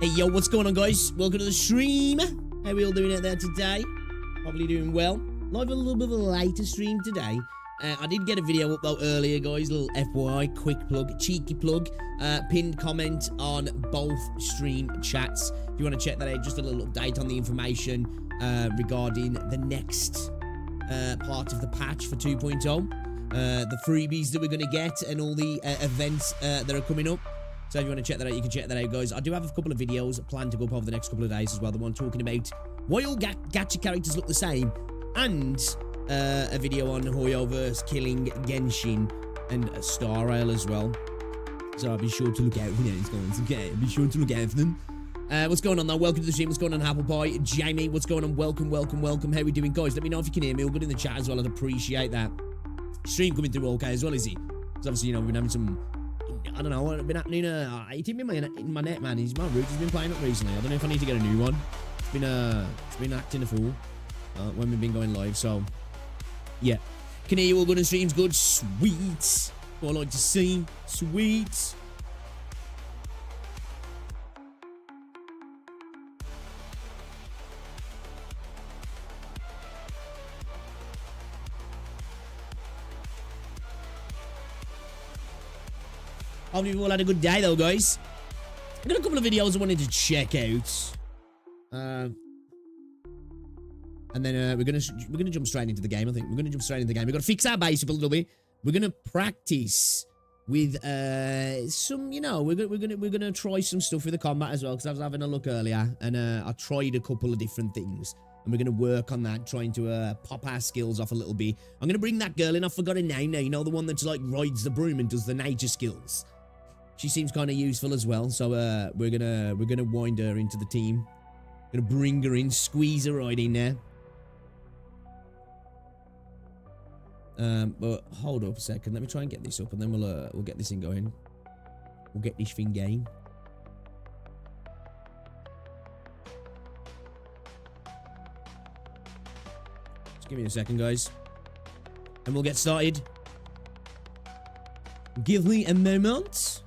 Hey, yo, what's going on, guys? Welcome to the stream. How we all doing out there today? Probably doing well. Live a little bit of a later stream today. I did get a video up, though, earlier, guys. A little FYI, quick plug, cheeky plug. Pinned comment on both stream chats. If you want to check that out, just a little update on the information regarding the next part of the patch for 2.0. The freebies that we're going to get and all the events that are coming up. So if you want to check that out, you can check that out, guys. I do have a couple of videos planned to go up over the next couple of days as well. The one talking about why all gacha characters look the same. And a video on Hoyoverse killing Genshin and Star Rail as well. So I'll be sure to look out for those guys, okay? Be sure to look out for them. What's going on, though? Welcome to the stream. What's going on, Apple Pie? Jamie, what's going on? Welcome, welcome, welcome. How we doing, guys? Let me know if you can hear me. All good in the chat as well. I'd appreciate that. Stream coming through okay as well, is he? Because obviously, you know, we've been having some... I don't know what been happening. It's in my net, man. My router's been playing up recently. I don't know if I need to get a new one. It's been acting a fool when we've been going live. So yeah, can hear you all good and streams good. Sweet. What I like to see. Sweet. Hope you've all had a good day, though, guys. I've got a couple of videos I wanted to check out, and then we're gonna jump straight into the game. I think we're gonna jump straight into the game. We're gonna fix our base up a little bit. We're gonna practice with some, you know, we're gonna try some stuff with the combat as well, because I was having a look earlier, and I tried a couple of different things, and we're gonna work on that, trying to pop our skills off a little bit. I'm gonna bring that girl in. I forgot her name now. You know, the one that's like rides the broom and does the nature skills. She seems kind of useful as well, so we're gonna wind her into the team. Gonna bring her in, squeeze her right in there. But hold up a second. Let me try and get this up, and then we'll get this thing going. We'll get this thing going. Just give me a second, guys, and we'll get started. Give me a moment.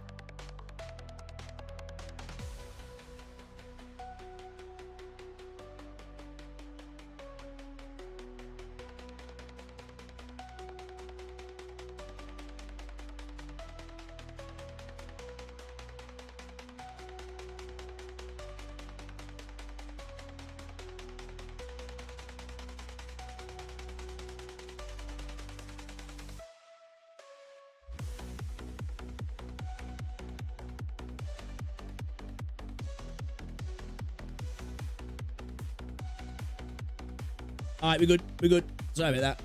Alright, we're good. We're good. Sorry about that.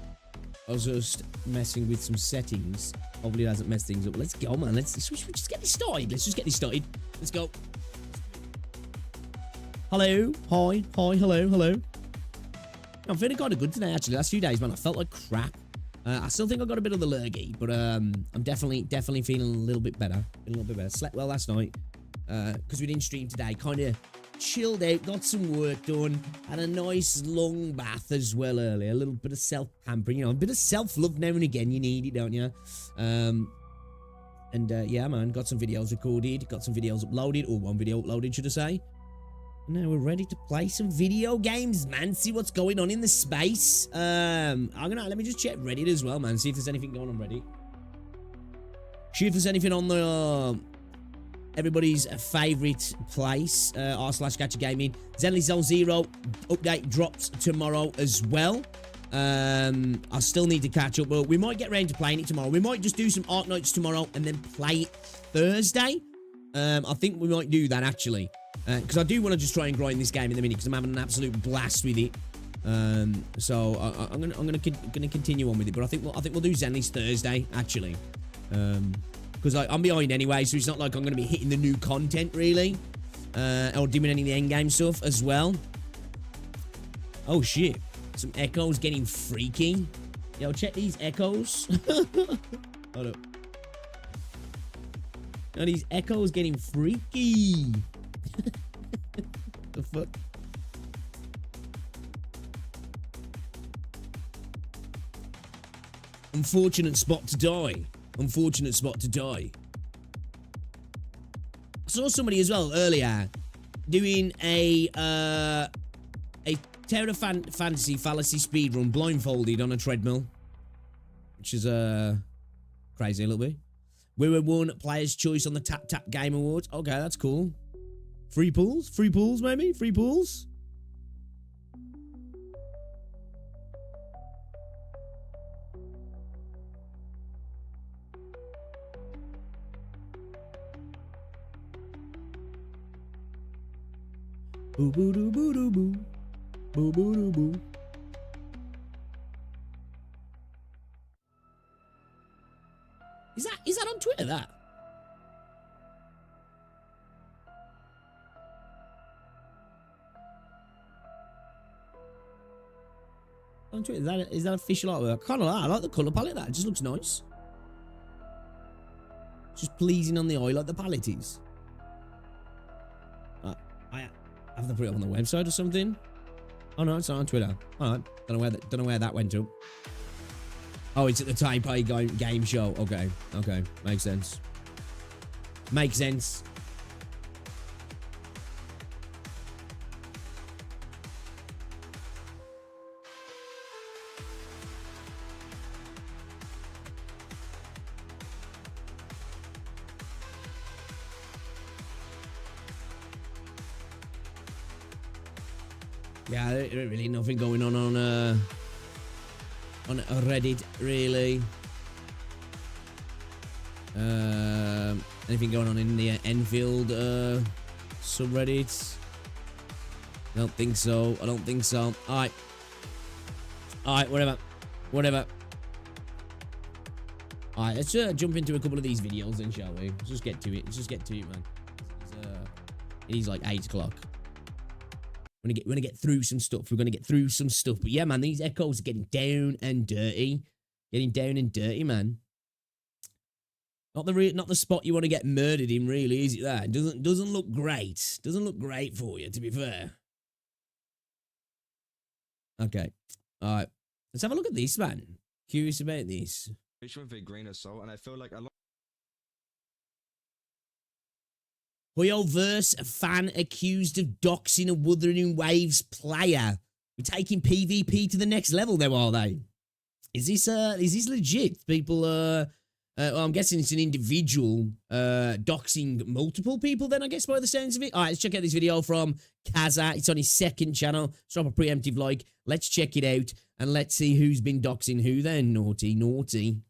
I was just messing with some settings. Hopefully it hasn't messed things up. Let's go, man. Let's just get this started. Let's just get this started. Let's go. Hello. Hi. Hi. Hello. Hello. I'm feeling kind of good today, actually. Last few days, man, I felt like crap. I still think I got a bit of the lurgy, but I'm definitely feeling a little bit better. A little bit better. Slept well last night because we didn't stream today. Kind of chilled out, got some work done, had a nice long bath as well earlier. A little bit of self-pampering, you know, a bit of self-love now and again. You need it, don't you? Yeah, man, got some videos recorded, got some videos uploaded, or one video uploaded, should I say. Now we're ready to play some video games, man. See what's going on in the space. Let me just check Reddit as well, man. See if there's anything going on Reddit. See if there's anything on the everybody's favorite place, r/gacha gaming. Zenly Zone Zero update drops tomorrow as well. I still need to catch up, but we might get around to playing it tomorrow. We might just do some Arknights tomorrow and then play it Thursday. I think we might do that, actually, because I do want to just try and grind this game in the minute, because I'm having an absolute blast with it. So I'm gonna continue on with it, but I think we'll do Zenly's Thursday, actually. Because I'm behind anyway, so it's not like I'm going to be hitting the new content, really. Or doing any of the endgame stuff as well. Oh, shit. Some echoes getting freaky. Yo, check these echoes. Hold up. Now, these echoes getting freaky. The fuck? Unfortunate spot to die. Unfortunate spot to die. I saw somebody as well earlier doing a Terra Fantasy Fallacy speedrun blindfolded on a treadmill, which is crazy a little bit. We were won Player's Choice on the Tap Tap Game Awards. Okay, that's cool. Free pools maybe? Free pools? Boo boo doo boo doo boo. Boo boo doo boo. Is that on Twitter, that? On Twitter, is that official artwork? I kind of like. I like the colour palette. That it just looks nice. It's just pleasing on the eye, like the palette is. I have to put it on the website or something. Oh no, it's not on Twitter. All right, don't know where that went to. Oh, it's at the Taipei game show. Okay, makes sense. Makes sense. Yeah, there ain't really nothing going on Reddit, really. Anything going on in the Enfield subreddit? I don't think so. Alright, whatever. Alright, let's jump into a couple of these videos then, shall we? Let's just get to it. Man. It is like 8 o'clock. We're gonna get through some stuff. But yeah, man, these echoes are getting down and dirty. Man. Not the spot you want to get murdered in, really, is it? That doesn't look great. Doesn't look great for you, to be fair. Okay, all right. Let's have a look at this, man. Curious about this. With a grain of salt, and I feel like a lot. Hoyoverse fan accused of doxing a Wuthering Waves player. We're taking PvP to the next level, though, are they? Is this legit? People, well, I'm guessing it's an individual doxing multiple people then, I guess, by the sounds of it. All right, let's check out this video from Kaza. It's on his second channel. Let's drop a preemptive like. Let's check it out, and let's see who's been doxing who then. Naughty.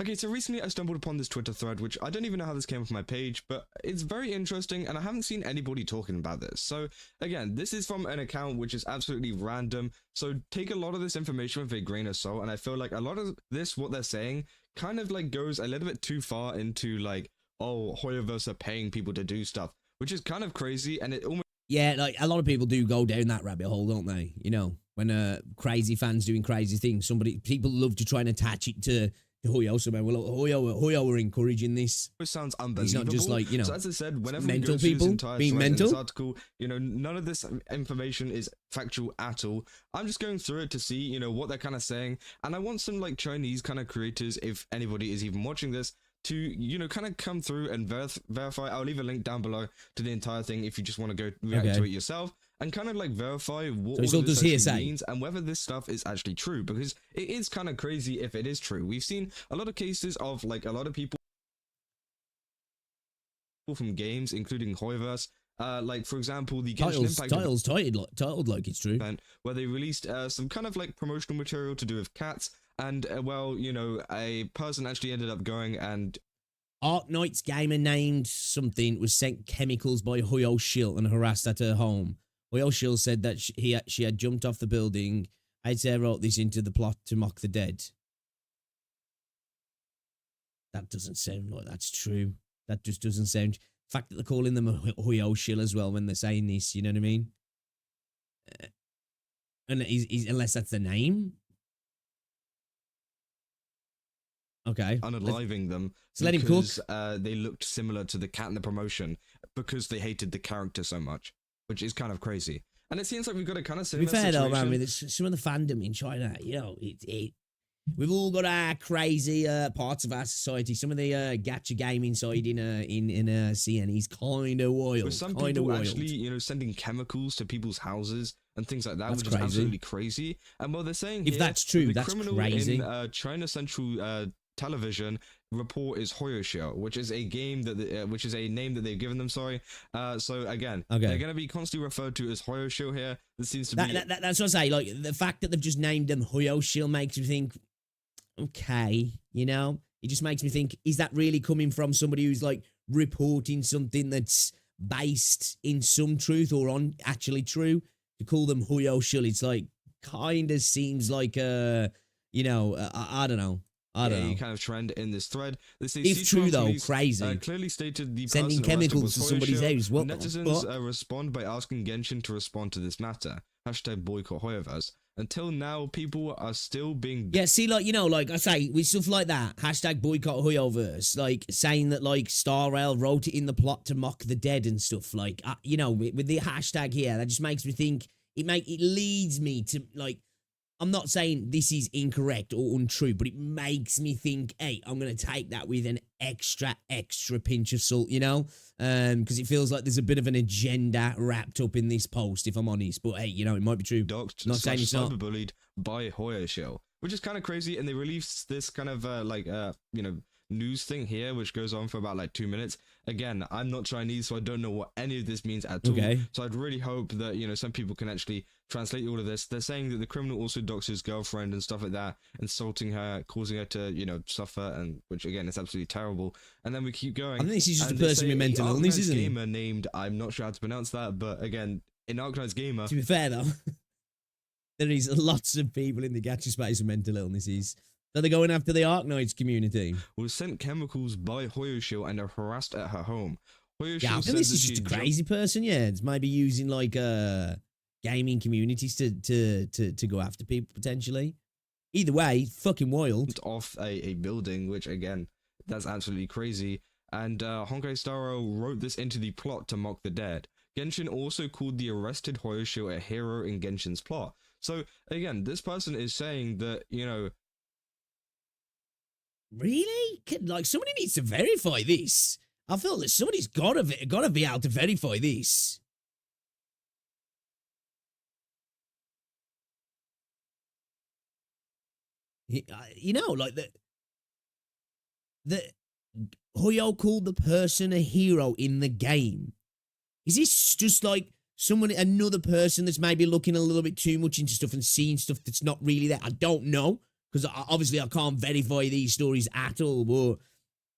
Okay, so recently I stumbled upon this Twitter thread, which I don't even know how this came off my page, but it's very interesting, and I haven't seen anybody talking about this. So, again, this is from an account which is absolutely random, so take a lot of this information with a grain of salt, and I feel like a lot of this, what they're saying, kind of like goes a little bit too far into like, oh, Hoyoverse are paying people to do stuff, which is kind of crazy, and it almost... Yeah, like, a lot of people do go down that rabbit hole, don't they? You know, when crazy fans doing crazy things, people love to try and attach it to Hoyo, so man, well, Hoyo were encouraging this. It sounds unbelievable. It's not just like, you know, so as I said, whenever mental we go people through this entire being thread in mental. this article, you know, none of this information is factual at all. I'm just going through it to see, you know, what they're kind of saying, and I want some like Chinese kind of creators, if anybody is even watching this, to, you know, kind of come through and verify. I'll leave a link down below to the entire thing if you just want to go react to it yourself and kind of like verify what all this actually means and whether this stuff is actually true, because it is kind of crazy if it is true. We've seen a lot of cases of like a lot of people from games, including Hoyoverse, like for example the Genshin Impact titled like it's true event, where they released some kind of like promotional material to do with cats, and well, you know, a person actually ended up going and Arknights gamer named something was sent chemicals by Hoyo Shill and harassed at her home. Hoyo Shill said that she had jumped off the building. I'd say I wrote this into the plot to mock the dead. That doesn't sound like that's true. That just doesn't sound... The fact that they're calling them a Hoyo Shill as well when they're saying this, you know what I mean? And unless that's the name. Okay. unaliving them so let him cook. They looked similar to the cat in the promotion because they hated the character so much, which is kind of crazy. And it seems like we've got a kind of similar to be fair situation. though, man, with some of the fandom in China, you know, we've all got our crazy parts of our society. Some of the gacha gaming side in CN is kind of wild. With some kind of people wild. actually, you know, sending chemicals to people's houses and things like that, That's which is crazy. absolutely crazy. And what they're saying If here, that's true, the that's criminal crazy. in China Central Television report is Hoyosho, which is a game that which is a name that they've given them. Sorry. So again, Okay. they're going to be constantly referred to as Hoyosho here. This seems to be That's what I say. Like the fact that they've just named them Hoyosho makes me think, okay, you know, it just makes me think, is that really coming from somebody who's like reporting something that's based in some truth or on actually true? To call them Hoyosho, it's like kind of seems like you know, I don't know. I don't know. kind of trend in this thread. This If true though, crazy. Clearly stated the Sending person arrested chemicals was to somebody's Hoyosho. house. What the Netizens fuck? respond by asking Genshin to respond to this matter. Hashtag boycott Hoyoverse. Until now, people are still being... Yeah, see, like, you know, like I say, with stuff like that, hashtag boycott Hoyoverse, like saying that, like, Star Rail wrote it in the plot to mock the dead and stuff, like, you know, with the hashtag here, that just makes me think, it leads me to, like, I'm not saying this is incorrect or untrue, but it makes me think, hey, I'm going to take that with an extra pinch of salt, you know? Because it feels like there's a bit of an agenda wrapped up in this post, if I'm honest. But hey, you know, it might be true. Docked Not saying it's not. cyberbullied by Hoyosho, which is kind of crazy. And they released this kind of you know, news thing here, which goes on for about like 2 minutes. Again, I'm not Chinese, so I don't know what any of this means at all. So I'd really hope that, you know, some people can actually translate all of this. They're saying that the criminal also docks his girlfriend and stuff like that, insulting her, causing her to, you know, suffer, and which again is absolutely terrible. And then we keep going. I think this is just a and they person say with mental illness, Arknights isn't he? Gamer named, I'm not sure how to pronounce that, but again, in Arknights Gamer, To be fair, though, there is lots of people in the gacha space with mental illnesses. So they're going after the Arknights community. was sent chemicals by Hoyosho and are harassed at her home. Hoyosho Yeah, I think said this that is she just a jumped crazy person, yeah. It's maybe using, like, gaming communities to go after people, potentially. Either way, fucking wild. off a building, which again, that's absolutely crazy. And Honkai Star Rail wrote this into the plot to mock the dead. Genshin also called the arrested Hoyosho a hero in Genshin's plot. So again, this person is saying that, you know, Really? Like, somebody needs to verify this. I feel that somebody's gotta be able to verify this. You know, like the Hoyo called the person a hero in the game. Is this just like another person that's maybe looking a little bit too much into stuff and seeing stuff that's not really there? I don't know, because obviously I can't verify these stories at all. But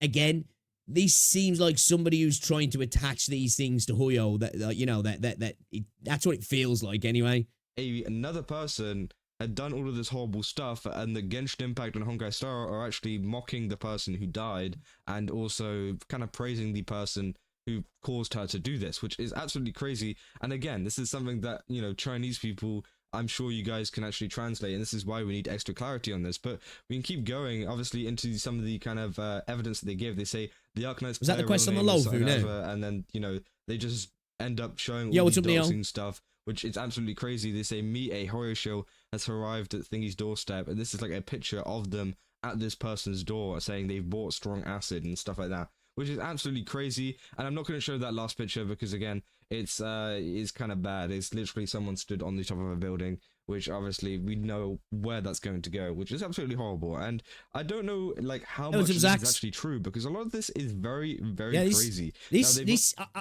again, this seems like somebody who's trying to attach these things to Hoyo. That you know that's what it feels like anyway. Another person had done all of this horrible stuff, and the Genshin Impact and Honkai Star are actually mocking the person who died and also kind of praising the person who caused her to do this, which is absolutely crazy. And again, this is something that, you know, Chinese people, I'm sure you guys can actually translate, and this is why we need extra clarity on this. But we can keep going, obviously, into some of the kind of evidence that they give. They say the Arknights... Was that the quest on the Lofu now? And then, you know, they just end up showing Yo, all what's the up, Neo? doxing stuff, which is absolutely crazy. They say, meet a Hoyosho has arrived at Thingy's doorstep, and this is like a picture of them at this person's door, saying they've bought strong acid and stuff like that, which is absolutely crazy. And I'm not going to show that last picture because, again, it's kind of bad. It's literally someone stood on the top of a building, which obviously we know where that's going to go, which is absolutely horrible. And I don't know, like, how much this is actually true, because a lot of this is very, very crazy.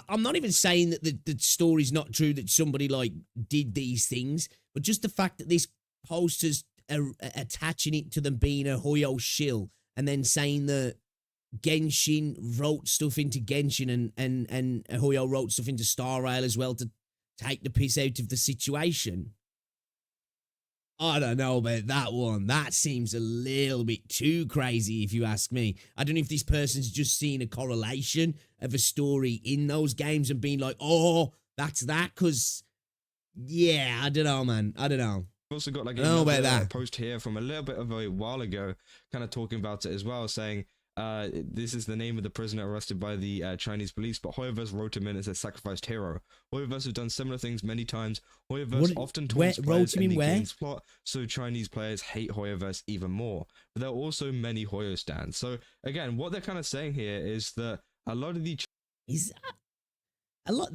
I'm not even saying that the story's not true, that somebody, like, did these things, but just the fact that this post is attaching it to them being a Hoyo shill, and then saying that Genshin wrote stuff into Genshin and Hoyo wrote stuff into Star Rail as well to take the piss out of the situation. I don't know about that one. That seems a little bit too crazy, if you ask me. I don't know if this person's just seen a correlation of a story in those games and being like, oh, that's that, because, yeah, I don't know, man. I don't know. I've also got like another post here from a little bit of a while ago, kind of talking about it as well, saying, This is the name of the prisoner arrested by the Chinese police, but Hoyoverse wrote him in as a sacrificed hero. Hoyoverse have done similar things many times. Hoyoverse often taunts players in the game's plot, so Chinese players hate Hoyoverse even more. But there are also many Hoyo stands. So again, what they're kind of saying here is that a lot of the a lot.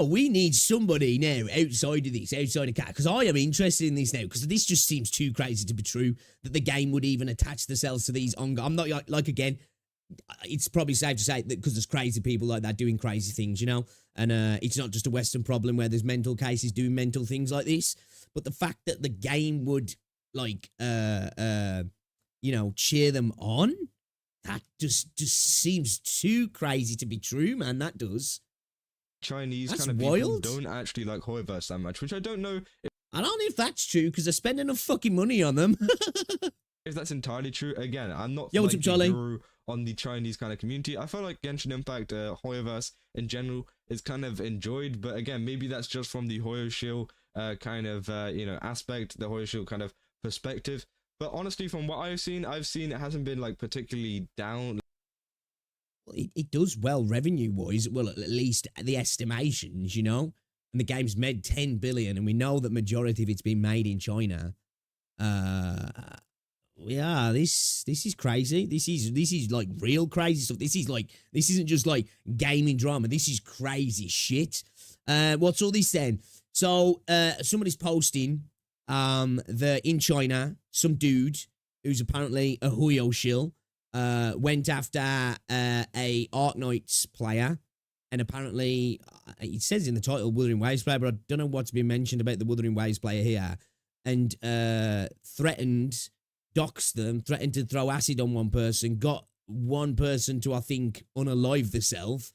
We need somebody now outside of this, outside of cat, because I am interested in this now, because this just seems too crazy to be true that the game would even attach themselves to these I'm not like again. It's probably safe to say that because there's crazy people like that doing crazy things, you know, and it's not just a Western problem where there's mental cases doing mental things like this, but the fact that the game would like cheer them on. That just seems too crazy to be true, man. That does. Chinese that's kind of wild. people don't actually like Hoyoverse that much, which I don't know. I don't know if that's true because they're spending enough fucking money on them. If that's entirely true, again, I'm not what's up, Charlie? guru on the Chinese kind of community. I feel like Genshin Impact, Hoyoverse in general is kind of enjoyed, but again, maybe that's just from the Hoyo Shield kind of aspect, the Hoyo Shield kind of perspective. But honestly, from what I've seen it hasn't been like particularly down. Well, it does well revenue-wise. Well, at least the estimations, you know. And the game's made 10 billion, and we know that majority of it's been made in China. Yeah, this is crazy. This is like real crazy stuff. This isn't just like gaming drama. This is crazy shit. What's all this then? So somebody's posting that in China, some dude who's apparently a Huyo shill went after a Arknights player, and apparently it says in the title Wuthering Waves player, but I don't know what's been mentioned about the Wuthering Waves player here, and doxed them, threatened to throw acid on one person, got one person to, I think, unalive themselves,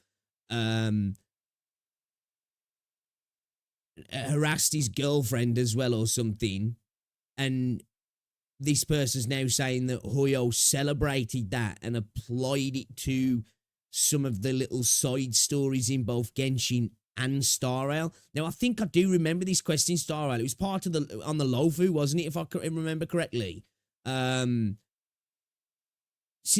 harassed his girlfriend as well or something, and this person's now saying that Hoyo celebrated that and applied it to some of the little side stories in both Genshin and Star Rail. Now, I think I do remember this quest in Star Rail. It was part of on the Lofu, wasn't it, if I remember correctly? See,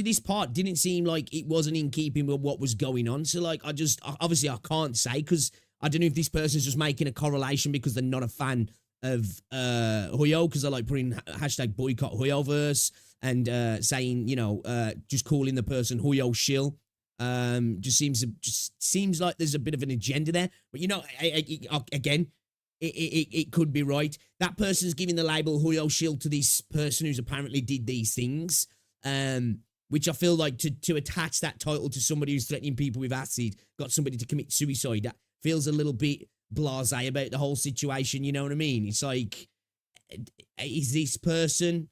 this part didn't seem like it wasn't in keeping with what was going on. So, like, obviously I can't say, because I don't know if this person's just making a correlation because they're not a fan of Hoyo, because I like putting hashtag boycott Hoyoverse and saying, just calling the person Hoyo shill. Just seems like there's a bit of an agenda there. But again, it could be right. That person's giving the label Hoyo shill to this person who's apparently did these things. Which I feel like to attach that title to somebody who's threatening people with acid, got somebody to commit suicide, that feels a little bit blasé about the whole situation, you know what I mean? It's like, is this person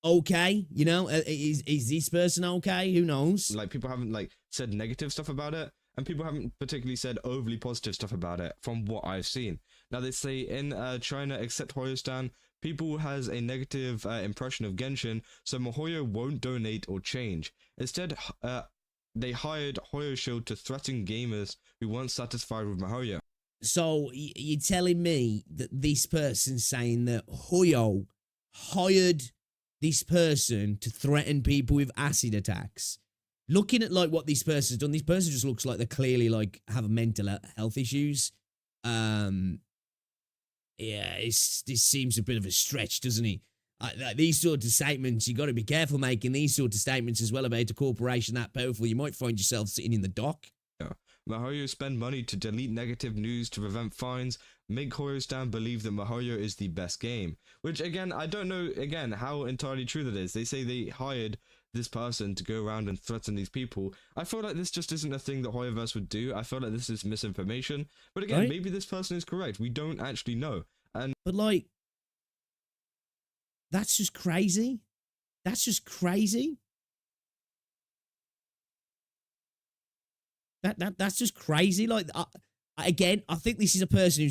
okay? Is this person okay? Who knows? Like, people haven't like said negative stuff about it, and people haven't particularly said overly positive stuff about it from what I've seen. Now, they say in China, except Hoyostan, people has a negative impression of Genshin, so Mihoyo won't donate or change. Instead, they hired Hoyo Shield to threaten gamers who weren't satisfied with Mihoyo. So you're telling me that this person's saying that Hoyo hired this person to threaten people with acid attacks? Looking at like what this person's done, this person just looks like they clearly like have mental health issues. Yeah, this seems a bit of a stretch, doesn't it? Like these sorts of statements, you got to be careful making these sorts of statements as well about a corporation that powerful. You might find yourself sitting in the dock. Yeah. Mihoyo spend money to delete negative news to prevent fines, make Hoyostan believe that Mihoyo is the best game. Which, again, I don't know, again, how entirely true that is. They say they hired this person to go around and threaten these people. I feel like this just isn't a thing that Hoyoverse would do. I feel like this is misinformation. But again, right? Maybe this person is correct. We don't actually know. But like, that's just crazy. That's just crazy. That's just crazy. Like, again, I think this is a person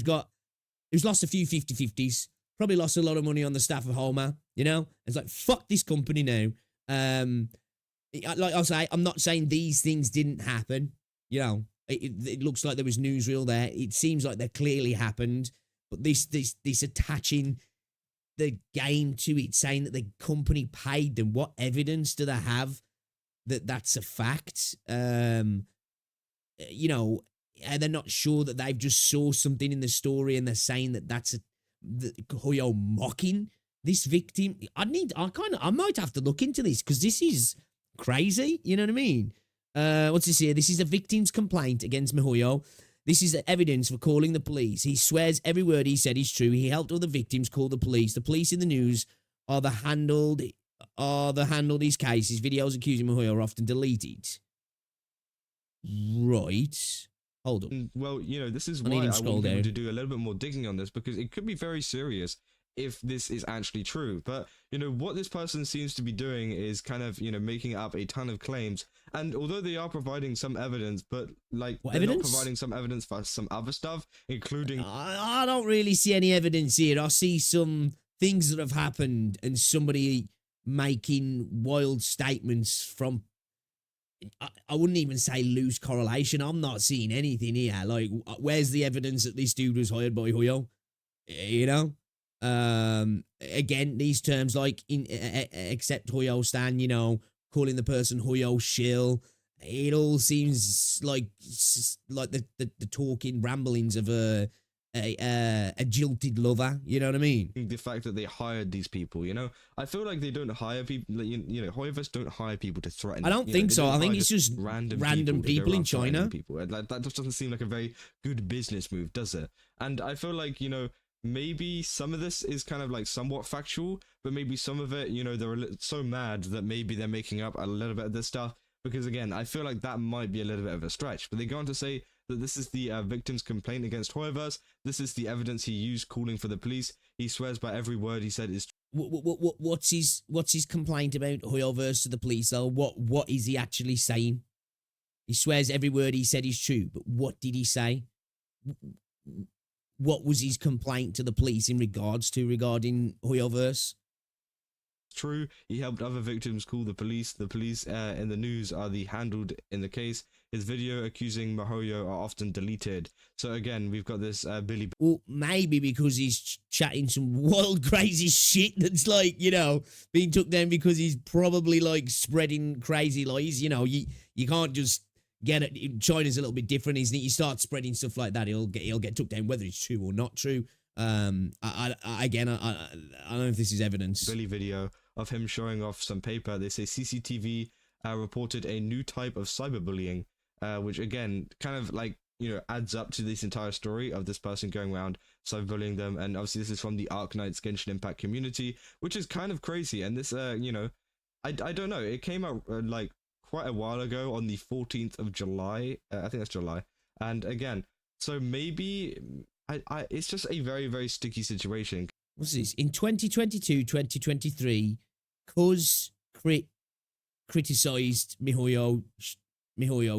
who's lost a few 50-50s, probably lost a lot of money on the staff of Homer, It's like, fuck this company now. Like I'll say, I'm not saying these things didn't happen, It looks like there was newsreel there. It seems like they clearly happened. But this attaching the game to it, saying that the company paid them. What evidence do they have that that's a fact? You know, and they're not sure that they've just saw something in the story and they're saying that that's Hoyo mocking this victim. I might have to look into this because this is crazy. You know what I mean? What's this here? This is a victim's complaint against Mihoyo. This is evidence for calling the police. He swears every word he said is true. He helped other victims call the police. The police in the news are the handled these cases. Videos accusing Mihoyo are often deleted. Right. Hold up. Well, you know, this is why I want people to do a little bit more digging on this, because it could be very serious if this is actually true. But, you know, what this person seems to be doing is kind of, you know, making up a ton of claims. And although they are providing some evidence, but like they're not providing some evidence for some other stuff, including... I don't really see any evidence here. I see some things that have happened and somebody making wild statements from... I wouldn't even say loose correlation. I'm not seeing anything here. Like, where's the evidence that this dude was hired by Hoyo? You know? Again, these terms like except Hoyo Stan, you know, calling the person Hoyo shill. It all seems like the talking ramblings of a jilted lover. You know what I mean? The fact that they hired these people, you know, I feel like they don't hire people. You know, Hoyoverse don't hire people to threaten. I don't think so. I think it's just random people in China. People. Like, that just doesn't seem like a very good business move, does it? And I feel like, you know, maybe some of this is kind of like somewhat factual, but maybe some of it, you know, they're so mad that maybe they're making up a little bit of this stuff. Because again, I feel like that might be a little bit of a stretch. But they go on to say that this is the victim's complaint against Hoyoverse. This is the evidence he used calling for the police. He swears by every word he said is true. What's his complaint about Hoyoverse to the police though? What is he actually saying? He swears every word he said is true, but what did he say? What was his complaint to the police regarding Hoyoverse? True, he helped other victims call the police. The police in the news are the handled in the case. His video accusing Mihoyo are often deleted. So again, we've got this Billy... Well, maybe because he's chatting some wild, crazy shit that's like, you know, being took down because he's probably like spreading crazy lies. You know, you can't just get it. China's a little bit different, isn't it? You start spreading stuff like that, he'll get took down, whether it's true or not true. I don't know if this is evidence. Billy video of him showing off some paper. They say CCTV reported a new type of cyberbullying, which again kind of like, you know, adds up to this entire story of this person going around cyberbullying them. And obviously this is from the Arknights Genshin Impact community, which is kind of crazy. And this you know, I don't know, it came out like quite a while ago on the 14th of July. I think that's July. And again, so maybe it's just a very, very sticky situation. What's this? In 2022, 2023, Cuz criticised Mihoyo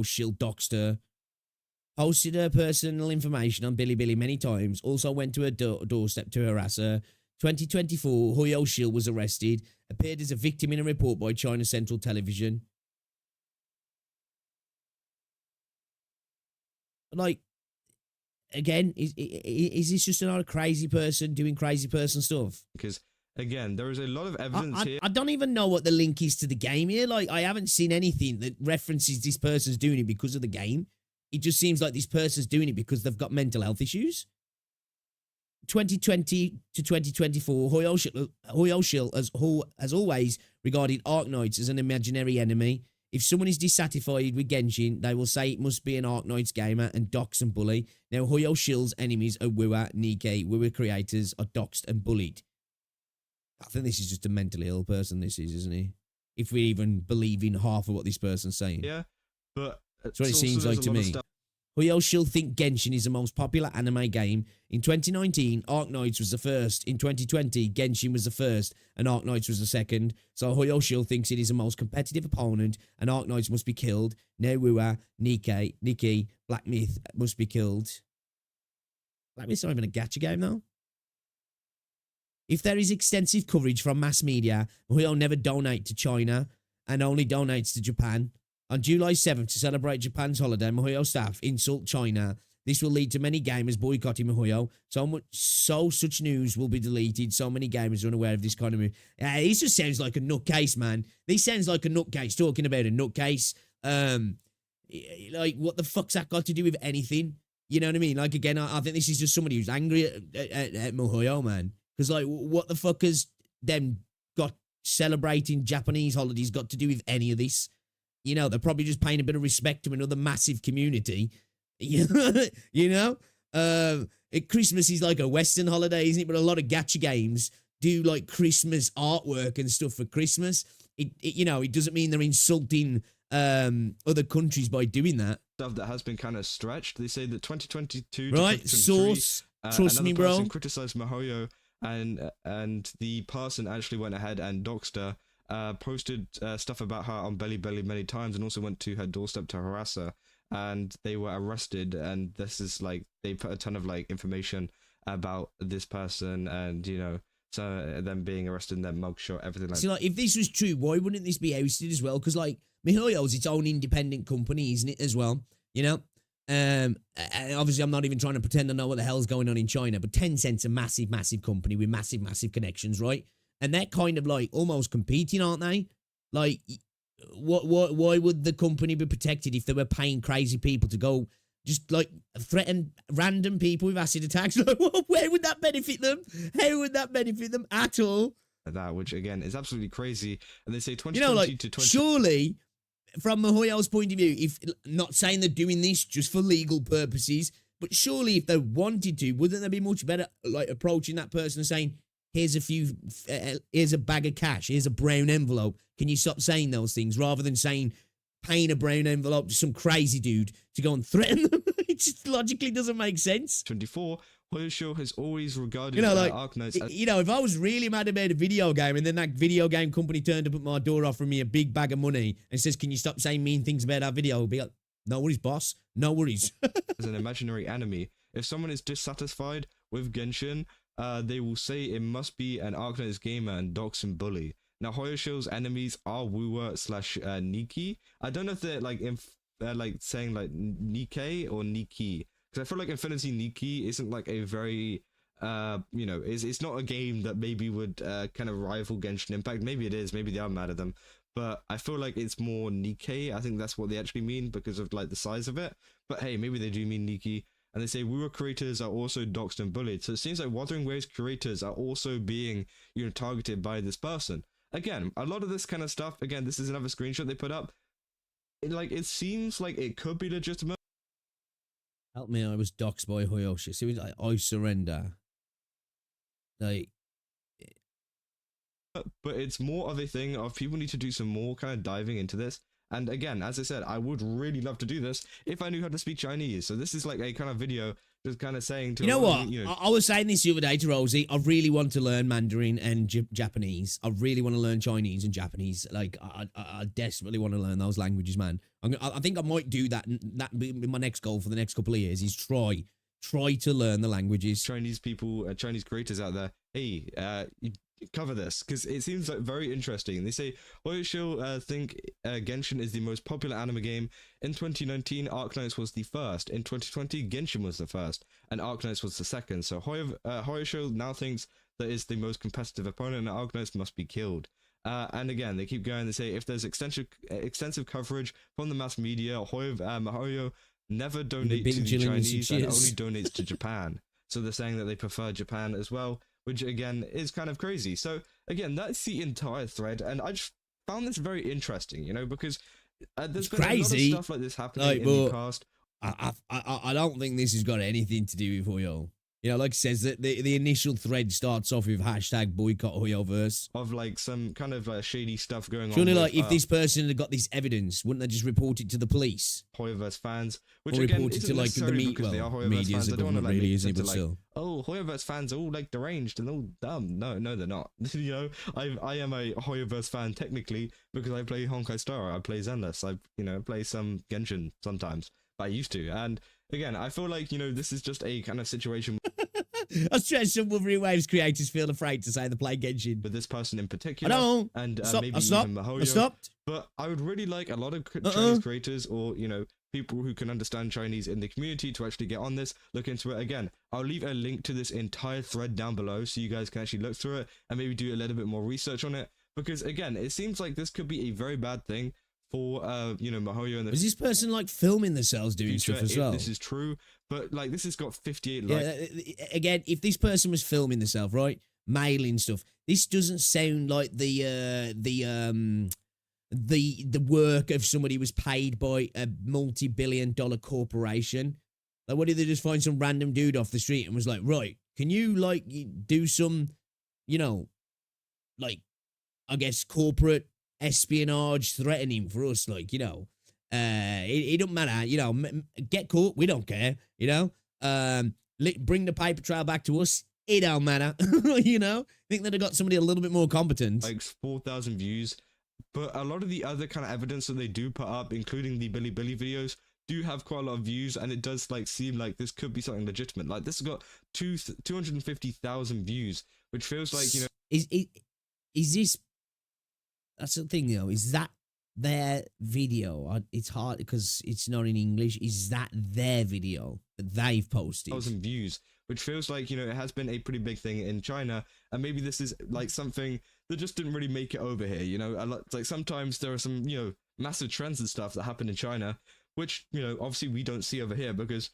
shill doxed, posted her personal information on Bilibili many times, also went to her doorstep to harass her. 2024, Hoyo Shill was arrested, appeared as a victim in a report by China Central Television. Like, again, is this just another crazy person doing crazy person stuff? Because, again, there is a lot of evidence here. I don't even know what the link is to the game here. Like, I haven't seen anything that references this person's doing it because of the game. It just seems like this person's doing it because they've got mental health issues. 2020 to 2024, Hoyo Shill has always regarded Arknights as an imaginary enemy. If someone is dissatisfied with Genshin, they will say it must be an Arknights gamer and dox and bully. Now, Hoyo Shill's enemies are Wua, Nikkei. Wua creators are doxed and bullied. I think this is just a mentally ill person, this is, isn't he? If we even believe in half of what this person's saying. Yeah, but... That's what it seems like to me. Hoyo Shill think Genshin is the most popular anime game. In 2019, Arknights was the first. In 2020, Genshin was the first, and Arknights was the second. So Hoyo Shill thinks it is the most competitive opponent, and Arknights must be killed. Newua, Nikki, Black Myth must be killed. Black Myth's not even a gacha game, though. If there is extensive coverage from mass media, Hoyo never donate to China, and only donates to Japan. On July 7th, to celebrate Japan's holiday, Mihoyo staff insult China This will lead to many gamers boycotting Mihoyo. Such news will be deleted. So many gamers are unaware of this kind of move. This just sounds like a nutcase, man. This sounds like a nutcase talking about a nutcase. Like, what the fuck's that got to do with anything? You know what I mean? Like, again, I think this is just somebody who's angry at Mihoyo, man. Because, like, what the fuck has them got celebrating Japanese holidays got to do with any of this? You know, they're probably just paying a bit of respect to another massive community. You know? Christmas is like a Western holiday, isn't it? But a lot of gacha games do, like, Christmas artwork and stuff for Christmas. It doesn't mean they're insulting other countries by doing that. Stuff that has been kind of stretched. They say that 2022 right? to 2023, Source, trust me, bro. Person criticized Mihoyo, and the person actually went ahead and doxed her, posted stuff about her on Belly many times, and also went to her doorstep to harass her. And they were arrested. And this is like, they put a ton of like information about this person, and so them being arrested, and their mugshot, everything like. See, like, if this was true, why wouldn't this be ousted as well? Because, like, Mihoyo's its own independent company, isn't it, as well? You know? And obviously, I'm not even trying to pretend I know what the hell's going on in China, but Tencent's a massive, massive company with massive, massive connections, right? And they're kind of, like, almost competing, aren't they? Like, why would the company be protected if they were paying crazy people to go just, like, threaten random people with acid attacks? Where would that benefit them? How would that benefit them at all? That, which again is absolutely crazy. And they say 2020 to 20. Surely, from Mihoyo's point of view, if not saying they're doing this just for legal purposes, but surely if they wanted to, wouldn't they be much better, like, approaching that person and saying, here's a bag of cash, here's a brown envelope, can you stop saying those things, rather than saying, paying a brown envelope to some crazy dude to go and threaten them? It just logically doesn't make sense. 24, Hoyosho has always regarded Arknights as... if I was really mad about a video game and then that video game company turned up at my door offering me a big bag of money and says, can you stop saying mean things about our video? I'll be like, no worries, boss. No worries. as an imaginary enemy. If someone is dissatisfied with Genshin, they will say it must be an Arknights gamer and dox and bully. Now, Hoyosho's enemies are Wooer / Nikki. I don't know if they're like saying like Nikkei or Nikki, because I feel like Infinity Nikki isn't like a very it's not a game that maybe would kind of rival Genshin Impact. Maybe it is. Maybe they are mad at them. But I feel like it's more Nikkei. I think that's what they actually mean because of like the size of it. But hey, maybe they do mean Nikki. And they say Wooer creators are also doxed and bullied. So it seems like Wuthering Waves creators are also being, targeted by this person. Again, a lot of this kind of stuff, again, this is another screenshot they put up. It seems like it could be legitimate. Help me, I was doxed by Hoyoshi. So it was like, I surrender. Like... But it's more of a thing of people need to do some more kind of diving into this. And again, as I said, I would really love to do this if I knew how to speak Chinese. So this is like a kind of video just kind of saying to... You know what? I was saying this the other day to Rosie. I really want to learn Mandarin and Japanese. I really want to learn Chinese and Japanese. Like, I desperately want to learn those languages, man. I think I might do that. That be my next goal for the next couple of years is try to learn the languages. Chinese people, Chinese creators out there, hey, cover this because it seems like very interesting. They say Hoyosho think Genshin is the most popular anime game. In 2019, Arknights was the first. In 2020, Genshin was the first, and Arknights was the second. So Hoyosho now thinks that it's the most competitive opponent, and Arknights must be killed. And again, they keep going. They say if there's extensive coverage from the mass media, Mihoyo never donates to the Chinese and only donates to Japan. So they're saying that they prefer Japan as well, which again is kind of crazy. So again, that's the entire thread, and I just found this very interesting, because there's been a lot of stuff like this happening in the past. I don't think this has got anything to do with Hoyo. Like it says that the initial thread starts off with hashtag boycott Hoyoverse. Of like some kind of shady stuff going on. Surely, like, if this person had got this evidence, wouldn't they just report it to the police? Hoyoverse fans, which or again report it to like the media is a government, really, isn't it? But still, Hoyoverse fans are all like deranged and all dumb. No, they're not. I am a Hoyoverse fan technically because I play Honkai Star, I play Zenless, I play some Genshin sometimes. But I used to, and again, I feel like this is just a kind of situation. I stress some Wuthering Waves creators feel afraid to say they play Genshin. With this person in particular. I don't. And Stop. maybe I stopped. even Mihoyo. I stopped. But I would really like a lot of Chinese creators or, people who can understand Chinese in the community to actually get on this, look into it. Again, I'll leave a link to this entire thread down below so you guys can actually look through it and maybe do a little bit more research on it, because again, it seems like this could be a very bad thing for MiHoYo and the Was this person like filming themselves doing future, stuff as if well? this is true. But like, this has got 58 Yeah, likes. again, if this person was filming themselves, right, mailing stuff, this doesn't sound like the work of somebody who was paid by a multi-billion-dollar corporation. Like, what did they just find some random dude off the street and was like, right, can you like do some, like, I guess corporate espionage threatening for us, like, it don't matter, get caught, we don't care, bring the paper trail back to us, it don't matter, think they'd have got somebody a little bit more competent. Like 4,000 views, but a lot of the other kind of evidence that they do put up, including the Billy videos, do have quite a lot of views, and it does like seem like this could be something legitimate. Like, this has got 250,000 views, which feels like, is this, that's the thing though, is that their video? It's hard because it's not in English. Is that their video that they've posted? 1,000 views, which feels like, it has been a pretty big thing in China, and maybe this is like something that just didn't really make it over here, like sometimes there are some, massive trends and stuff that happen in China, which, obviously we don't see over here because,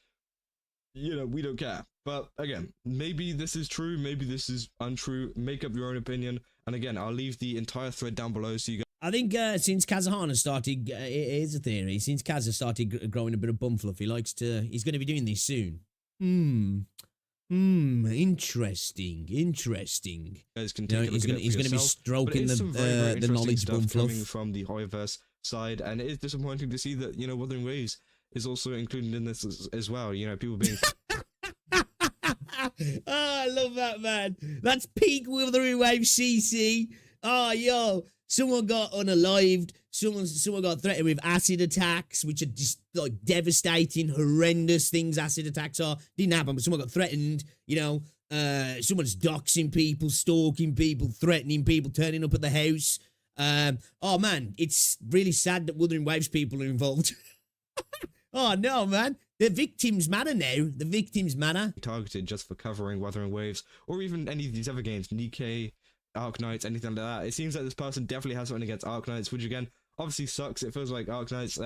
we don't care. But again, maybe this is true, maybe this is untrue, make up your own opinion, and again, I'll leave the entire thread down below so you guys. I think since Kazahan has started, it is a theory, since Kaz has started growing a bit of bum fluff, he's going to be doing this soon. Interesting. Guys can take he's going to be stroking the knowledge bum fluff coming from the HoYoverse side, and it is disappointing to see that, Wuthering Waves is also included in this as well. People being. Oh, I love that, man. That's peak Wuthering Waves CC. Oh, yo. Someone got unalived. Someone got threatened with acid attacks, which are just like devastating, horrendous things acid attacks are. Didn't happen, but someone got threatened, someone's doxing people, stalking people, threatening people, turning up at the house. Oh, man, it's really sad that Wuthering Waves people are involved. Oh, no, man. The victims matter now. The victims matter. Targeted just for covering Wuthering Waves, or even any of these other games, Nikkei, Arknights, anything like that. It seems like this person definitely has something against Arknights, which again, obviously sucks. It feels like Arknights,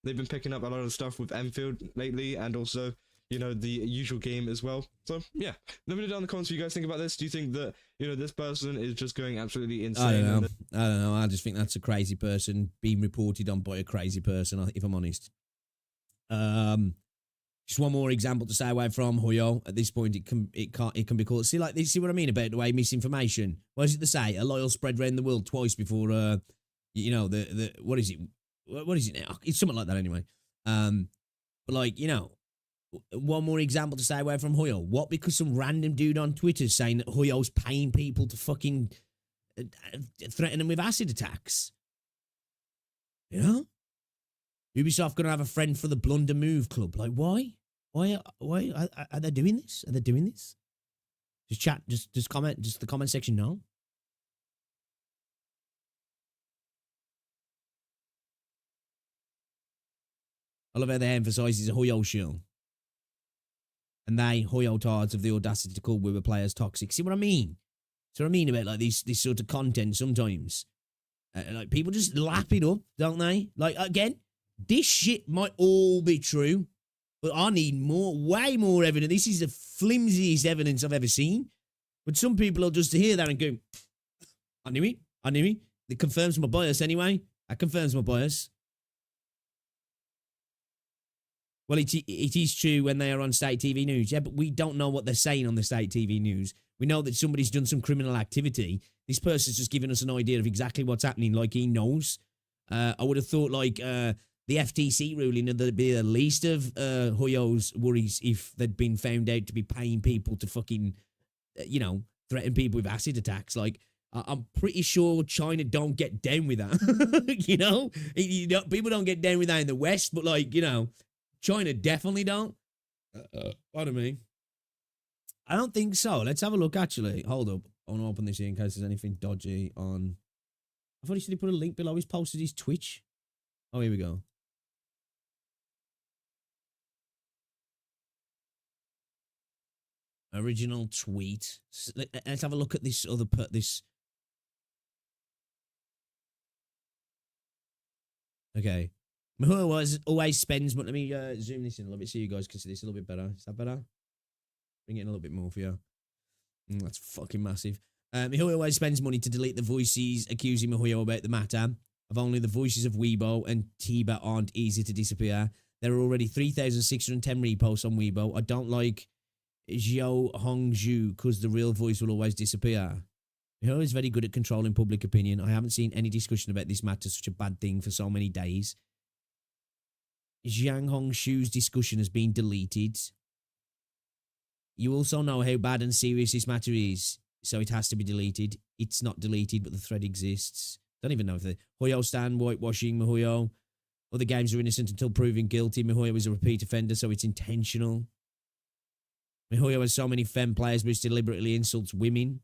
they've been picking up a lot of stuff with Enfield lately, and also, the usual game as well. So, yeah. Let me know down in the comments what you guys think about this. Do you think that, this person is just going absolutely insane? I don't know. I just think that's a crazy person being reported on by a crazy person, if I'm honest. Just one more example to stay away from, Hoyo. At this point, it can be called. See what I mean about the way misinformation. What is it to say? A lie will spread around the world twice before. What is it? What is it now? It's something like that anyway. But one more example to stay away from Hoyo. What? Because some random dude on Twitter is saying that Hoyo's paying people to fucking threaten them with acid attacks. Ubisoft gonna have a friend for the Blunder Move Club. Like, why? Why are they doing this? Are they doing this? Just chat, just comment, just the comment section. No. I love how they emphasise it's a Hoyo show. And they, Hoyo tards, have the audacity to call Wibber players toxic. See what I mean? See what I mean about like this sort of content sometimes? Like, people just lap it up, don't they? Like, again, this shit might all be true, but I need way more evidence. This is the flimsiest evidence I've ever seen. But some people will just hear that and go, I knew it. It confirms my bias anyway. That confirms my bias. Well, it is true when they are on state TV news. Yeah, but we don't know what they're saying on the state TV news. We know that somebody's done some criminal activity. This person's just giving us an idea of exactly what's happening, like he knows. I would have thought, like, the FTC ruling that there'd be the least of Hoyo's worries if they'd been found out to be paying people to fucking, threaten people with acid attacks. Like, I'm pretty sure China don't get down with that. People don't get down with that in the West, but China definitely don't. Pardon me. I don't think so. Let's have a look, actually. Hold up. I want to open this here in case there's anything dodgy on. I thought he said he put a link below. He's posted his Twitch. Oh, here we go. Original tweet. Let's have a look at this other this. Okay. Mihoyo always spends, but let me zoom this in a little bit so you guys can see this a little bit better. Is that better? Bring it in a little bit more for you. That's fucking massive. Mihoyo always spends money to delete the voices accusing Mihoyo about the matter. Of only the voices of Weibo and Tiba aren't easy to disappear. There are already 3,610 reposts on Weibo. I don't like Zhou Hongzhu because the real voice will always disappear. Mihoyo is very good at controlling public opinion. I haven't seen any discussion about this matter, such a bad thing, for so many days. Zhang Hongzhu's discussion has been deleted. You also know how bad and serious this matter is, so it has to be deleted. It's not deleted, but the thread exists. Don't even know if the Hoyo stand whitewashing Mihoyo. Other games are innocent until proven guilty. Mihoyo is a repeat offender, so it's intentional. Mihoyo has so many femme players, but it deliberately insults women.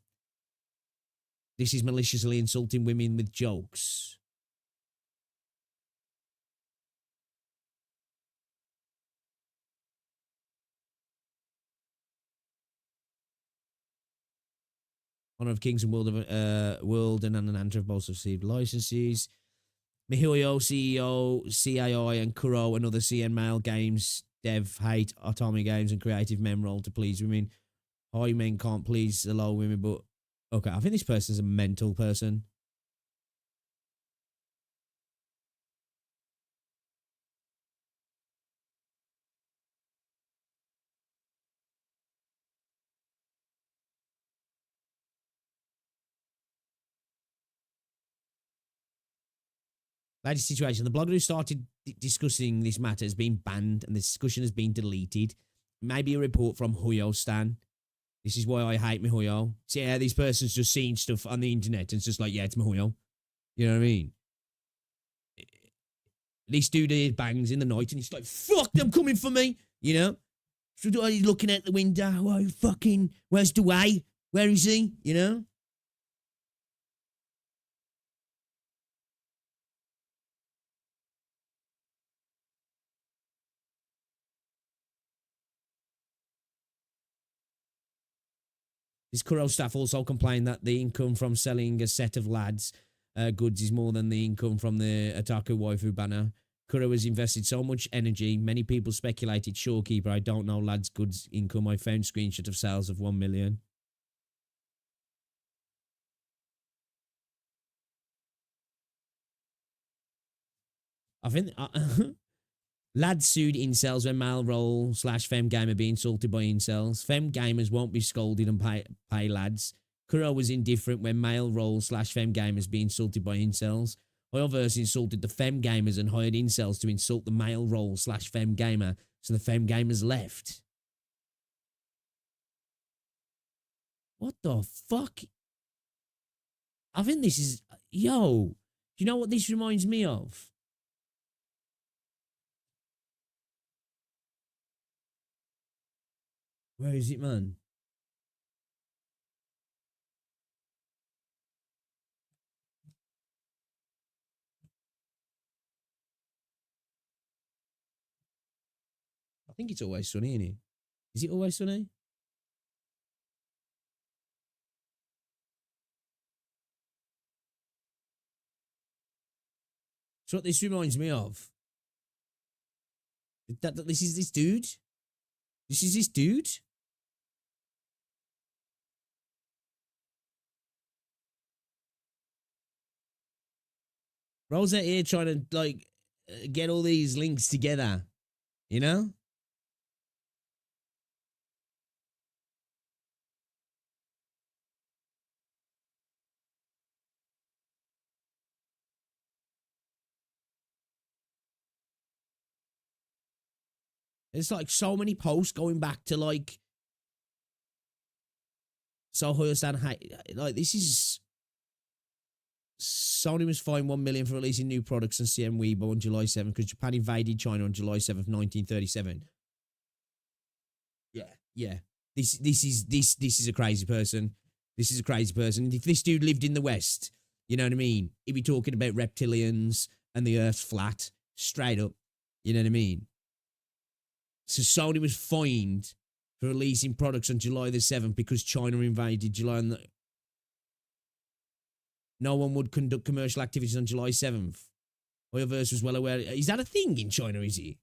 This is maliciously insulting women with jokes. Honor of Kings and World and Ananta have both received licenses. Mihoyo, CEO, CAI, and Kuro and other CN Mail games dev hate Otome Games and creative men roll to please women. High men can't please the low women, but okay, I think this person's a mental person. Latest situation. The blogger who started discussing this matter has been banned and the discussion has been deleted. Maybe a report from Hoyo Stan. This is why I hate Mihoyo. See, yeah, this person's just seen stuff on the internet and it's just like, yeah, it's Mihoyo. You know what I mean? This dude here bangs in the night and he's like, fuck, them coming for me. You know? So he's looking out the window. Oh, fucking, where's Dwayne? Where is he? You know? His Kuro staff also complained that the income from selling a set of lads goods is more than the income from the Otaku waifu banner. Kuro has invested so much energy. Many people speculated Shorekeeper. I don't know lads goods income. I found screenshot of sales of 1 million. I think lads sued incels when male role / femme gamer be insulted by incels. Femme gamers won't be scolded and pay lads. Kuro was indifferent when male role / femme gamers be insulted by incels. Hoyoverse insulted the femme gamers and hired incels to insult the male role / femme gamer, so the femme gamers left. What the fuck? I think this is... Yo, do you know what this reminds me of? Where is it, man? I think it's Always Sunny, isn't it? Is it Always Sunny? So what this reminds me of? This is this dude? This is this dude? Bro's out here trying to, like, get all these links together. You know? It's like so many posts going back to, like, so Hoyo-san, like, this is... Sony was fined 1 million for releasing new products on CM Weibo on July 7th because Japan invaded China on July 7th, 1937. Yeah. This is a crazy person. This is a crazy person. If this dude lived in the West, you know what I mean? He'd be talking about reptilians and the Earth's flat, straight up. You know what I mean? So Sony was fined for releasing products on July the 7th because China invaded July and no one would conduct commercial activities on July 7th. Hoyoverse was well aware. Is that a thing in China, is it?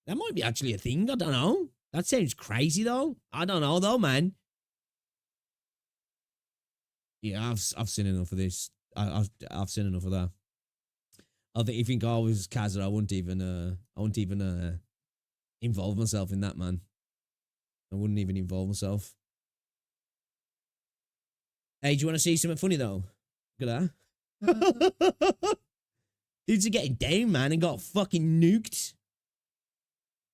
That might be actually a thing. I don't know. That sounds crazy, though. I don't know, though, man. Yeah, I've seen enough of this. I've seen enough of that. I think if you think I was Kazza, I wouldn't even involve myself in that, man. I wouldn't even involve myself. Hey, do you want to see something funny, though? Look at that. Dudes are getting down, man, and got fucking nuked.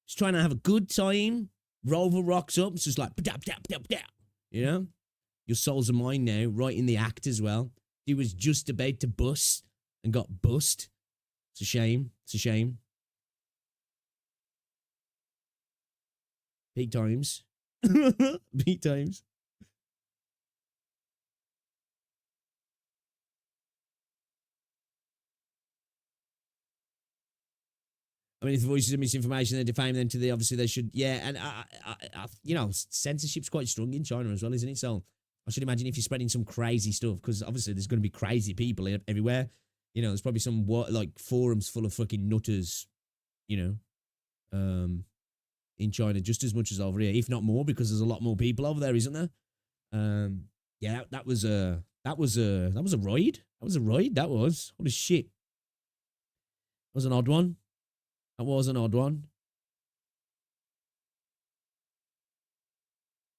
Just trying to have a good time. Rover rocks up. It's just like, you know? Your souls are mine now, right in the act as well. He was just about to bust and got bust. It's a shame. It's a shame. Peak times. Peak times. I mean, if the voices are misinformation, they defame them to the, obviously they should, yeah, and you know, censorship's quite strong in China as well, isn't it? So I should imagine if you're spreading some crazy stuff, because obviously there's going to be crazy people everywhere. You know, there's probably some like forums full of fucking nutters, you know, in China just as much as over here, if not more, because there's a lot more people over there, isn't there? Yeah, that was a ride. That was a ride. That was, holy shit. That was an odd one. That was an odd one.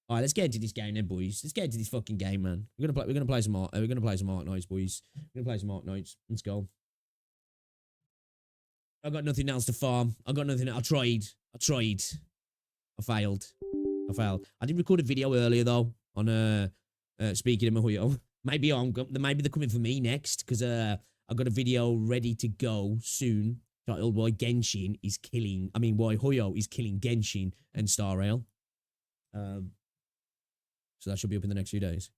All right, let's get into this game then, boys. Let's get into this fucking game, man. We're gonna play some Arknights, boys. We're gonna play some Arknights. Let's go. I got nothing else to farm. I got nothing. I tried. I failed. I did record a video earlier though on speaking of Mahuyo. Maybe they're coming for me next because I got a video ready to go soon. Titled why Hoyo is killing Genshin and Star Rail. So that should be up in the next few days.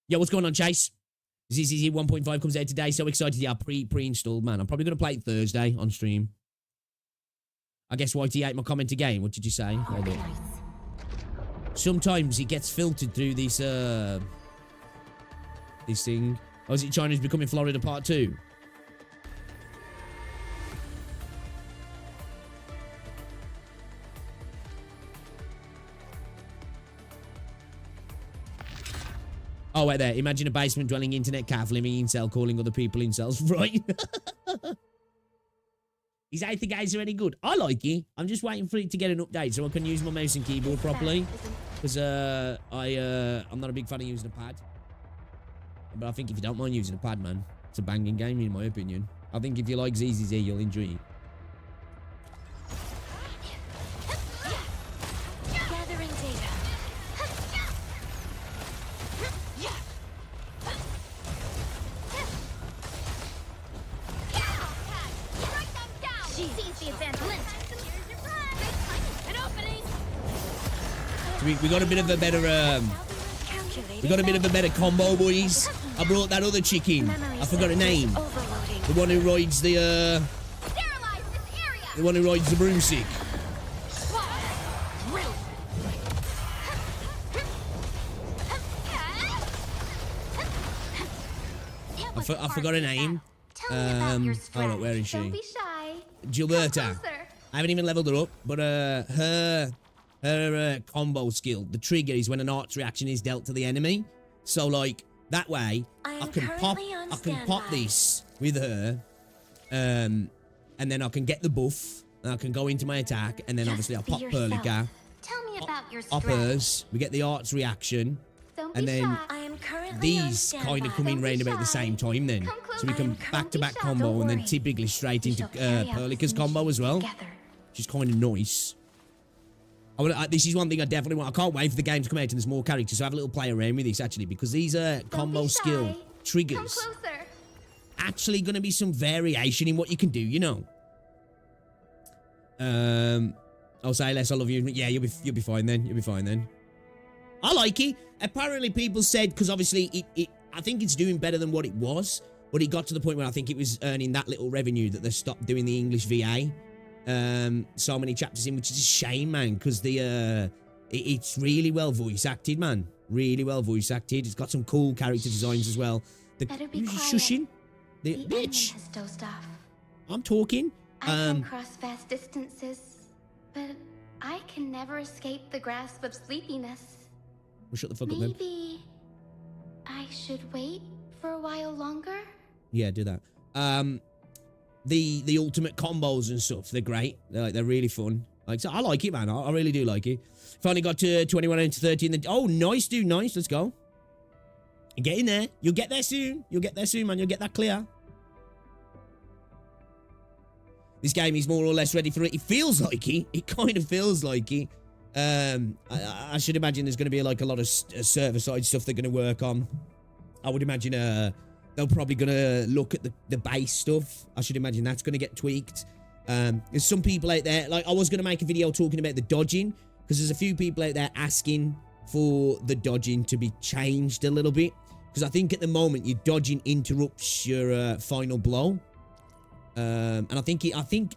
Yo, what's going on, Chase? ZZZ 1.5 comes out today. So excited. Yeah, pre-installed, man. I'm probably going to play it Thursday on stream. I guess YT ate my comment again. What did you say? Hold up. Sometimes it gets filtered through this thing. Oh, is it China's becoming Florida Part 2? Oh, wait there. Imagine a basement-dwelling internet calf living incel calling other people incels. Right. Is that the guys are any good? I like it. I'm just waiting for it to get an update so I can use my mouse and keyboard properly. Because I'm not a big fan of using a pad. But I think if you don't mind using a pad, man, it's a banging game in my opinion. I think if you like ZZZ, you'll enjoy it. We got a bit of a better combo, boys. I brought that other chick in. I forgot her name. The one who rides the broomstick. I forgot her name. Hold on, where is she? Gilberta. I haven't even leveled her up, but her combo skill, the trigger is when an arts reaction is dealt to the enemy. So like that way, I can pop this with her, and then I can get the buff, and I can go into my attack, and then obviously I'll pop Perlica. Tell me about your Up hers, we get the arts reaction, and then these kind of come in round about the same time then. So we can back-to-back combo and then typically straight into Perlica's combo as well. Which is kind of nice. This is one thing I definitely want. I can't wait for the game to come out and there's more characters. So I have a little play around with this actually because these combo skill triggers actually going to be some variation in what you can do, you know. I'll say less. I love you. Yeah, you'll be fine then. You'll be fine then. I like it. Apparently people said because obviously I think it's doing better than what it was, but it got to the point where I think it was earning that little revenue that they stopped doing the English VA. so many chapters in, which is a shame, man, because it's really well voice acted, man. Really well voice acted. It's got some cool character designs as well. Better be quiet. Shushing. The Bitch. enemy has dozed off. I'm talking. I can cross vast distances, but I can never escape the grasp of sleepiness. Well, shut the fuck up then. Maybe I should wait for a while longer? Yeah, do that. The ultimate combos and stuff, they're great. They're really fun. Like, so I like it, man. I really do like it. Finally got to 21 out of 30 in the... Oh, nice, dude. Nice. Let's go. Get in there. You'll get there soon. You'll get there soon, man. You'll get that clear. This game is more or less ready for it. It feels like it. It kind of feels like it. I should imagine there's going to be like a lot of server-side stuff they're going to work on. I would imagine they're probably going to look at the base stuff. I should imagine that's going to get tweaked. There's some people out there, like I was going to make a video talking about the dodging, because there's a few people out there asking for the dodging to be changed a little bit. Because I think at the moment your dodging interrupts your final blow. And I think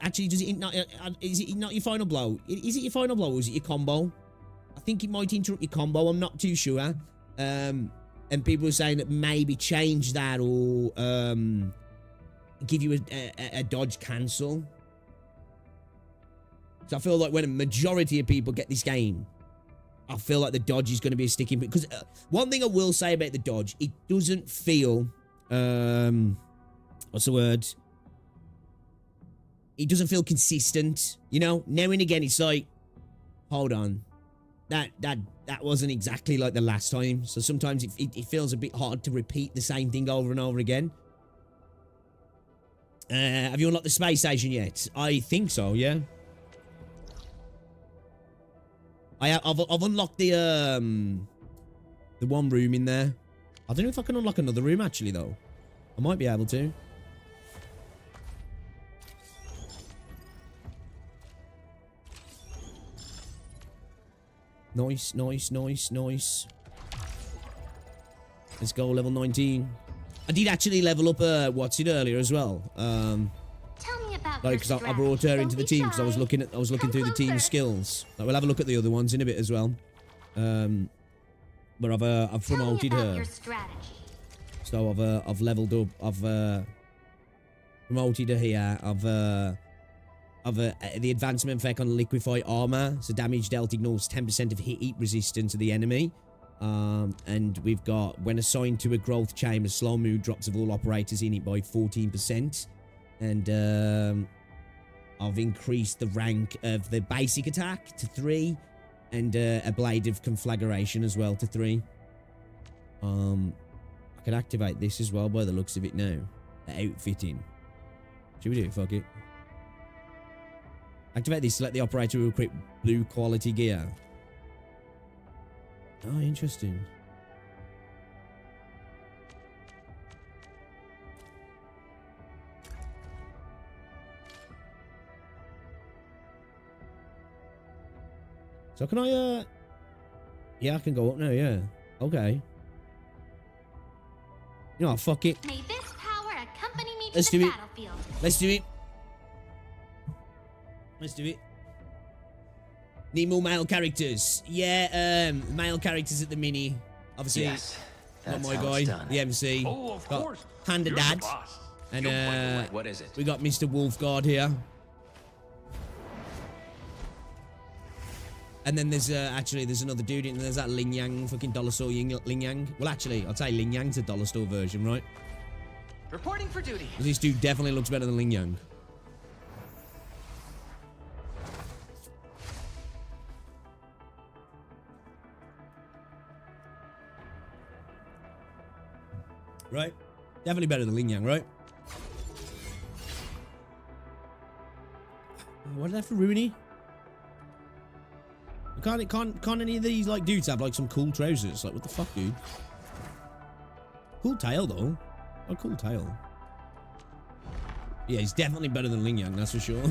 actually does it not? Is it not your final blow? Is it your final blow or is it your combo? I think it might interrupt your combo. I'm not too sure. And people were saying that maybe change that or give you a dodge cancel. So I feel like when a majority of people get this game, I feel like the dodge is going to be a sticking point. Because one thing I will say about the dodge, it doesn't feel what's the word? It doesn't feel consistent, you know. Now and again, it's like, hold on, that wasn't exactly like the last time. So sometimes it feels a bit hard to repeat the same thing over and over again. Have you unlocked the space station yet? I think so. Yeah. I've unlocked the one room in there. I don't know if I can unlock another room actually though. I might be able to. Nice, nice, nice, nice. Let's go, level 19. I did actually level up what's it earlier as well. Tell me about like, because I brought her into the team because I was looking through the team skills. Like, we'll have a look at the other ones in a bit as well. But I've promoted her. So I've leveled up. I've promoted her here. I've the advancement effect on liquefy armor, so damage dealt ignores 10% of heat resistance to the enemy. And we've got, when assigned to a growth chamber, slow mood drops of all operators in it by 14%. And I've increased the rank of the basic attack to 3, and a blade of conflagration as well to 3. I can activate this as well by the looks of it now. The outfitting. Should we do it? Fuck it. Activate this to let the operator equip blue quality gear. Oh, interesting. So can I, yeah, I can go up now, yeah. Okay. You know, fuck it. May this power accompany me to Let's the do it. battlefield. Let's do it. Let's do it. Need more male characters. Yeah, male characters at the mini. Obviously, Yes, got that's my how guy, it's done. the MC. Oh, of got course. Panda You're the Dad. boss. And You'll point the way. What is it? we got Mr. Wolfguard here. And then there's actually there's another dude and there's that Ling Yang, fucking dollar store Ling Yang. Well, actually, I'd say Ling Yang's a dollar store version, right? Reporting for duty. This dude definitely looks better than Ling Yang. Right? Definitely better than Ling Yang, right? What did I have for Rooney? Can't any of these like dudes have like some cool trousers? Like, what the fuck, dude? Cool tail though. Oh, cool tail. Yeah, he's definitely better than Ling Yang, that's for sure.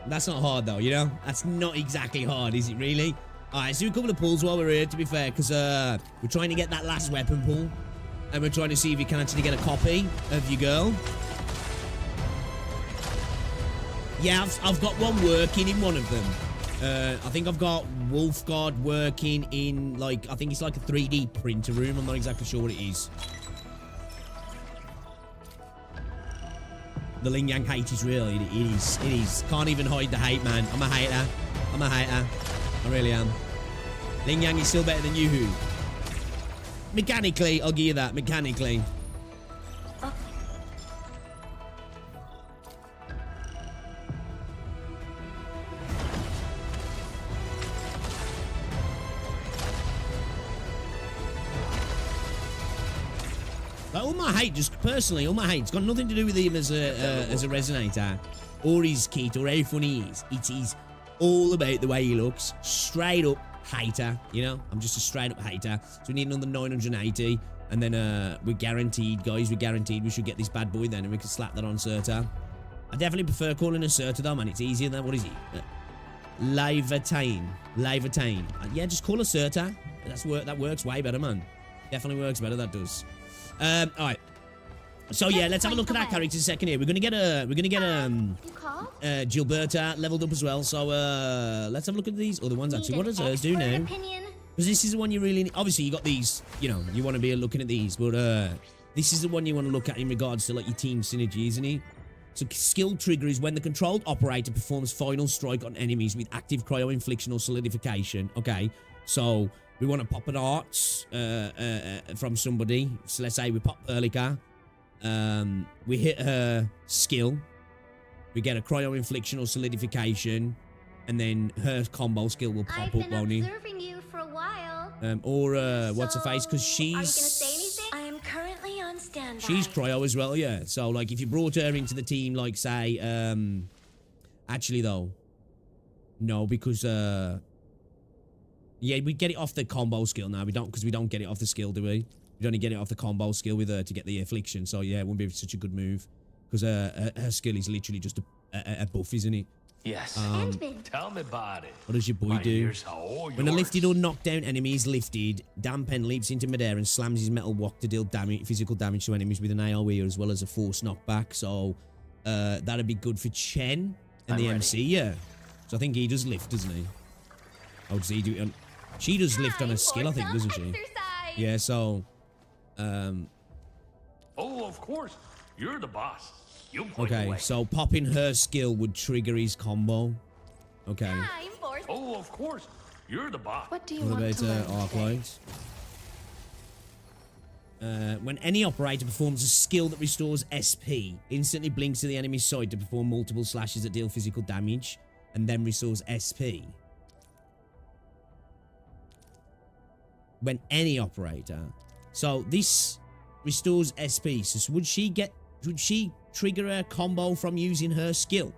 That's not hard though, you know? That's not exactly hard, is it really? Alright, let's do a couple of pulls while we're here, to be fair, because we're trying to get that last weapon pull. And we're trying to see if we can actually get a copy of your girl. Yeah, I've got one working in one of them. I think I've got Wolfguard working in, like, I think it's like a 3D printer room. I'm not exactly sure what it is. The Ling Yang hate is real. It is. It is. Can't even hide the hate, man. I'm a hater. I'm a hater. I really am. Ling Yang is still better than Yoo-Hoo. Mechanically, I'll give you that. Mechanically. Like, all my hate, just personally, all my hate, it's got nothing to do with him as a resonator or his kit or how funny he is. It is all about the way he looks. Straight up hater, you know? I'm just a straight up hater. So we need another 980, and then we're guaranteed, guys, we're guaranteed we should get this bad boy then, and we can slap that on Surta. I definitely prefer calling a Surta though, man. It's easier than, what is it? Livatane. Livatane. Yeah, just call a Surta. That works way better, man. Definitely works better, that does. Alright. So yeah, let's have a look at our characters a second here. We're gonna get Gilberta leveled up as well. So let's have a look at these other ones actually. What does hers do now? Because this is the one you really need. Obviously you got these, you know, you want to be looking at these, but this is the one you want to look at in regards to like your team synergy, isn't it? So skill trigger is when the controlled operator performs final strike on enemies with active cryo infliction or solidification. Okay, so we want to pop an arts from somebody. So let's say we pop Erlika. We hit her skill. We get a cryo infliction or solidification. And then her combo skill will pop up, won't it? Observing you for a while. What's her face? Because she's... Are you gonna say anything? I am currently on standby. She's cryo as well, yeah. So, like, if you brought her into the team, like, say... actually, though. No, because... Yeah, we get it off the combo skill now. We don't, because we don't get it off the skill, do we? We only get it off the combo skill with her to get the affliction. So yeah, it wouldn't be such a good move because her skill is literally just a buff, isn't it? Yes. Tell me about it. What does your boy do? When a lifted or knocked down enemy is lifted, Dampen leaps into midair and slams his metal wok to deal physical damage to enemies with an AoE as well as a force knockback. So that'd be good for Chen and the MC, yeah. So I think he does lift, doesn't he? Oh, does he do it on... She does lift on a skill, I think, doesn't she? Yeah, so... Oh, of course. You're the boss. You point okay, away. so popping her skill would trigger his combo. Okay. Oh, of course. You're the boss. What do you want to learn Arknights. When any operator performs a skill that restores SP, instantly blinks to the enemy's side to perform multiple slashes that deal physical damage, and then restores SP. When any operator. So this restores SP. So would she trigger a combo from using her skill?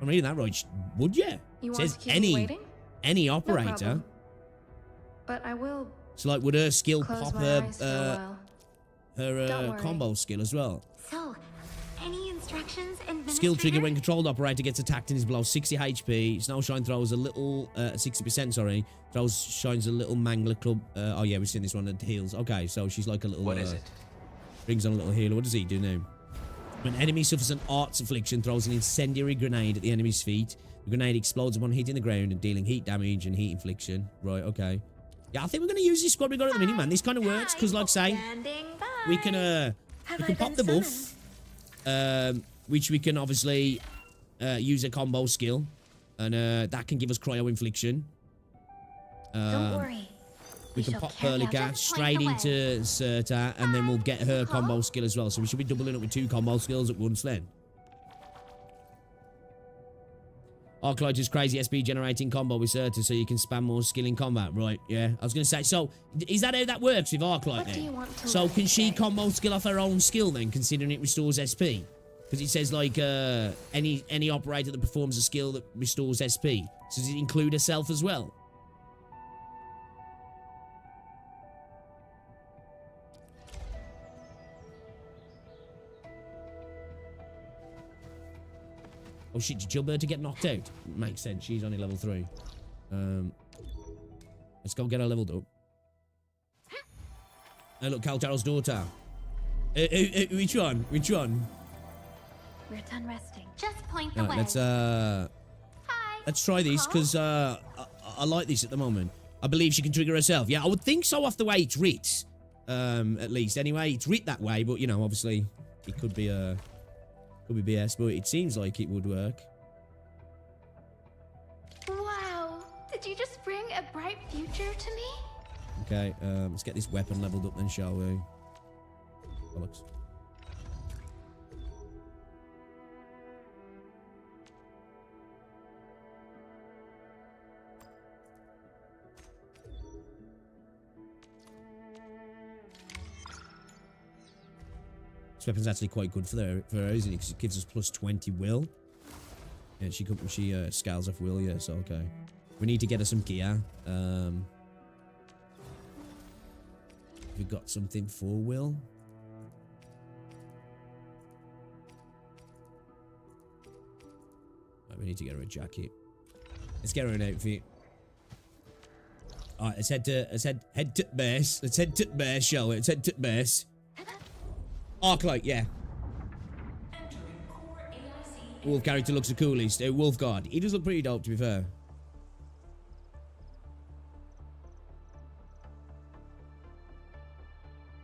I'm reading that right. Would you? You Says want to keep any No operator. problem. But I will So like, would her skill close pop my her eyes for a while. Don't worry. combo skill as well? So, any instructions and Skill trigger when controlled operator gets attacked and is below 60 HP. Snowshine throws a little 60%. Sorry, shines a little mangler club. Oh yeah, we've seen this one. It heals. Okay, so she's like a little. What is it? Brings on a little healer. What does he do now? When enemy suffers an arts affliction, throws an incendiary grenade at the enemy's feet. The grenade explodes upon hitting the ground and dealing heat damage and heat infliction. Right. Okay. Yeah, I think we're gonna use this squad we got at the minute, man. This kind of works because, like, say, we can pop the buff. Which we can obviously use a combo skill, and that can give us cryo infliction. Don't worry. We can pop Perlica straight into Surta, and then we'll get her combo skill as well. So we should be doubling up with 2 combo skills at once then. Arknights is crazy SP generating combo with Surta, so you can spam more skill in combat. Right, yeah. I was going to say, so is that how that works with Arknight then? So can she combo skill off her own skill then, considering it restores SP? Because it says, like, any operator that performs a skill that restores SP. So does it include herself as well? Oh shit, did Gilberta get knocked out? Makes sense, she's only level 3. Let's go get her leveled up. Hey look, Kaltaro's daughter. Which one? Which one? We're done resting. Just point the Right, way. Hi. let's try this, because I like this at the moment. I believe she can trigger herself. Yeah, I would think so off the way it's writ. At least. Anyway, it's writ that way, but, you know, obviously, it could be BS, but it seems like it would work. Wow. Did you just bring a bright future to me? Okay, let's get this weapon leveled up then, shall we? Bollocks. This weapon's actually quite good for her, isn't it? Because it gives us plus 20 will. Yeah, she scales off will, yeah, so okay. We need to get her some gear. We got something for will. Right, we need to get her a jacket. Let's get her an outfit. Alright, let's head to base. Let's head to base, shall we? Let's head to base. Arknight, yeah. Wolf character looks the coolest. Wolf guard. He does look pretty dope, to be fair.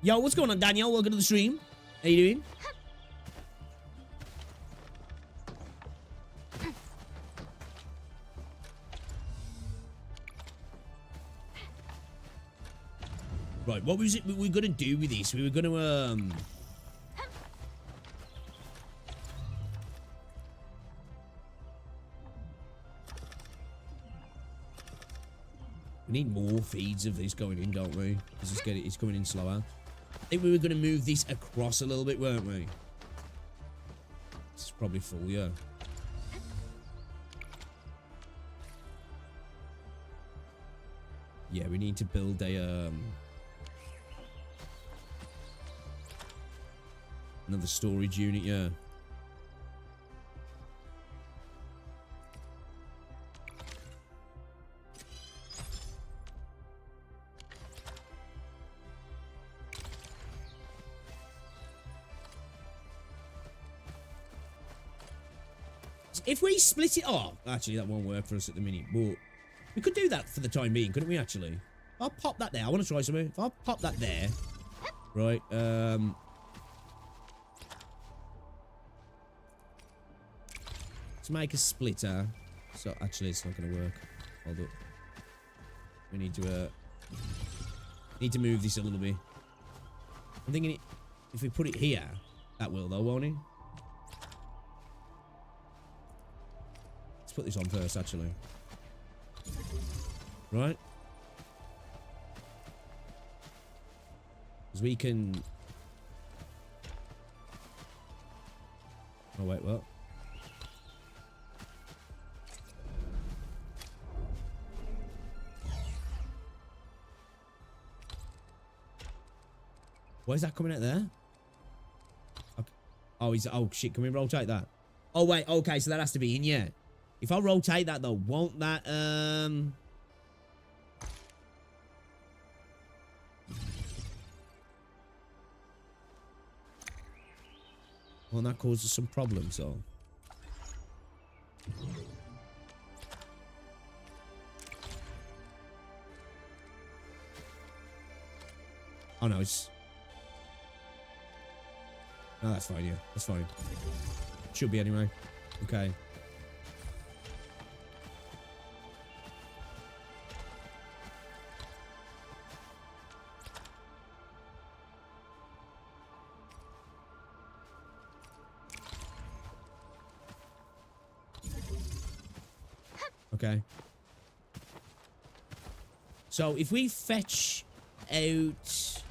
Yo, what's going on, Daniel? Welcome to the stream. How you doing? Right, what was it we were gonna do with this? We were gonna we need more feeds of this going in, don't we? Because it's coming in slower. I think we were going to move this across a little bit, weren't we? It's probably full, yeah. Yeah, we need to build a another storage unit, yeah. If we split it off, actually that won't work for us at the minute, but we could do that for the time being, couldn't we, actually? I'll pop that there. I want to try something. If I pop that there, right, let's make a splitter. So, actually, it's not going to work. Hold up. We need to move this a little bit. I'm thinking if we put it here, that will though, won't it? Let's put this on first, actually. Right? Because we can... Oh, wait, what? Why is that coming out there? Okay. Oh, oh, shit, can we rotate that? Oh, wait, okay, so that has to be in, yeah. If I rotate that, though, won't that, Well, that causes some problems, though. Oh, no, it's... No, that's fine, yeah. That's fine. Should be anyway. Okay. Okay. So if we fetch out...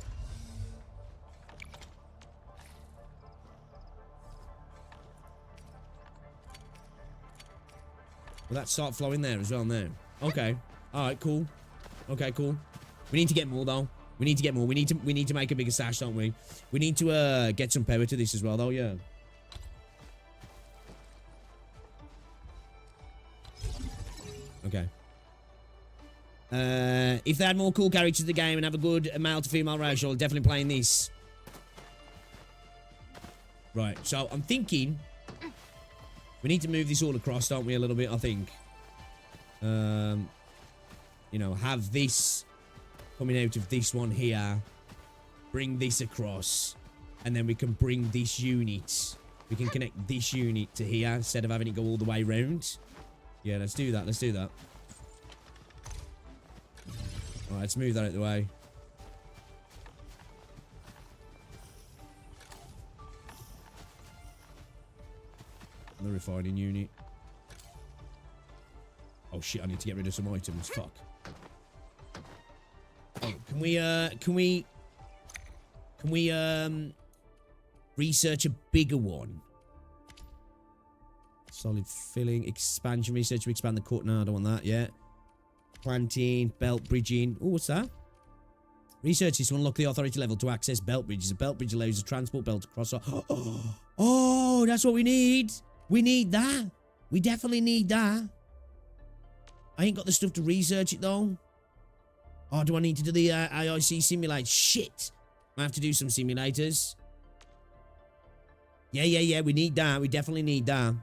Will that start flowing there as well now? Okay. Alright, cool. Okay, cool. We need to get more though. We need to get more. We need to make a bigger stash, don't we? We need to get some power to this as well though, yeah. Okay. If they had more cool characters in the game and have a good male to female ratio, I'll definitely play in this. Right, so I'm thinking We need to move this all across, don't we, a little bit, I think. You know, have this coming out of this one here. Bring this across. And then we can bring this unit. We can connect this unit to here instead of having it go all the way round. Yeah, let's do that. Let's do that. Alright, let's move that out of the way. The refining unit. Oh shit, I need to get rid of some items. Fuck. Oh, can we research a bigger one? Solid filling, expansion research to expand the cut. No, I don't want that yet. Planting, belt bridging. Oh, what's that? Research this to unlock the authority level to access belt bridges. A belt bridge allows a transport belt to cross. Oh, that's what we need. We need that. We definitely need that. I ain't got the stuff to research it though. Oh, do I need to do the IIC simulate? Shit. I have to do some simulators. Yeah. We need that. We definitely need that.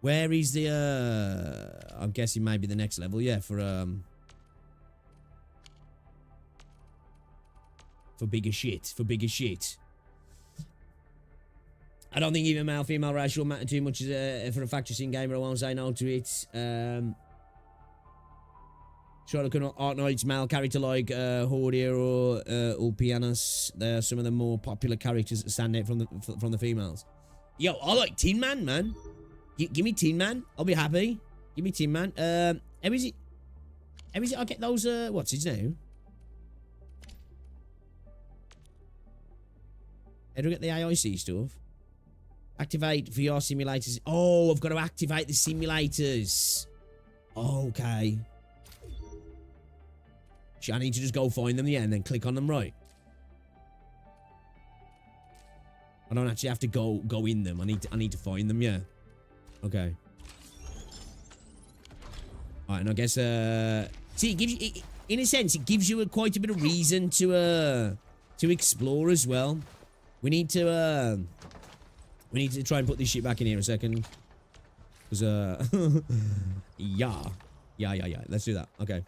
Where is the, I'm guessing maybe the next level. Yeah, for bigger shit. For bigger shit. I don't think even male-female ratio will matter too much for a fact-checking gamer. I won't say no to it. Try looking at Arknights male character like Hordia or Ulpianus. They're some of the more popular characters that stand out from the females. Yo, I like Tin Man, man. Give me Tin Man. I'll be happy. Give me Tin Man. How is it? How is it I get those, what's his name? How do I get the AIC stuff? Activate VR simulators. Oh, I've got to activate the simulators. Okay. Shit, I need to just go find them, yeah, and then click on them, right? I don't actually have to go in them. I need to find them, yeah. Okay. Alright, and I guess see, it gives you, in a sense, it gives you quite a bit of reason to explore as well. We need to try and put this shit back in here a second. Because yeah. Let's do that. Okay.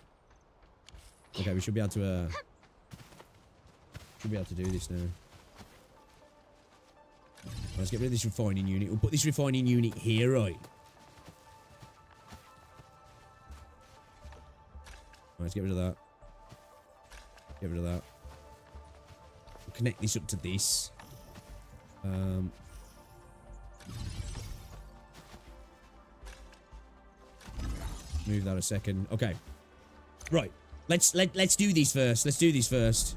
Okay, we should be able to do this now. Let's get rid of this refining unit. We'll put this refining unit here, right? Let's get rid of that. Get rid of that. We'll connect this up to this. Move that a second. Okay. Right. Let's do these first. Let's do these first.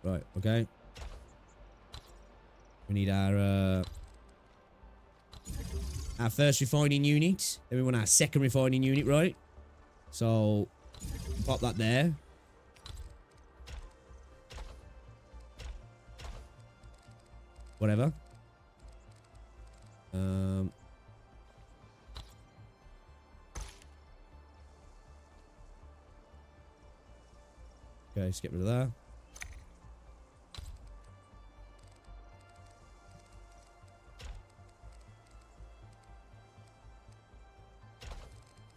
Right, okay. We need our first refining unit. Then we want our second refining unit, right? So pop that there. Whatever. Okay, let's get rid of that.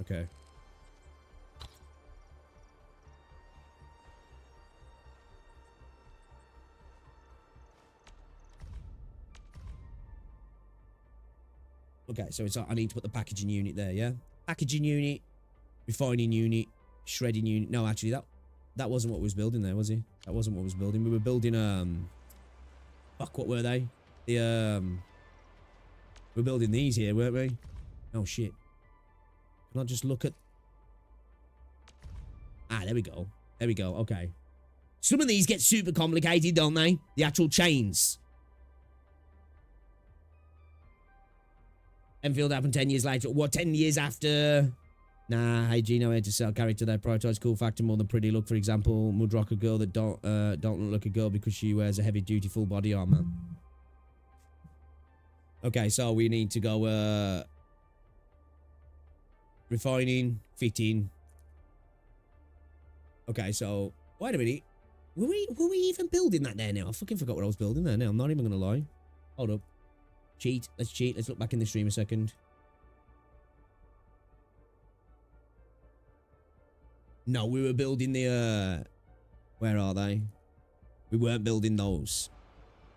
Okay. Okay, so it's I need to put the packaging unit there, yeah? Packaging unit, refining unit, shredding unit. No, actually that wasn't what we was building there, was he? That wasn't what we was building. We were building fuck, what were they? The we're building these here, weren't we? Oh shit. Can I just look at... Ah, there we go. There we go. Okay. Some of these get super complicated, don't they? The actual chains. Enfield happened 10 years later. What, 10 years after? Nah, hey, Gino had to sell character that prioritise cool factor more than pretty look. For example, Mudrock, a girl that don't look like a girl because she wears a heavy duty full body armor. Okay, so we need to go refining, fitting. Okay, so wait a minute. Were we even building that there now? I fucking forgot what I was building there now. I'm not even gonna lie. Hold up. Cheat. Let's cheat. Let's look back in the stream a second. No, we were building the where are they? We weren't building those.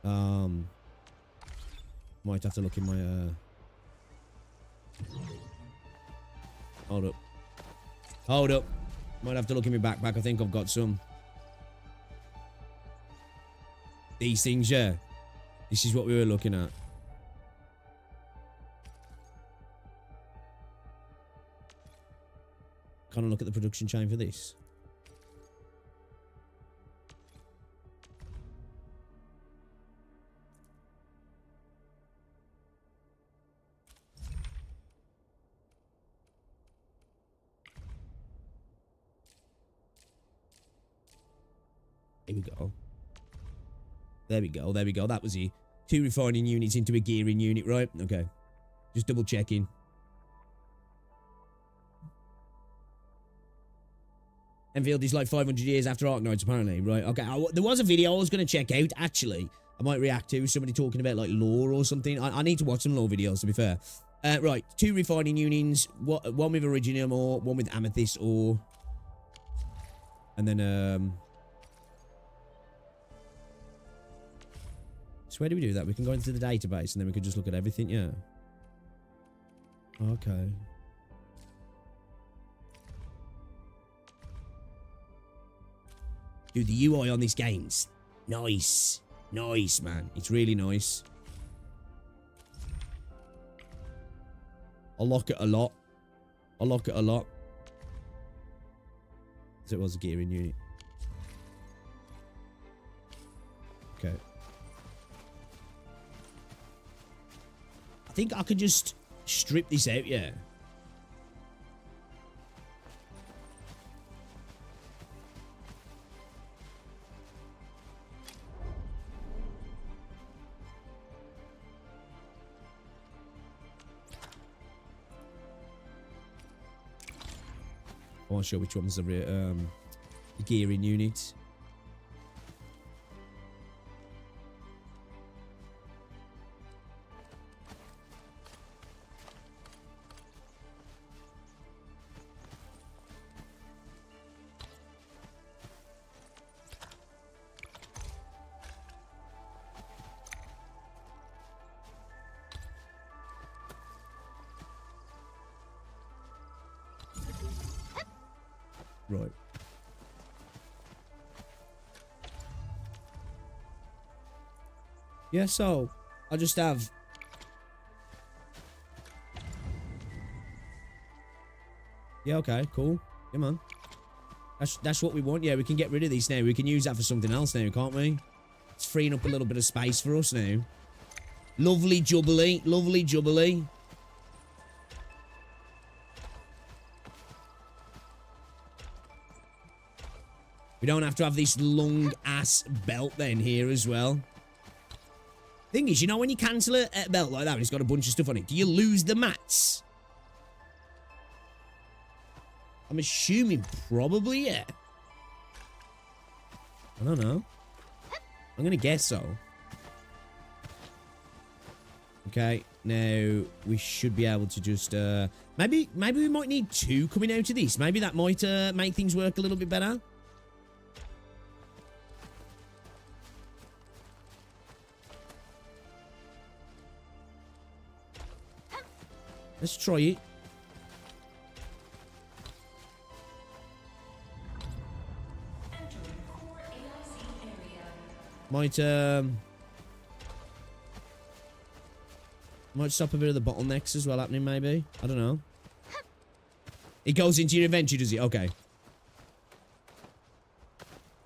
Might have to look in my hold up. Hold up. Might have to look in my backpack. I think I've got some. These things, yeah. This is what we were looking at. Kind of look at the production chain for this. Here we go. There we go. There we go. That was it. 2 refining units into a gearing unit, right? Okay. Just double checking. Enfield is like 500 years after Arknights, apparently. Right, okay. There was a video I was going to check out, actually. I might react to somebody talking about, like, lore or something. I need to watch some lore videos, to be fair. Right, 2 refining units. One with iridium ore, one with amethyst ore. And then, so where do we do that? We can go into the database and then we can just look at everything, yeah. Okay. Dude, the UI on this game's nice. Nice, man. It's really nice. I like it a lot. I like it a lot. So it was a gearing unit. Okay. I think I could just strip this out, yeah. I want to show which one's the gearing unit. Right. Yeah, so I'll just have yeah, okay, cool. Come on. That's what we want. Yeah, we can get rid of these now. We can use that for something else now, can't we? It's freeing up a little bit of space for us now. Lovely jubbly. Lovely jubbly. We don't have to have this long-ass belt then here as well. Thing is, you know when you cancel a belt like that and it's got a bunch of stuff on it, do you lose the mats? I'm assuming probably, yeah. I don't know. I'm going to guess so. Okay, now we should be able to just... maybe we might need 2 coming out of this. Maybe that might make things work a little bit better. Let's try it. Might stop a bit of the bottlenecks as well happening, maybe. I don't know. It goes into your inventory, does it? Okay.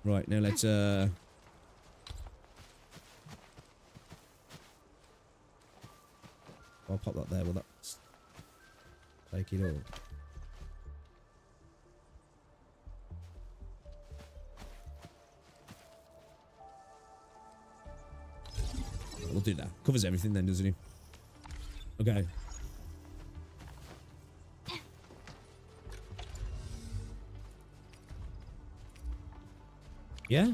Right, now let's I'll pop that there, will that take it all? We'll do that. Covers everything then, doesn't he? Okay. Yeah?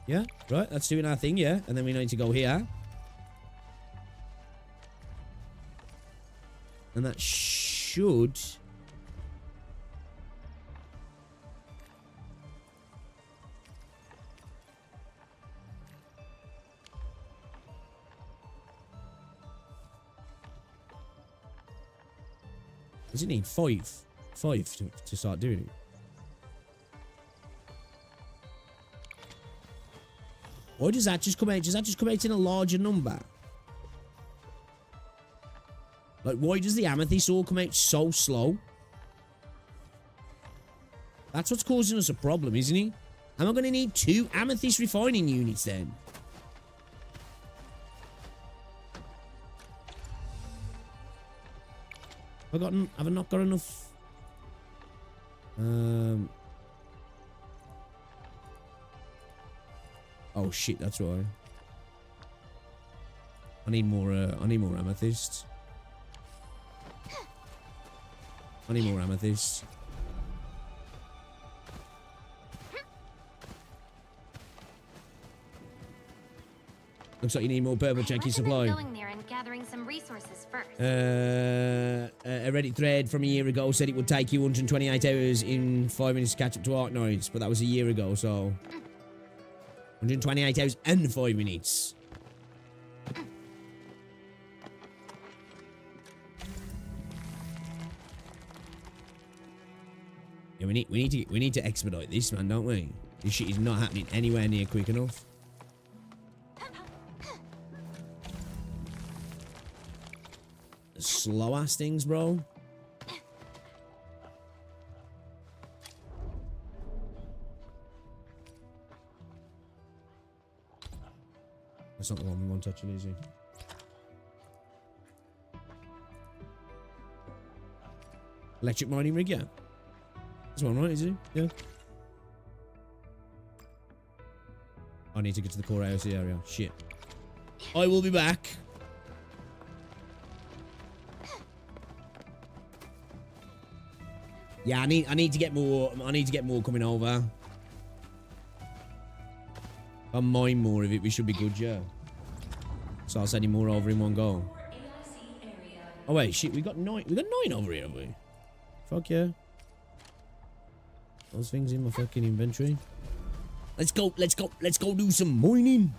Yeah, right. That's doing our thing, yeah. And then we need to go here. And that should... Does it need 5? 5 to start doing it. Or does that just come out? Does that just come out in a larger number? Like, why does the amethyst all come out so slow? That's what's causing us a problem, isn't it? Am I going to need 2 amethyst refining units then? Have I not got enough? Oh shit, that's why. I need more amethyst. I need more amethyst. Looks like you need more purple. Check your supply. Going there and gathering some resources first. A Reddit thread from a year ago said it would take you 128 hours in 5 minutes to catch up to Arknights, but that was a year ago, so 128 hours and 5 minutes. Yeah, we need to expedite this, man, don't we? This shit is not happening anywhere near quick enough. Slow ass things, bro. That's not the one we want touching, is it? Electric mining rig, yeah. That's one, right, is it? Yeah. I need to get to the core AOC area. Shit. I will be back. Yeah, I need to get more. I need to get more coming over. If I mine more of it, we should be good, yeah. So I'll send him more over in one go. Oh wait, shit, we got 9. We got 9 over here, have we? Fuck yeah. Those things in my fucking inventory. Let's go do some mining.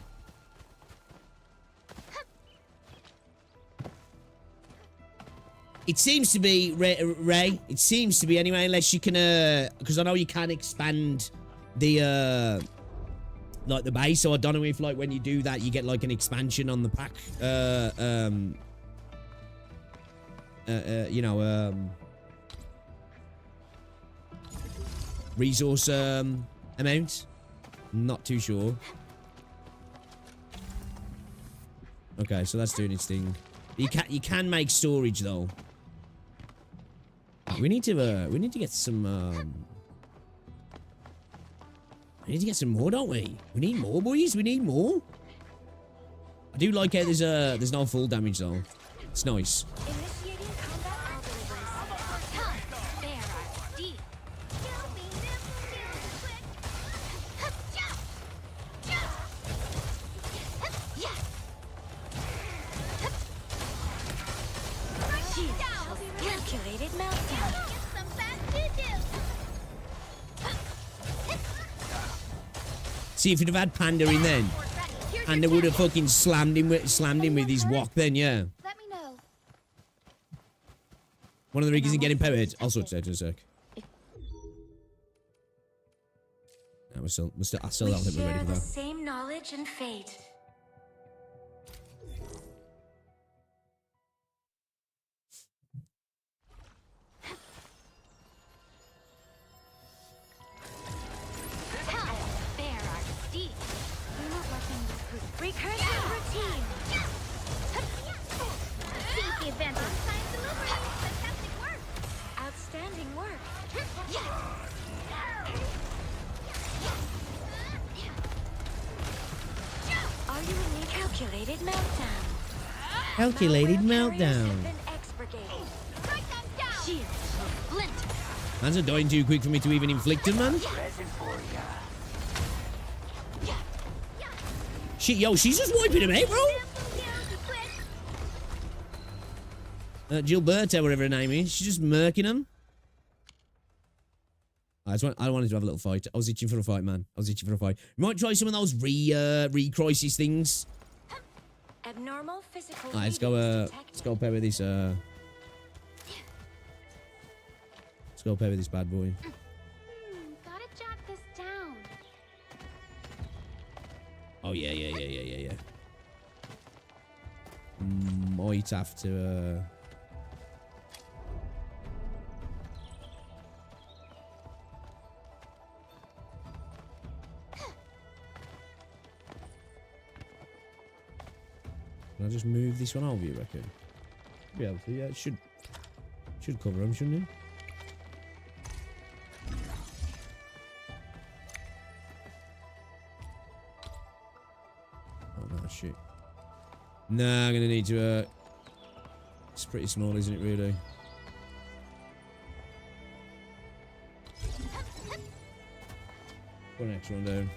It seems to be, Ray, it seems to be anyway, unless you can, because I know you can expand the, like the base, so I don't know if, like, when you do that, you get, like, an expansion on the pack, you know, resource, amount. Not too sure. Okay, so that's doing its thing. You can make storage, though. We need to get some, we need to get some more, don't we? We need more, boys. We need more. I do like how there's no full damage, though. It's nice. Initiating combat algorithms. There are deep. Calculated meltdown. See, if you'd have had Panda in then, Panda would have fucking slammed him with his wok then, yeah. Let me know. One of the rig isn't getting powered. I'll switch that in a sec. No, I still don't think we're ready for the that. same knowledge and fate. Recursive routine. Seize the advantage. Fantastic work. Outstanding work. Are you in the calculated meltdown? Calculated meltdown. Shield splinter. Man's are dying too quick for me to even inflict them, man. Yo, she's just wiping him out, bro. Gilberto, whatever her name is. She's just murking him. I wanted to have a little fight. I was itching for a fight, man. I was itching for a fight. We might try some of those re-crisis things. Abnormal physical. Alright, let's go pair with this, let's go pair with this bad boy. Gotta jot this down. Oh, yeah. Might have to, Can I just move this one over, you reckon? Be able to, yeah, it should cover him, shouldn't it? Oh, no, shit. Nah, I'm gonna need to, it's pretty small, isn't it, really? Put an extra one down.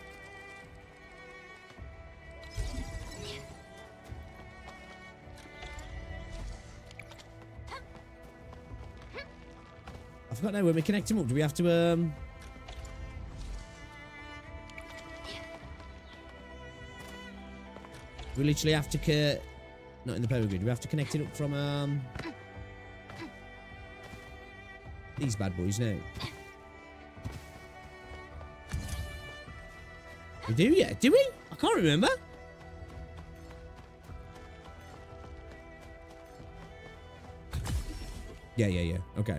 I forgot now, when we connect him up, do we have to, we literally have to, not in the power grid, we have to connect it up from, these bad boys now. We do, yeah? Do we? I can't remember. Yeah. Okay.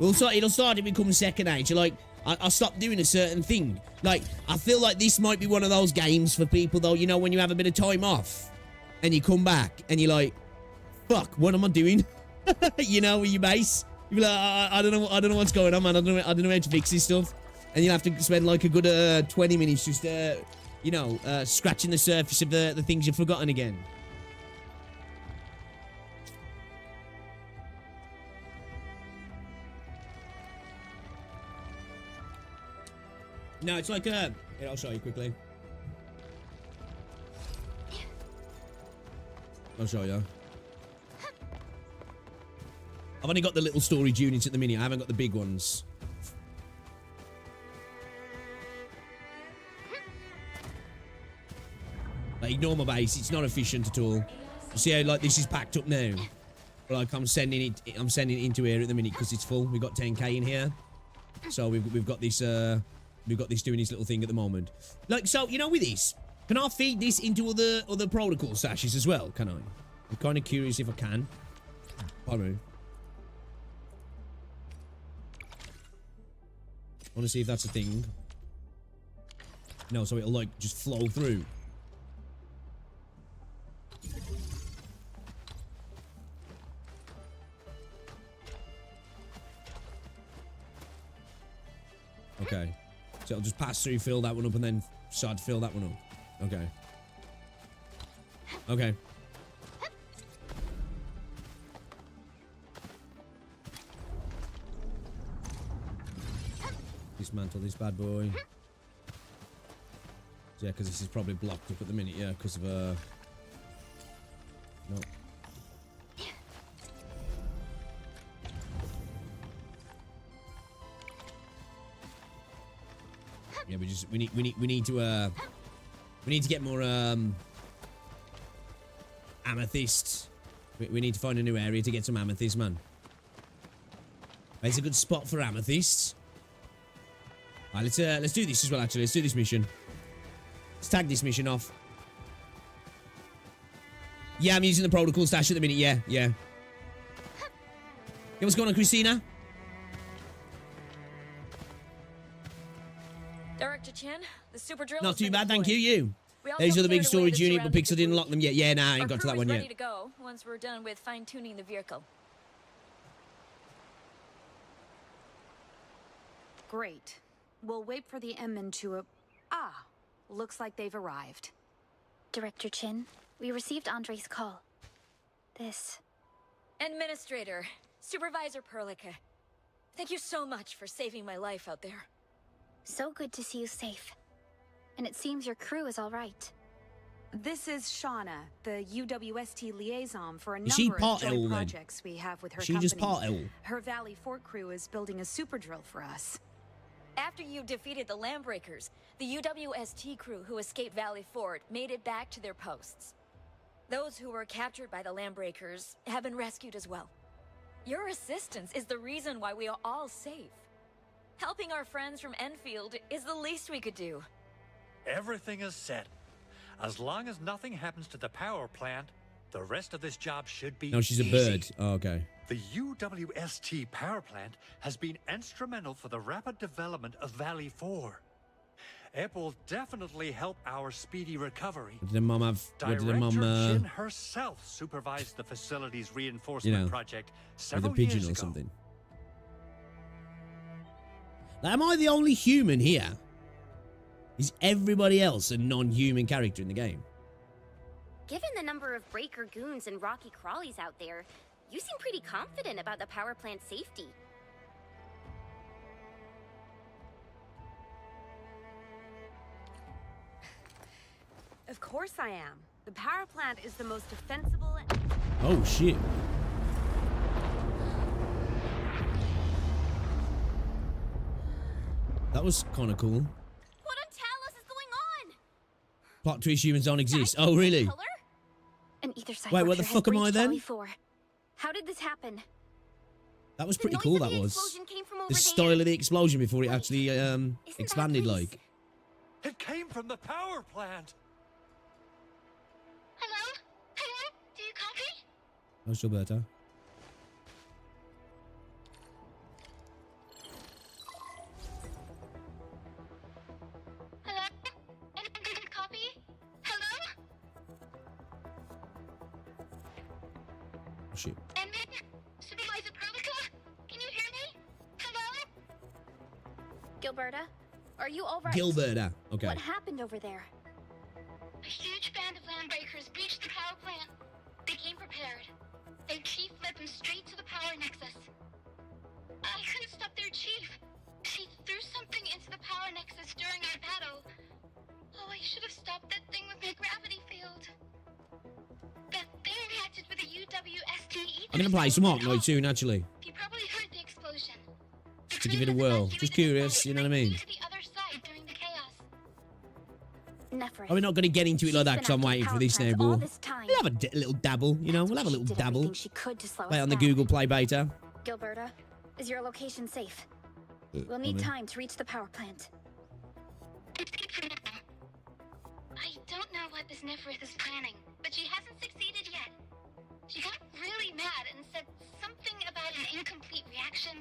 It'll start to become second nature. Like, I stopped doing a certain thing. Like, I feel like this might be one of those games for people, though, you know, when you have a bit of time off and you come back and you're like, fuck, what am I doing? You know, with your base. You'll be like, I don't know what's going on, man. I don't know how to fix this stuff. And you'll have to spend like a good 20 minutes just, you know, scratching the surface of the things you've forgotten again. No, it's like here, I'll show you quickly. I'll show you. I've only got the little storage units at the minute. I haven't got the big ones. Like, ignore my base. It's not efficient at all. You see how, like, this is packed up now? Like, I'm sending it into here at the minute because it's full. We've got 10k in here. So we've got this, doing this little thing at the moment. Like, so, you know, with this, can I feed this into other protocol stashes as well? Can I? I'm kind of curious if I can. Pardon me. I want to see if that's a thing. No, so it'll, like, just flow through. Okay. So it'll just pass through, fill that one up, and then start to fill that one up. Okay. Okay. Dismantle this bad boy. Yeah, because this is probably blocked up at the minute, yeah, because of, no. Yeah, we need to get more amethyst. We need to find a new area to get some amethyst, man. It's a good spot for amethyst. Alright, let's do this as well, actually. Let's do this mission. Let's tag this mission off. Yeah, I'm using the protocol stash at the minute. Yeah. Yeah, what's going on, Christina? Director Chen, the super drill. Not too bad, thank you. You. These are the big storage unit, but Pixel didn't lock them yet. Yeah, nah, I ain't got to that one yet. Ready to go once we're done with fine-tuning the vehicle. Great. We'll wait for the Emmen to... looks like they've arrived. Director Chin, we received Andre's call. This... Administrator, Supervisor Perlica, thank you so much for saving my life out there. So good to see you safe. And it seems your crew is all right. This is Shauna, the UWST liaison for a Is she number part of L joint then? projects we have with her She company. just part L. Her Valley Fort crew is building a super drill for us. After you defeated the Landbreakers, the UWST crew who escaped Valley Fort made it back to their posts. Those who were captured by the Landbreakers have been rescued as well. Your assistance is the reason why we are all safe. Helping our friends from Enfield is the least we could do. Everything is set. As long as nothing happens to the power plant, the rest of this job should be No, she's a easy. bird. Oh, okay. The UWST power plant has been instrumental for the rapid development of Valley 4. It will definitely help our speedy recovery. What did her mum have? What did her Director mum, Jin herself supervised the facility's reinforcement you know, project with a several pigeon years or ago. something? Like, am I the only human here? Is everybody else a non-human character in the game? Given the number of breaker goons and rocky crawlies out there, you seem pretty confident about the power plant's safety. Of course I am. The power plant is the most defensible and... Oh, shit. That was kind of cool. What on Talos is going on? Plot twist: humans don't exist. Oh, really? Color? An ether side Wait, what the rupture has fuck am I breached then? Valley 4. How did this happen? That was The pretty noise cool. of That the was explosion came from over the there. style of the explosion before it Wait, actually Isn't that expanded. place? Like, It came from the power plant. Hello? Hello? Do you copy? oh, Gilberta. Hello? Anyone can copy? Hello? Oh, shit. Edmund? Supervisor Perlica? Can you hear me? Hello? Gilberta, are you all right? Gilberta. Okay. What happened over there? A huge band of landbreakers breached the power plant. They came prepared. Their chief led them straight to the power nexus. I couldn't stop their chief. She threw something into the power nexus during our battle. Oh, I should have stopped that thing with my gravity field. That thing reacted with a UWST ether. I'm gonna play some Arknights soon, actually, You probably heard the explosion. to give it a whirl. Just curious, you know what I mean? To the other side during the chaos. Nephris. Are we not going to get into it like that because I'm waiting for this now, but Time. we'll have a little dabble, you know? We'll have a little dabble. She could to slow Play us on the down. Google Play beta. Gilberta, is your location safe? We'll need time to reach the power plant. I don't know what this Nephris is planning, but she hasn't succeeded yet. She got really mad and said something about an incomplete reaction,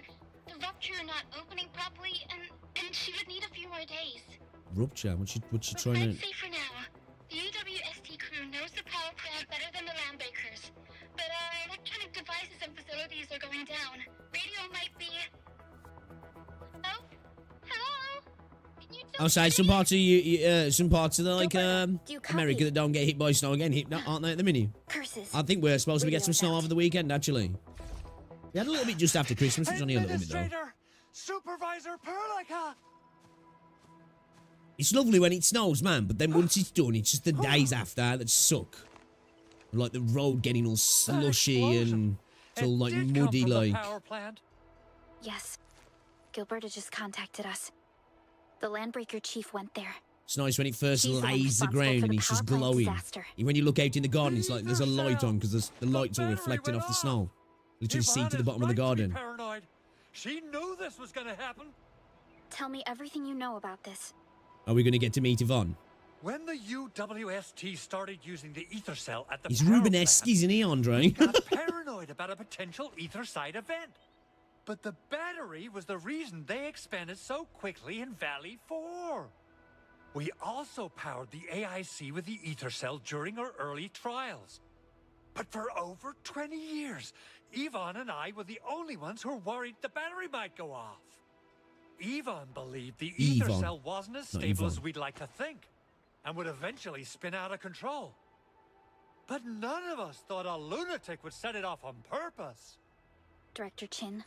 the rupture not opening properly, and she would need a few more days. Rupture? What's she We're trying quite to... safe for now. The UWST crew knows the power plant better than the Landbreakers, but our electronic devices and facilities are going down. Radio might be... Hello? Hello? Can you tell I'll say some parts of some parts of the, like, Gilberta, do you copy? America that don't get hit by snow again, aren't they at the minute? Curses. I think we're supposed to get some Radio snow out. over the weekend, actually. We had a little bit just after Christmas, which was only a little bit, though. Administrator, Supervisor Perlica. It's lovely when it snows, man, but then once it's done, it's just the days after that suck. Like the road getting all slushy and it's all like It did come muddy, from the like. power plant. Yes. Gilberta just contacted us. The Landbreaker chief went there. It's nice when it first She's the one lays the responsible ground for and the it's just power plant glowing. disaster. When you look out in the garden, it's like there's a light on because the light's all battery reflecting went off the off. snow. Literally see Yvonne to the is bottom of the right to be garden. Paranoid. She knew this was going to happen. Tell me everything you know about this. Are we going to get to meet Yvonne? When the UWST started using the ether cell at the He's power Rubenesque, plant, isn't he, Andre? got paranoid about a potential ether side event. But the battery was the reason they expanded so quickly in Valley 4. We also powered the AIC with the ether cell during our early trials. But for over 20 years, Yvonne and I were the only ones who were worried the battery might go off. Yvonne believed the ether Yvonne, cell wasn't as not stable Yvonne. as we'd like to think, and would eventually spin out of control. But none of us thought a lunatic would set it off on purpose. Director Chin,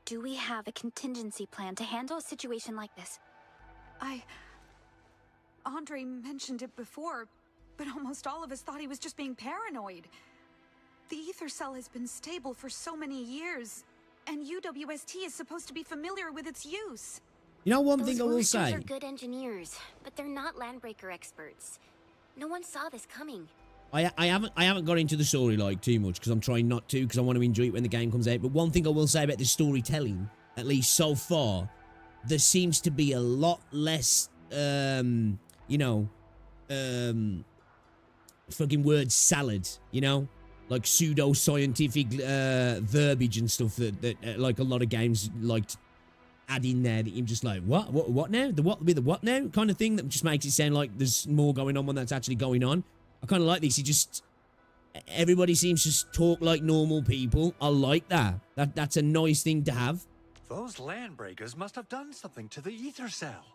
do we have a contingency plan to handle a situation like this? Andre mentioned it before, but almost all of us thought he was just being paranoid. The ether cell has been stable for so many years, and UWST is supposed to be familiar with its use. You know, one Those thing I will roosters say. are good engineers, but they're not landbreaker experts. No one saw this coming. I haven't got into the story like too much because I'm trying not to because I want to enjoy it when the game comes out. But one thing I will say about the storytelling, at least so far, there seems to be a lot less, you know, fucking word salad, you know, like pseudo-scientific verbiage and stuff that like a lot of games like to add in there that you're just like, what now? The what now kind of thing that just makes it sound like there's more going on when that's actually going on. I kind of like this. Everybody seems to just talk like normal people. I like that. That's a nice thing to have. Those landbreakers must have done something to the ether cell.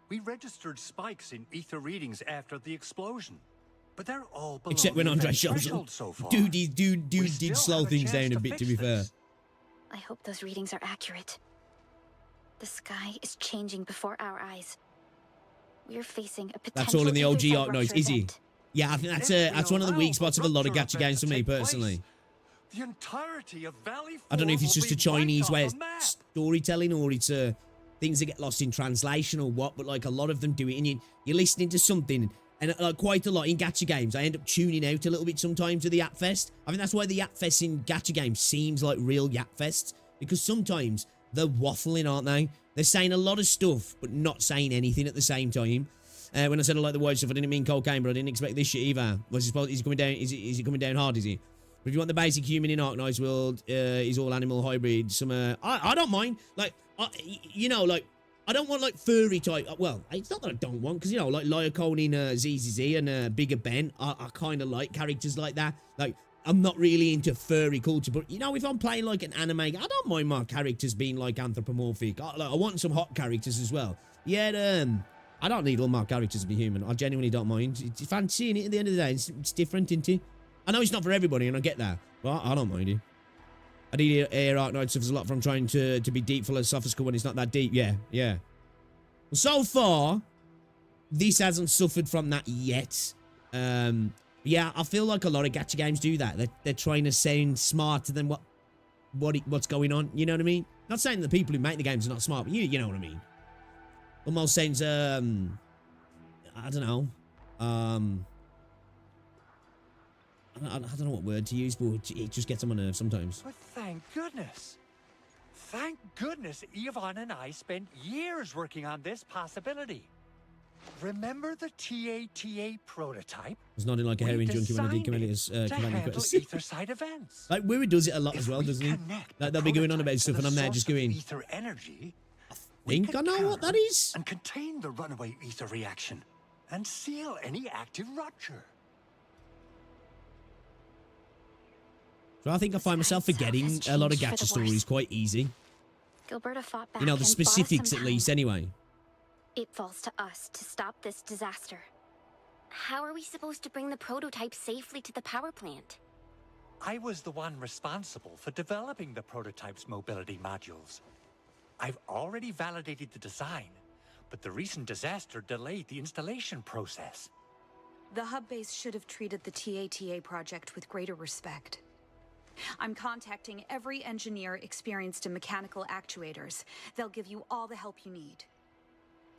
We registered spikes in ether readings after the explosion, but they're all below Except when the Andre event shows up. threshold so far. Dude We did still slow have a things chance down a to bit, to fix be fair. this. I hope those readings are accurate. The sky is changing before our eyes. We're facing a potential That's all in the OG ether Arknights, rupture is he? event. Yeah, I think If that's we one of the allow weak spots of a lot of rupture gacha games for event me, to take personally. place, the entirety of Valley I don't know if 4 it's will just a be Chinese wiped way off of the map. storytelling or it's things that get lost in translation or what, but like a lot of them do it and you're listening to something and like quite a lot in gacha games, I end up tuning out a little bit sometimes to the Yap Fest. I think that's why the Yap Fest in gacha games seems like real Yap Fests, because sometimes they're waffling, aren't they? They're saying a lot of stuff, but not saying anything at the same time. When I said I like the white stuff, I didn't mean cocaine, but I didn't expect this shit either. Is it coming down? Is it coming down hard? Is it? But if you want the basic human in Arknights world, is all animal hybrid. Some I don't mind. Like you know, like I don't want like furry type. Well, it's not that I don't want, because you know, like Lyocone in ZZZ and Bigger Ben. I kind of like characters like that. Like I'm not really into furry culture, but you know, if I'm playing like an anime, I don't mind my characters being like anthropomorphic. I want some hot characters as well. Yeah, I don't need all my characters to be human. I genuinely don't mind. It's fancying it at the end of the day. It's different, isn't it? I know it's not for everybody, and I get that, but I don't mind it. I did hear Arknights suffers a lot from trying to be deep philosophical when it's not that deep. Yeah. Well, so far, this hasn't suffered from that yet. Yeah, I feel like a lot of gacha games do that. They're trying to sound smarter than what's going on. You know what I mean? Not saying the people who make the games are not smart, but you know what I mean. Almost sounds, I don't know. I don't know what word to use, but it just gets on my nerves sometimes. But thank goodness. Thank goodness Yvonne and I spent years working on this possibility. Remember the TATA prototype? It's not like a heroin junkie when I did Commander's to handle quests. ether side events. Like, Weird does it a lot as well, doesn't he? Like, they'll be going on about stuff and I'm there just going, Ether energy. I think I know what that is. And contain the runaway ether reaction and seal any active rupture. So I think I find myself forgetting a lot of gacha stories quite easy. Gilberta fought back. You know, the and specifics fought us at least anyway. It falls to us to stop this disaster. How are we supposed to bring the prototype safely to the power plant? I was the one responsible for developing the prototype's mobility modules. I've already validated the design, but the recent disaster delayed the installation process. The hub base should have treated the TATA project with greater respect. I'm contacting every engineer experienced in mechanical actuators. They'll give you all the help you need.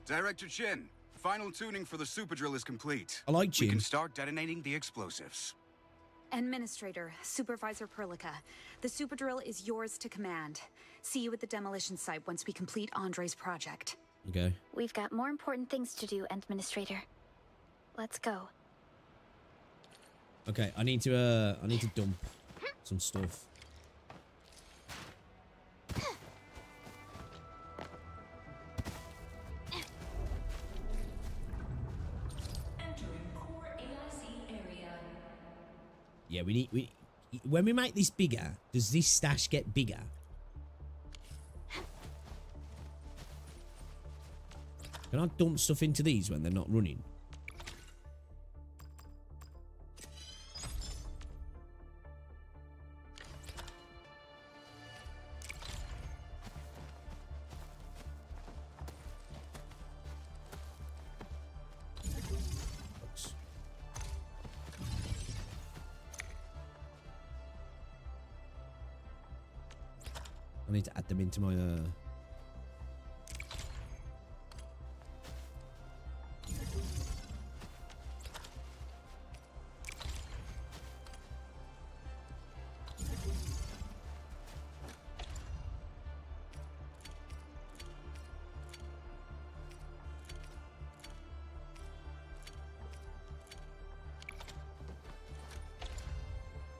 Director Chin, final tuning for the super drill is complete. I like We Chin. can start detonating the explosives. Administrator, Supervisor Perlica, the super drill is yours to command. See you at the demolition site once we complete Andre's project. Okay. We've got more important things to do, Administrator. Let's go. Okay, I need to dump some stuff. Yeah, we when we make this bigger, does this stash get bigger? Can I dump stuff into these when they're not running? I need to add them into my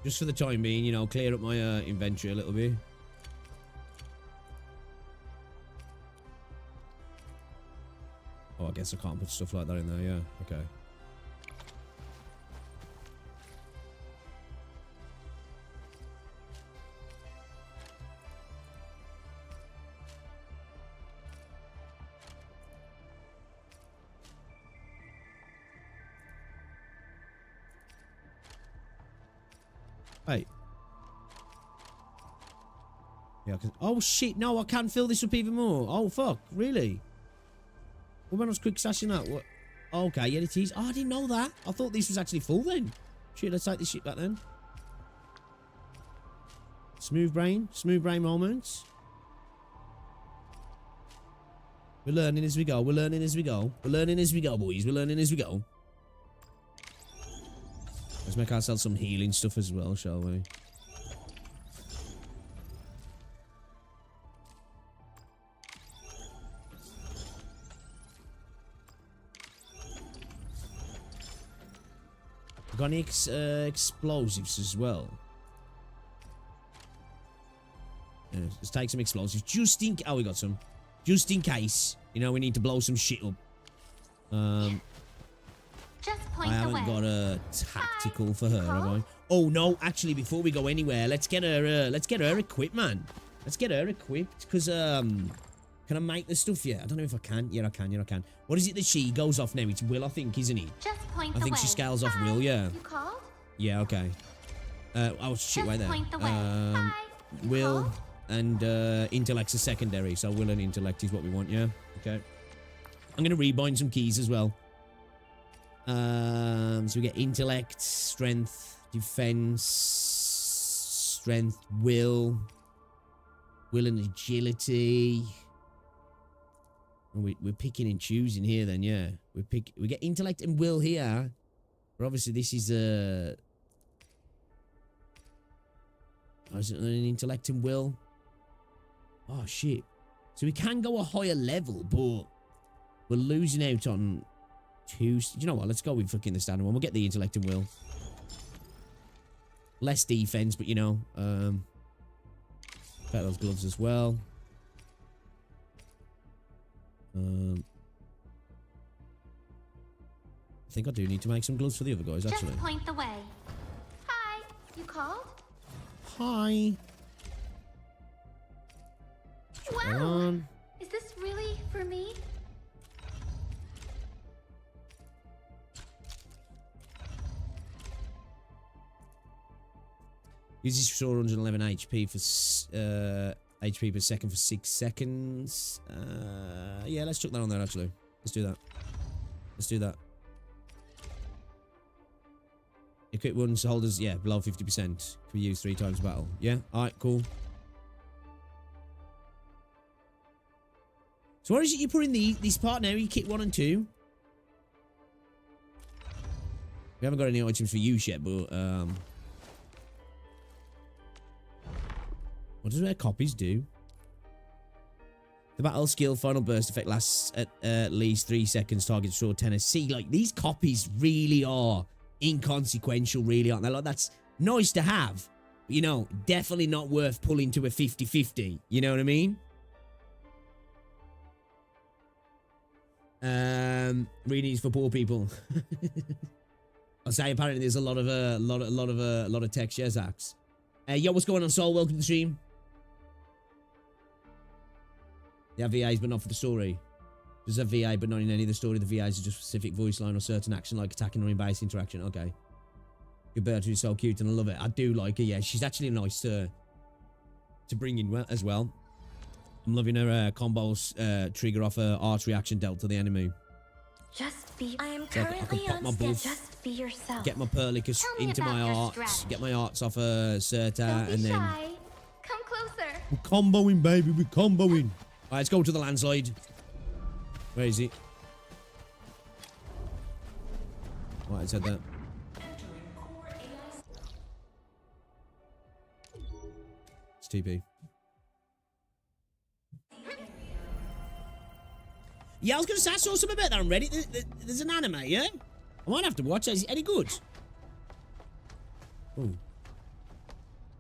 just for the time being, you know, clear up my inventory a little bit. Oh, I guess I can't put stuff like that in there, yeah. Okay. Hey. Yeah, I can. Oh shit! No, I can't fill this up even more. Oh fuck! Really? Well, when I was quick slashing that, what? Okay, yeah, it is. Oh, I didn't know that. I thought this was actually full then. Shit, let's take this shit back then. Smooth brain moments. We're learning as we go. We're learning as we go. We're learning as we go, boys. We're learning as we go. Let's make ourselves some healing stuff as well, shall we? Got any explosives as well? Yeah, let's take some explosives just in. Oh, we got some. Just in case, you know, we need to blow some shit up. Just point I haven't got a tactical for her, have I? Oh no! Actually, before we go anywhere, let's get her equipped, man. Let's get her equipped, because can I make the stuff yet? I don't know if I can. Yeah, I can. Yeah, I can. What is it that she goes off now? It's Will, I think, isn't it? Just point I think she scales off Will. Yeah. You called? Yeah. Okay. Oh shit! Right there. Point the way. Will and intellect's a secondary, so Will and intellect is what we want. Yeah. Okay. I'm gonna rebind some keys as well. So we get intellect, strength, defense, strength, will and agility. And we're picking and choosing here then, yeah. We get intellect and will here. But obviously this is is it an intellect and will? Oh shit. So we can go a higher level, but we're losing out on two. Do you know what? Let's go with fucking the standard one. We'll get the intellect and will. Less defense, but you know, get those gloves as well. I think I do need to make some gloves for the other guys, actually. Just point the way. Hi, you called? Hi. Wow. Is this really for me? Uses 411 HP for HP per second for 6 seconds. Yeah, let's chuck that on there, actually. Let's do that. Let's do that. Equip ones holders, yeah, below 50%. Can be used 3 times battle. Yeah, alright, cool. So what is it you put in this part now? You kit 1 and 2? We haven't got any items for use yet, but what does their copies do? The battle skill final burst effect lasts at least 3 seconds. Target short 10. See, like, these copies really are inconsequential, really, aren't they? Like, that's nice to have. But, you know, definitely not worth pulling to a 50-50. You know what I mean? Reading is for poor people. I'll say apparently there's a lot of text. Yes, Axe. Yo, what's going on, Soul? Welcome to the stream. They have VAs, but not for the story. There's a VA, but not in any of the story. The VAs are just specific voice line or certain action, like attacking or in-base interaction. Okay. Your Bertie is so cute, and I love it. I do like her. Yeah, she's actually nice to bring in as well. I'm loving her combos trigger off her arch reaction dealt to the enemy. Just be. I am So currently pop my on buff, Just be yourself. get my Perlicus Tell me into about my your arts, strategy. get my arts off Serta, Don't be and then shy. Come closer. We're comboing, baby. We're comboing. All right, let's go to the landslide. Where is he? Right, I said that. It's TP. Yeah, I was going to say, I saw something about that on Reddit. There's an anime, yeah? I might have to watch it. Is it any good? Oh.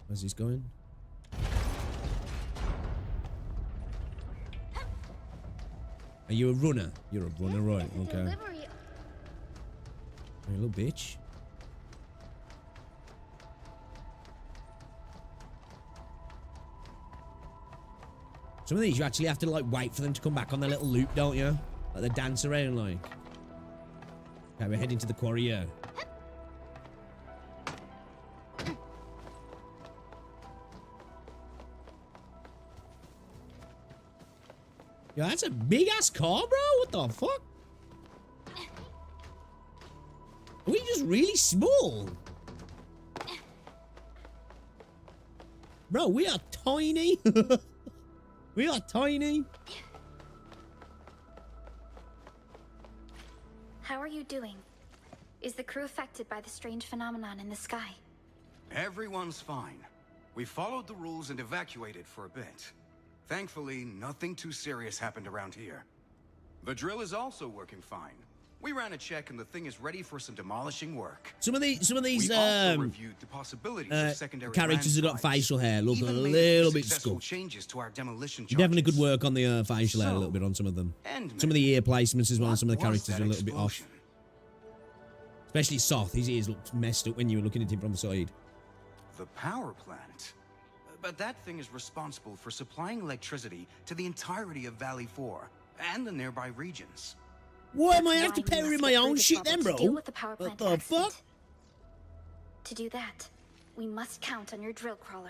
Where's this going? Are you a runner? You're a runner, right? Okay. Hey, little bitch. Some of these you actually have to like wait for them to come back on their little loop, don't you? Like they dance around like. Okay, we're heading to the quarry here. Yo, that's a big ass car, bro. What the fuck? Are we just really small? Bro, we are tiny. We are tiny. How are you doing? Is the crew affected by the strange phenomenon in the sky? Everyone's fine. We followed the rules and evacuated for a bit. Thankfully, nothing too serious happened around here. The drill is also working fine. We ran a check and the thing is ready for some demolishing work. Some of these we also reviewed the possibilities of secondary characters have got facial hair, look a Even made little bit successful scuffed. changes to our demolition Definitely charges. good work on the facial hair a little bit on some of them. Some of the ear placements as well. Some of the characters are a little bit off. Especially Soth. His ears looked messed up when you were looking at him from the side. The power plant. But that thing is responsible for supplying electricity to the entirety of Valley 4 and the nearby regions. Why am I have to power in my own shit then, bro? Deal with the power plant What the fuck? To do that, we must count on your drill crawler.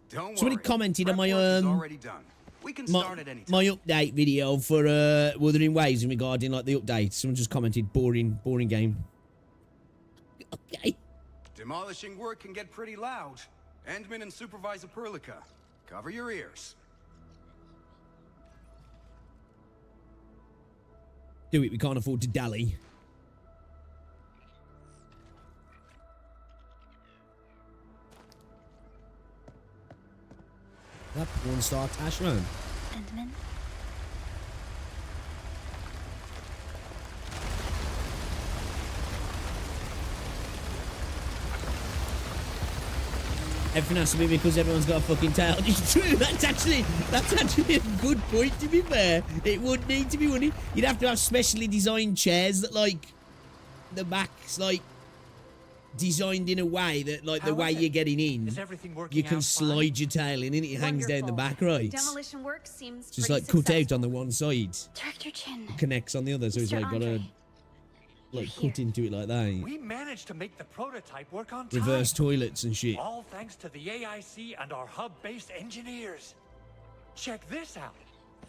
Don't Somebody worry. commented on my Prep work is already done. We can start at any time. my update video for Wuthering Waves regarding like the update. Someone just commented boring game. Okay. Demolishing work can get pretty loud. Endman and Supervisor Perlica, cover your ears. Do it, we can't afford to dally. That one-star Tash man. Endman? Everything has to be because everyone's got a fucking tail. It's true. That's actually a good point. To be fair, it would need to be, wouldn't it? You'd have to have specially designed chairs that, like, the back's like designed in a way that, like, the way you're getting in, you can slide your tail in, and it hangs down the back, right? Demolition work seems Just like cut out on the one side, Director Chin. connects on the other, so it's like gotta like cut into it like that. We managed to make the prototype work on time. Reverse toilets and shit. All thanks to the AIC and our hub-based engineers. Check this out.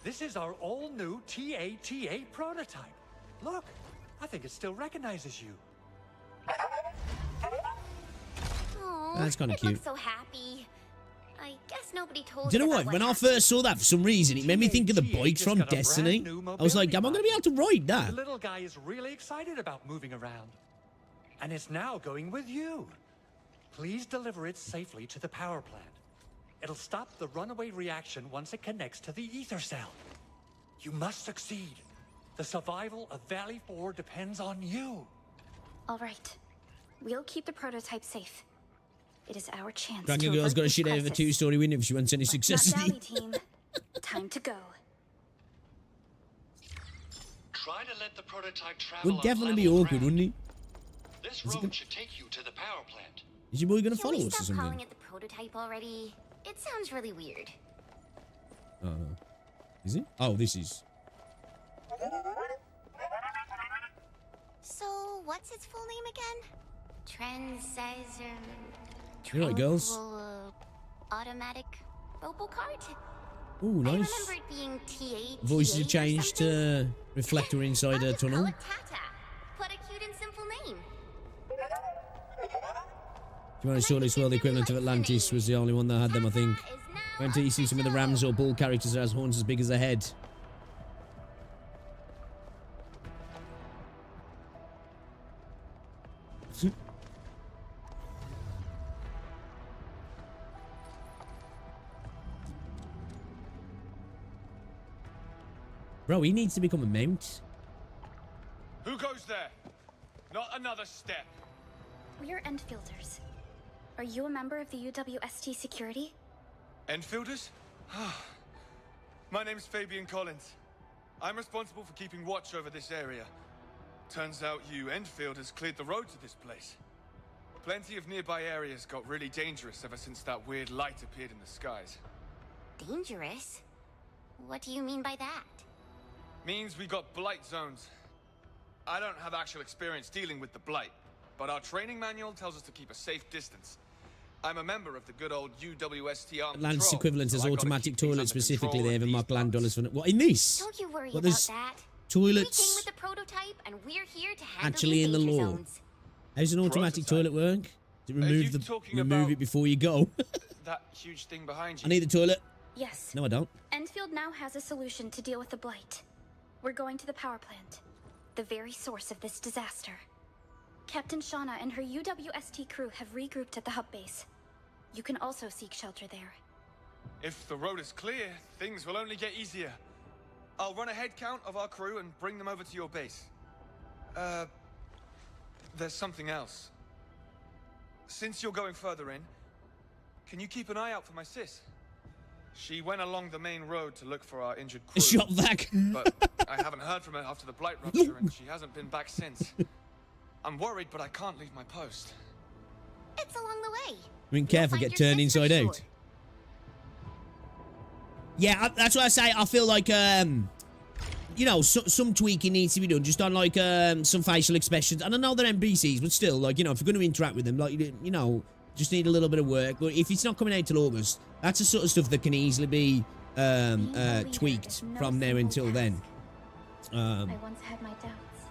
This is our all-new TATA prototype. Look, I think it still recognizes you. Oh, That's kinda cute. Looks so happy. I guess nobody told Do you know her what? about When I happened. first saw that, for some reason, it made me think of the bikes from Destiny. I was like, am I going to be able to ride The that? little guy is really excited about moving around. And it's now going with you. Please deliver it safely to the power plant. It'll stop the runaway reaction once it connects to the ether cell. You must succeed. The survival of Valley 4 depends on you. All right. We'll keep the prototype safe. It is our chance Dragon to Girl's avert got a this shit out of a crisis. two-story window if she wants any Let's success. not dally, team. Time to go. Try to let the prototype travel. Would definitely be awkward, wouldn't it? This road should take you to the power plant. Is your boy going to Can follow we us or stop calling something? it the prototype already? It sounds really weird. Oh, no. Is it? Oh, this is. So, what's its full name again? You're right, girls. Automatic robocart? Ooh, I nice. remember it being TA. Voices have changed to reflect we're inside a tunnel. Tata. What a cute and simple name. You might have saw this well, the equivalent of Atlantis was the only one that had them, I think. Is not Wait until you see some of the Rams or Bull characters that has horns as big as a head. Bro, he needs to become a mount. Who goes there? Not another step. We're Endfielders. Are you a member of the UWST security? Enfielders? My name's Fabian Collins. I'm responsible for keeping watch over this area. Turns out you Enfielders cleared the road to this place. Plenty of nearby areas got really dangerous ever since that weird light appeared in the skies. Dangerous? What do you mean by that? Means we got blight zones. I don't have actual experience dealing with the blight, but our training manual tells us to keep a safe distance. I'm a member of the good old UWST Armed Atlantis Patrol, equivalent so has I've gotta automatic keep things toilets under specifically. control They in even these mark land parts. dollars for... What, in this? Don't you worry What, about there's that. toilets We came with the prototype, and we're here to handle actually in the danger law. zones. How's an automatic Prototype? toilet work? To remove talking remove about- it before you go. That huge thing behind you. I need the toilet. Yes. No, I don't. Enfield now has a solution to deal with the blight. We're going to the power plant, the very source of this disaster. Captain Shauna and her UWST crew have regrouped at the hub base. You can also seek shelter there. If the road is clear, things will only get easier. I'll run a head count of our crew and bring them over to your base. There's something else. Since you're going further in, can you keep an eye out for my sis? She went along the main road to look for our injured crew. Shot back. But I haven't heard from her after the blight rupture, and she hasn't been back since. I'm worried, but I can't leave my post. It's along the way. I mean, careful, You'll get find turned your sis for inside sure. out. Yeah, that's what I say. I feel like, you know, some tweaking needs to be done, just on, like, some facial expressions. And I know they're NPCs, but still, like, you know, if you're going to interact with them, like, you know, just need a little bit of work. But if it's not coming out till August, that's the sort of stuff that can easily be tweaked from now until then. I once had my doubts.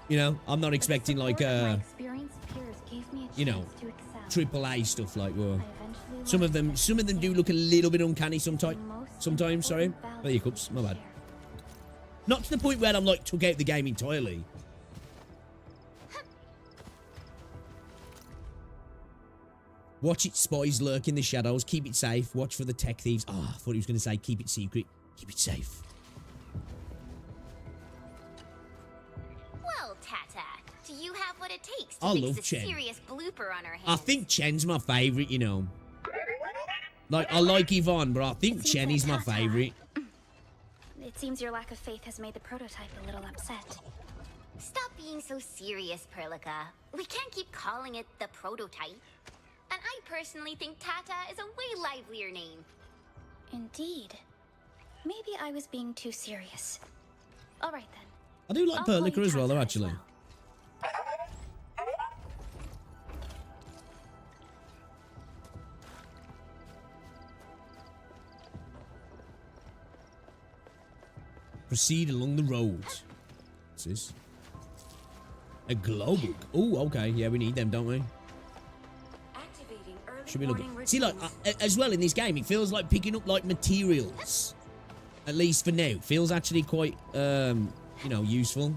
You know, I'm not expecting, like, My experienced peers gave me a you know, chance to excel. AAA stuff, like, well, I eventually some of them do look a little bit uncanny sometimes. Sometimes, sorry. Oh, hiccups, my bad. Not to the point where I'm like took out the game entirely. Watch it, spies lurk in the shadows. Keep it safe. Watch for the tech thieves. Oh, I thought he was going to say keep it secret. Keep it safe. Well, Tata, do you have what it takes to I fix love a Chen. serious blooper on our hands? I think Chen's my favourite, you know. Like, I like Yvonne, but I think It seems Chen like is my Tata. favourite. It seems your lack of faith has made the prototype a little upset. Stop being so serious, Perlica. We can't keep calling it the prototype. And I personally think Tata is a way livelier name. Indeed. Maybe I was being too serious. All right, then. I do like I'll call Perlica you as well, though, Tata actually. well. Proceed along the road. What's this? A global. Oh, okay. Yeah, we need them, don't we? Activating early Should we look warning at... See, like, as well in this game, it feels like picking up, like, materials. At least for now. Feels actually quite, you know, useful.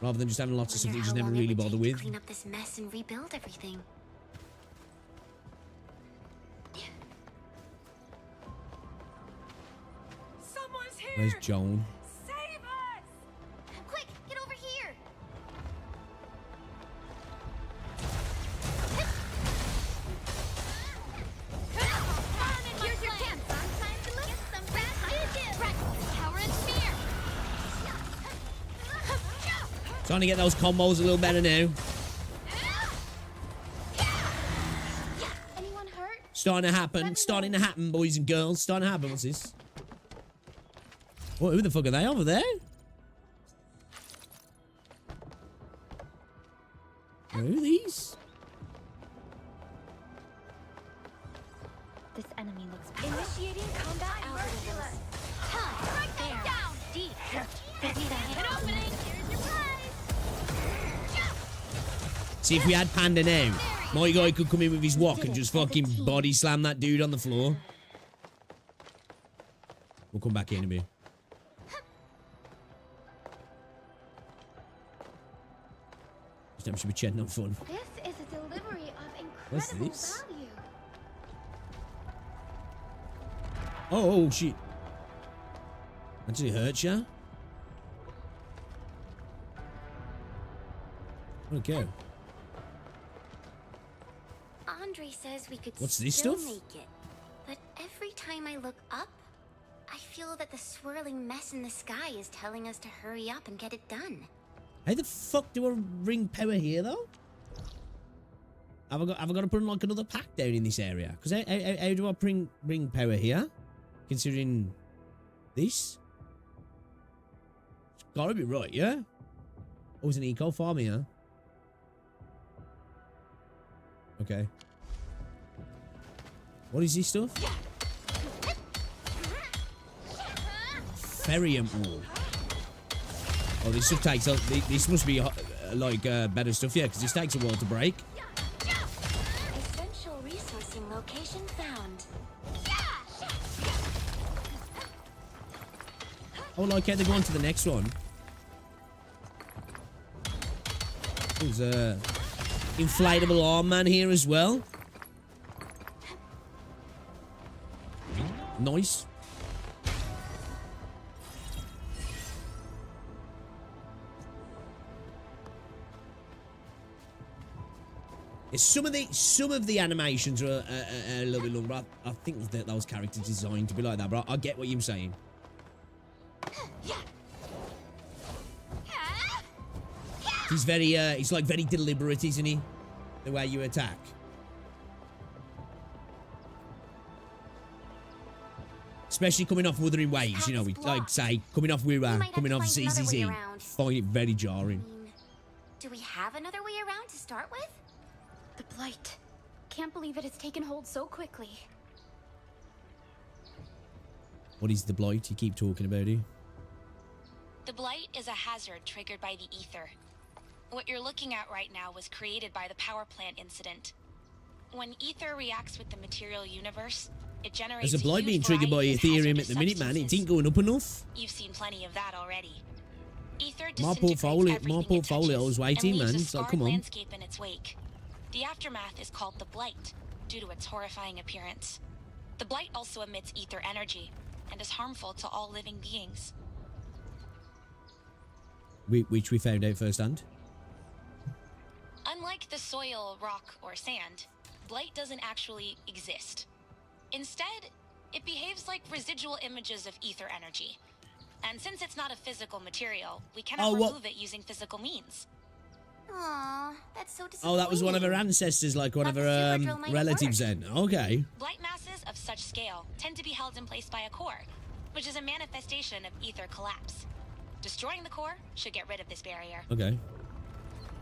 Rather than just having lots of stuff that you just never really bother with. Clean up this mess and rebuild everything. Someone's here! Where's Joan? Save us! Quick, get over here! Here's your chance. Time to look some fast practice power and spear. Trying to get those combos a little better now. Anyone hurt? Starting to happen, boys and girls. Starting to happen. What's this? What, who the fuck are they over there? Who are these? This enemy looks powerful. Initiating combat algorithms. Time. There. Down. Deep. An opening. Here's your prize. See, if we had Panda now, my guy could come in with his wok and just fucking body slam that dude on the floor. We'll come back here in a bit. This time should be chatting on fun. This is a delivery of What's incredible this? value. Oh, shit. Actually hurts ya? Okay. Andre says we could What's this still stuff? make it. But every time I look up, I feel that the swirling mess in the sky is telling us to hurry up and get it done. How the fuck do I bring power here, though? Have I got to put in, like, another pack down in this area? Because how do I bring power here? Considering this? It's gotta be right, yeah? Oh, it's an eco farm here. Okay. What is this stuff? Ferrium ore. Oh, this stuff takes... This must be, like, better stuff, yeah, because this takes a while to break. Essential resourcing location found. Oh, like how they go on to the next one. There's a inflatable arm man here as well. Nice. Yeah, some of the animations are a little bit long, but I think that those characters designed to be like that. But I get what you're saying. He's very, he's like very deliberate, isn't he? The way you attack. Especially coming off Wuthering Waves, you know, like say, coming off ZZZ. Find it very jarring. Do we have another way around to start with? The Blight. Can't believe it has taken hold so quickly. What is the Blight you keep talking about here? The Blight is a hazard triggered by the ether. What you're looking at right now was created by the power plant incident. When ether reacts with the material universe, it generates There's a Blight being triggered by Ethereum at the minute, man. It ain't going up enough. You've seen plenty of that already. Ether My portfolio is waiting, man. So come on. Landscape in its wake. The aftermath is called the Blight, due to its horrifying appearance. The Blight also emits ether energy, and is harmful to all living beings. Which we found out firsthand. Unlike the soil, rock, or sand, Blight doesn't actually exist. Instead, it behaves like residual images of ether energy. And since it's not a physical material, we cannot remove it using physical means. Aww, that's so disappointing. Oh, that was one of her ancestors, like one of her relatives then. Okay. Blight masses of such scale tend to be held in place by a core, which is a manifestation of ether collapse. Destroying the core should get rid of this barrier. Okay.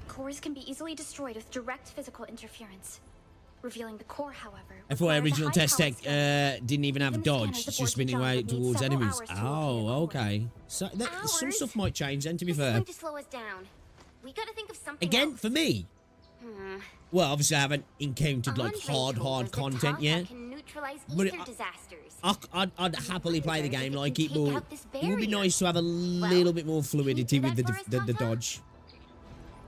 Cores can be easily destroyed with direct physical interference. Revealing the core, however. FYI, original test tech didn't even have dodge. It's just spinning away towards enemies. Oh, okay. So some stuff might change then, to be fair. Going to slow us down. We gotta think of something Again, else. for me. Well, obviously I haven't encountered like hard content yet. But I'd happily play the game like it, but it would be nice to have a little bit more fluidity with the dodge.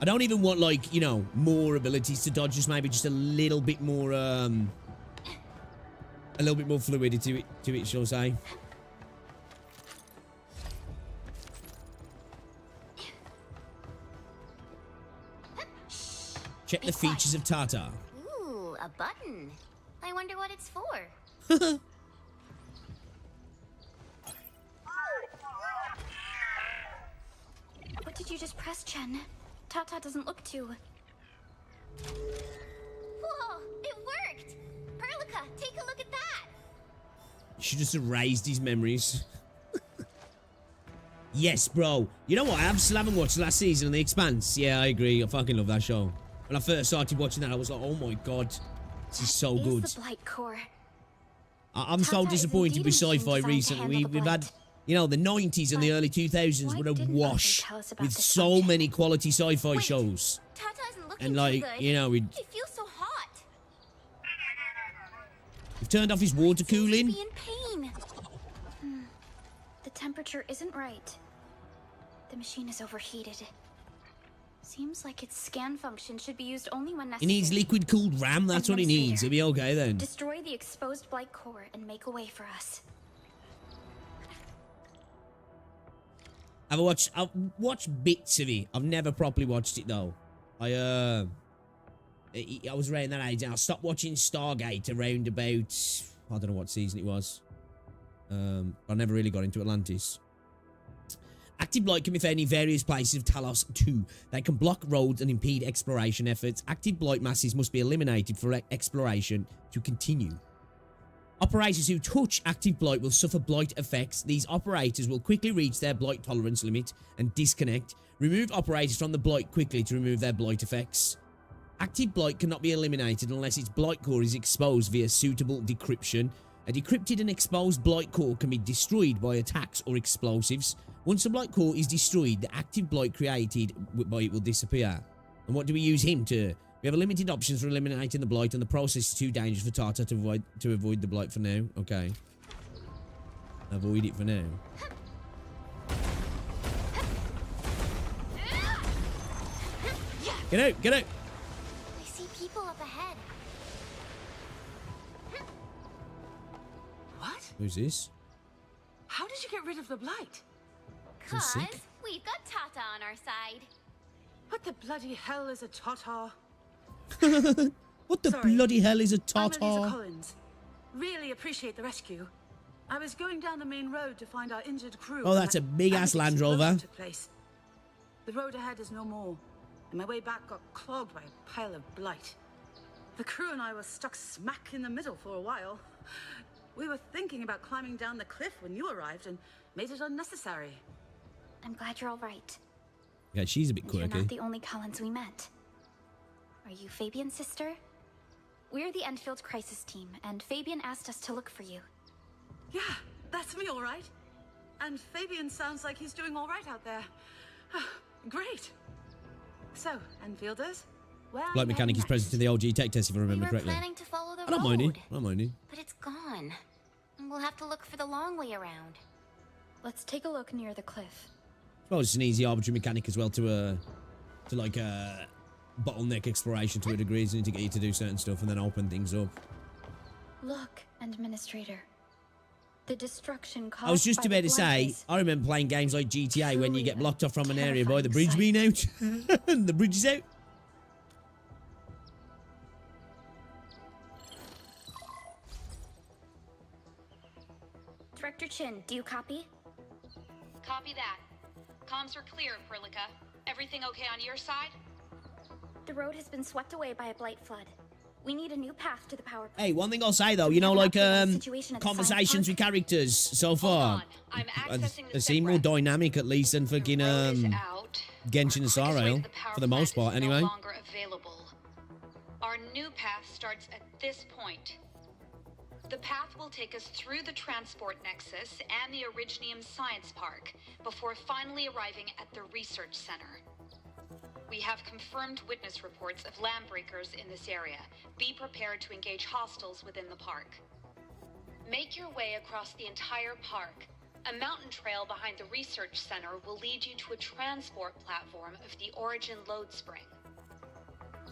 I don't even want, like, you know, more abilities to dodge, just maybe just a little bit more fluidity to it, shall I say. Check the features of Tata. Ooh, a button. I wonder what it's for. What did you just press, Chen? Tata doesn't look too... Whoa, it worked! Perlica, take a look at that! She just erased his memories. Yes, bro. You know what? I still haven't watched the last season of The Expanse. Yeah, I agree. I fucking love that show. When I first started watching that, I was like, oh my god. This is so good. The Blight core. I'm so disappointed with sci-fi recently. We've had... You know, the 90s and the early 2000s were awash with so many quality sci-fi shows. Tata isn't looking and like, too good. you know, He feels so hot. we've turned off his water cooling. Be in pain. temperature isn't right. The machine is overheated. Seems like its scan function should be used only when He necessary. needs liquid-cooled RAM. That's what he needs. He'll be okay then. Destroy the exposed blight core and make a way for us. I've watched bits of it. I've never properly watched it though. I was around that age, and I stopped watching Stargate around about, I don't know what season it was. I never really got into Atlantis. Active blight can be found in various places of Talos 2. They can block roads and impede exploration efforts. Active blight masses must be eliminated for exploration to continue. Operators who touch active blight will suffer blight effects. These operators will quickly reach their blight tolerance limit and disconnect. Remove operators from the blight quickly to remove their blight effects. Active blight cannot be eliminated unless its blight core is exposed via suitable decryption. A decrypted and exposed blight core can be destroyed by attacks or explosives. Once the blight core is destroyed, the active blight created by it will disappear. And what do we use him to? We have limited options for eliminating the blight, and the process is too dangerous for Tata to avoid the blight for now. Okay. Avoid it for now. Get out! Get out! I see people up ahead. What? Who's this? How did you get rid of the blight? Cause we've got Tata on our side. What the bloody hell is a Tatar? What the bloody hell is a I'm Elisa Tatar? Collins. Really appreciate the rescue. I was going down the main road to find our injured crew. Oh, that's a big-ass Land Rover. Took place. The road ahead is no more, and my way back got clogged by a pile of blight. The crew and I were stuck smack in the middle for a while. We were thinking about climbing down the cliff when you arrived and made it unnecessary. I'm glad you're all right. Yeah, she's a bit You're quirky. not the only Collins we met. Are you Fabian's sister? We're the Enfield crisis team, and Fabian asked us to look for you. Yeah, that's me, all right. And Fabian sounds like he's doing all right out there. Great. So, Enfielders, where are Blight you mechanic is heading present to the OG tech test, if I remember We were correctly. planning to follow the I don't mind it. road, I don't mind it. but it's gone. And we'll have to look for the long way around. Let's take a look near the cliff. I suppose it's an easy arbitrary mechanic as well to like bottleneck exploration to a degree, isn't it, to get you to do certain stuff and then open things up. Look, Administrator. The destruction caused I was just by about the to say, blight I remember playing games like GTA when you truly get blocked off from an a area by the bridge terrifying being out. And the bridge is out. Director Chin, do you copy? Copy that. Comms are clear, Perlica. Everything okay on your side? The road has been swept away by a blight flood. We need a new path to the power plant. Hey, one thing I'll say though, you know, like conversations with characters so far, they seem more dynamic at least than fucking Genshin and Sarail, for the most part anyway. No longer available. Our new path starts at this point. The path will take us through the transport nexus and the Originium Science Park before finally arriving at the research center. We have confirmed witness reports of landbreakers in this area. Be prepared to engage hostiles within the park. Make your way across the entire park. A mountain trail behind the research center will lead you to a transport platform of the Origin load spring.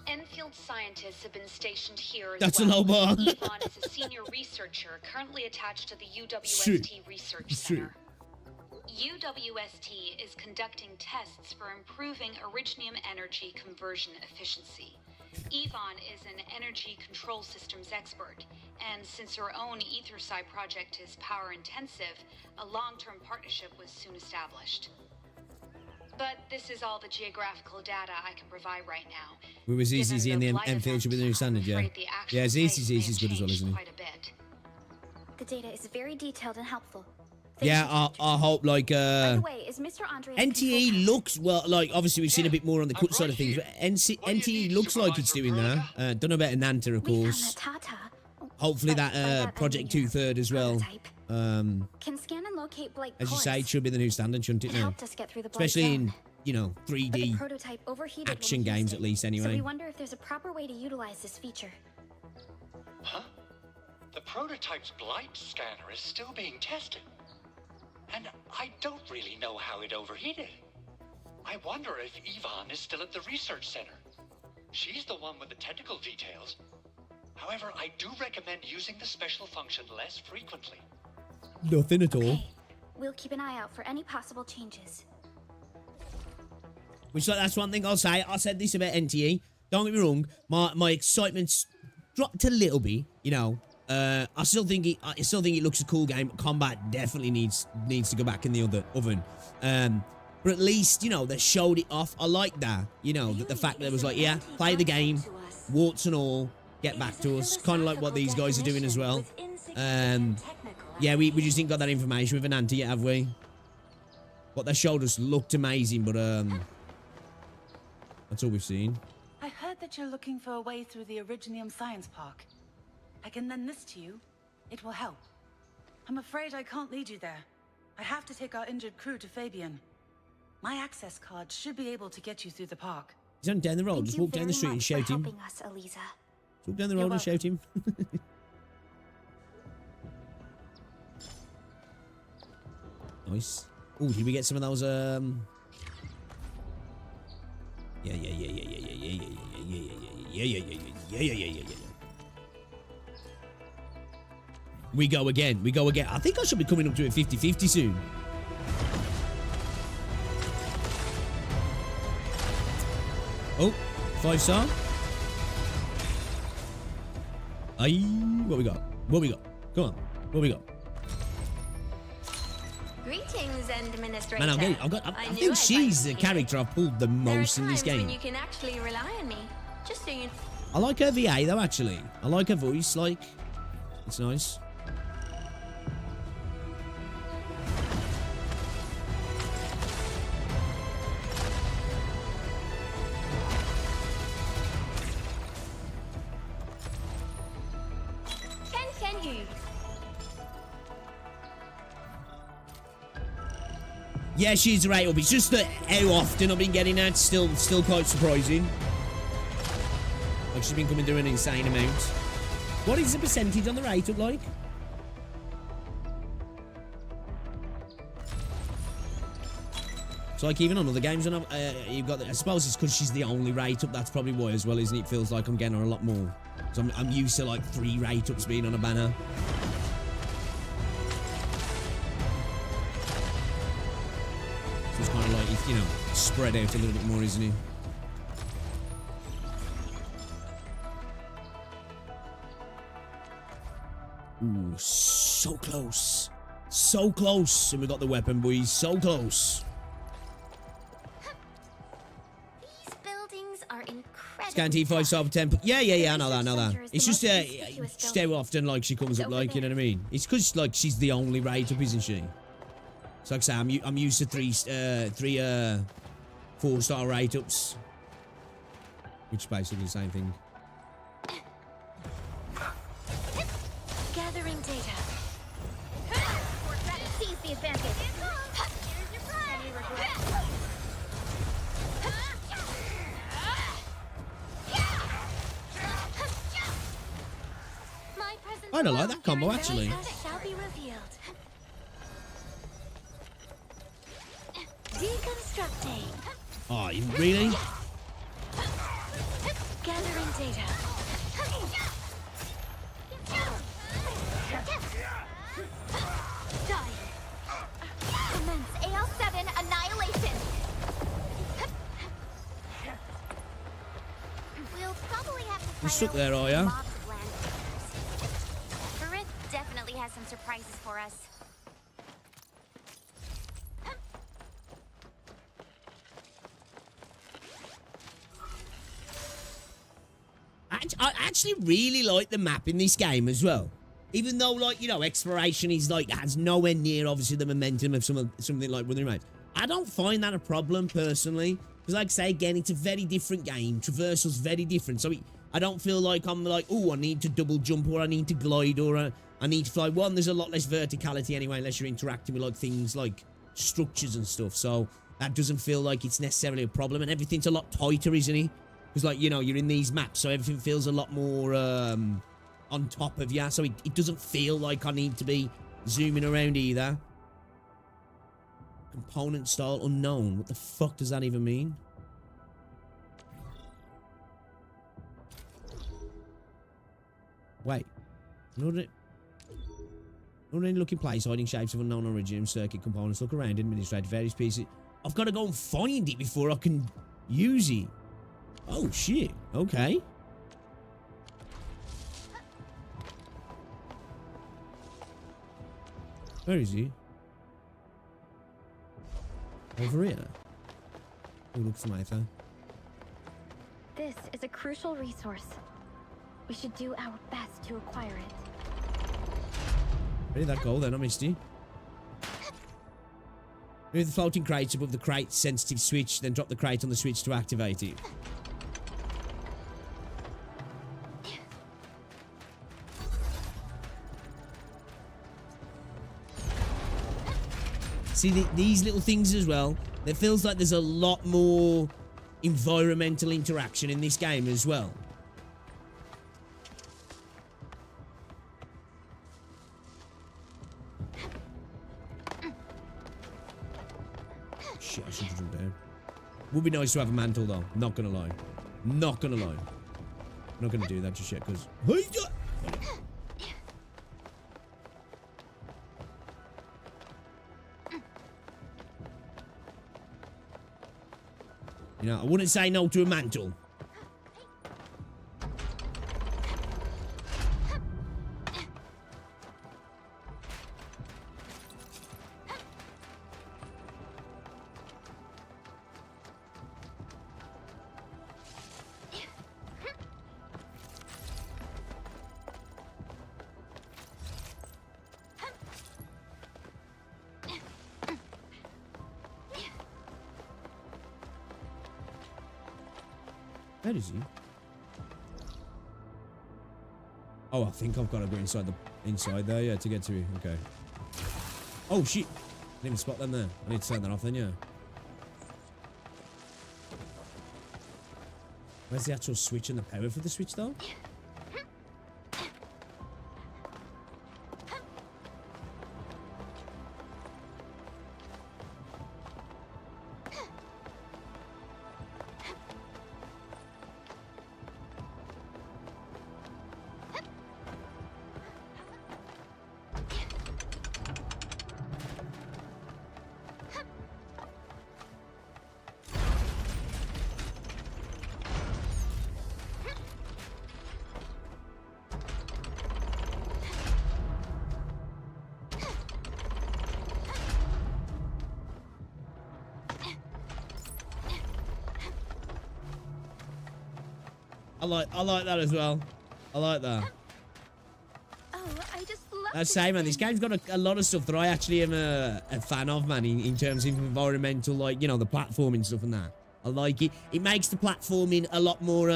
Enfield scientists have been stationed here as That's well. a low bar. Yvonne is a senior researcher currently attached to the UWST Research Center. UWST is conducting tests for improving Originium energy conversion efficiency. Yvonne is an energy control systems expert, and since her own EtherSci project is power intensive, a long-term partnership was soon established. But this is all the geographical data I can provide right now. We were ZCZ in the Blight Enfield should be the new standard, yeah. afraid the actual Yeah, place may ZCZ is good as well, change isn't he? quite a bit. The data is very detailed and helpful. Yeah, I hope like By the way, is Mr. Andre in NTE looks well, like obviously we've seen a bit more on the cut side of things, but NTE looks like it's doing that. Don't know about Nanta, of course. Hopefully that Project 2/3 as well. Can scan and locate blight As you cores. say, it should be the new standard, shouldn't it It now? helped us get through the blight Especially zone. in, you know, But the 3D prototype overheated when action we used games it, at least So anyway. we wonder if there's a proper way to utilize this feature. Huh? The prototype's blight scanner is still being tested. and I don't really know how it overheated. I wonder if Yvonne is still at the research center. She's the one with the technical details. However, I do recommend using the special function less frequently. Nothing at all. Okay. We'll keep an eye out for any possible changes. Which, like, that's one thing I'll say. I said this about NTE. Don't get me wrong. My excitement's dropped a little bit. You know, I still think it looks a cool game. Combat definitely needs to go back in the oven. But at least, you know, they showed it off. I like that. You know, that the fact that it was like, yeah, play the game, warts and all, get back to us. Kind of like what these guys are doing as well. Yeah, we just ain't got that information with Ananta yet, have we? What they showed us looked amazing, but that's all we've seen. I heard that you're looking for a way through the Originium Science Park. I can lend this to you. It will help. I'm afraid I can't lead you there. I have to take our injured crew to Fabian. My access card should be able to get you through the park. He's on down the road. Just walk down the street and shout him. Us, Eliza. Just walk down the road and shout him. Nice. Oh, did we get some of those? Yeah. We go again. I think I should be coming up to a 50-50 soon. Oh, 5-star. Aye, what we got? Come on, what we got? Greetings, Administrator. Man, I think she's the character I've pulled the most in this game. You can actually rely on me. Just so you. I like her VA though, actually. I like her voice, like, it's nice. Yeah, she's right up. It's just that how often I've been getting that, still quite surprising. Like, she's been coming through an insane amount. What is the percentage on the rate up like? So, like, even on other games, you've got. I suppose it's because she's the only rate up. That's probably why as well, isn't it? It feels like I'm getting her a lot more. So I'm used to like 3 rate ups being on a banner. It's kind of like, you know, spread out a little bit more, isn't it? Ooh, so close. So close. And we got the weapon, boys. So close. These buildings are incredible. Scan T5 sub 10. Yeah, I know that. It's just how often, like, she comes up, like, you know what I mean? It's because, like, she's the only rate up, isn't she? So like I say, I'm used to 3 4-star rate ups, which is basically the same thing. Gathering data. Seize the advantage. I don't like that combo actually. Shall be revealed. Deconstructing. Oh, you really? Gathering data. Die. Commence AL7 annihilation. We'll probably have to. You stuck there, are ya? Barith definitely has some surprises for us. I actually really like the map in this game as well. Even though, like, you know, exploration is like has nowhere near obviously the momentum of something like Wuthering Heights. I don't find that a problem personally, because like I say again, it's a very different game. Traversal's very different, so I don't feel like I'm like, oh, I need to double jump or I need to glide or I need to fly. One, there's a lot less verticality anyway, unless you're interacting with like things like structures and stuff. So that doesn't feel like it's necessarily a problem, and everything's a lot tighter, isn't it? Because, like, you know, you're in these maps, so everything feels a lot more on top of you. So it doesn't feel like I need to be zooming around either. Component style unknown. What the fuck does that even mean? Wait. Not any looking place hiding shapes of unknown origin and circuit components. Look around, administrate various pieces. I've got to go and find it before I can use it. Oh shit. Okay. Where is he? Over here. Oh, look for my phone. This is a crucial resource. We should do our best to acquire it. Where did that go then? I missed you. Move the floating crates above the crate sensitive switch, then drop the crate on the switch to activate it. See, these little things as well, it feels like there's a lot more environmental interaction in this game as well. Shit, I should have jumped down. Would be nice to have a mantle though, not gonna lie. Not gonna lie. I'm not gonna do that just yet, because... You know, I wouldn't say no to a mantle. Where is he? Oh, I think I've got to go inside there, yeah, to get to it. Okay. Oh shit! I didn't even spot them there. I need to turn that off then, yeah. Where's the actual switch and the power for the switch though? I like that as well. I like that. Oh, I just love That's same, man. This game's got a lot of stuff that I actually am a fan of, man, in terms of environmental, like, you know, the platforming stuff and that. I like it. It makes the platforming a lot more,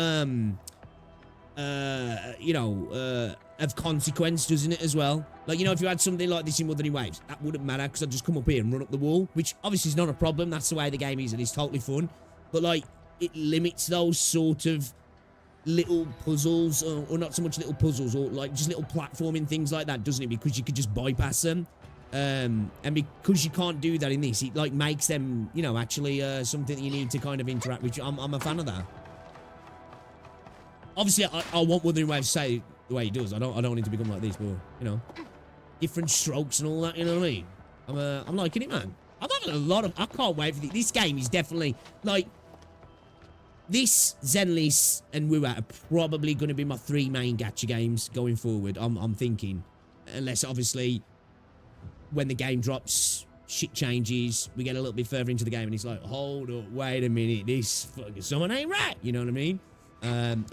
you know, of consequence, doesn't it, as well? Like, you know, if you had something like this in Wuthering Waves, that wouldn't matter, because I'd just come up here and run up the wall, which obviously is not a problem. That's the way the game is, and it's totally fun. But, like, it limits those sort of little puzzles, or not so much little puzzles, or like just little platforming things like that, doesn't it? Because you could just bypass them, and because you can't do that in this, it like makes them, you know, actually something that you need to kind of interact with. I'm a fan of that. Obviously, I want Wuthering Waves to say the way he does. I don't want it to become like this, but you know, different strokes and all that. You know what I mean? I'm liking it, man. I'm having a lot of. I can't wait for this. This game is definitely like. This, Zenless, and Wuat are probably going to be my 3 main gacha games going forward, I'm thinking. Unless, obviously, when the game drops, shit changes, we get a little bit further into the game, and it's like, hold up, wait a minute, this fucking someone ain't right, you know what I mean?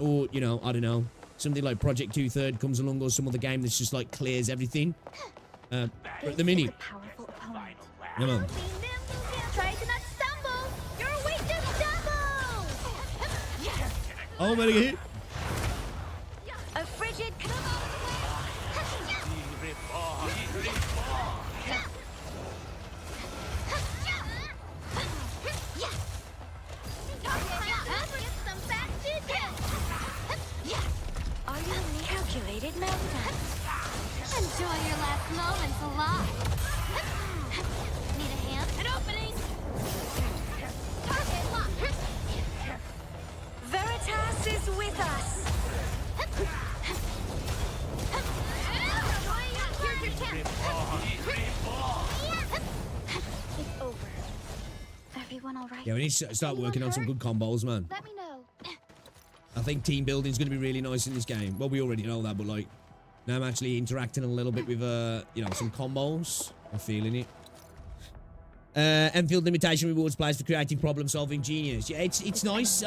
Or, you know, I don't know, something like Project 2/3 comes along, or some other game that's just, like, clears everything. But at the minute... Come on. Oh, very good. A frigid. Are you calculated, Melta? Enjoy your last moments alive. Need a hand? An opening! all right. Yeah, we need to start working on some good combos, man. Let me know. I think team building's going to be really nice in this game. Well, we already know that, but like, now I'm actually interacting a little bit with, you know, some combos. I'm feeling it. Enfield limitation rewards players for creative problem-solving genius. Yeah, it's nice.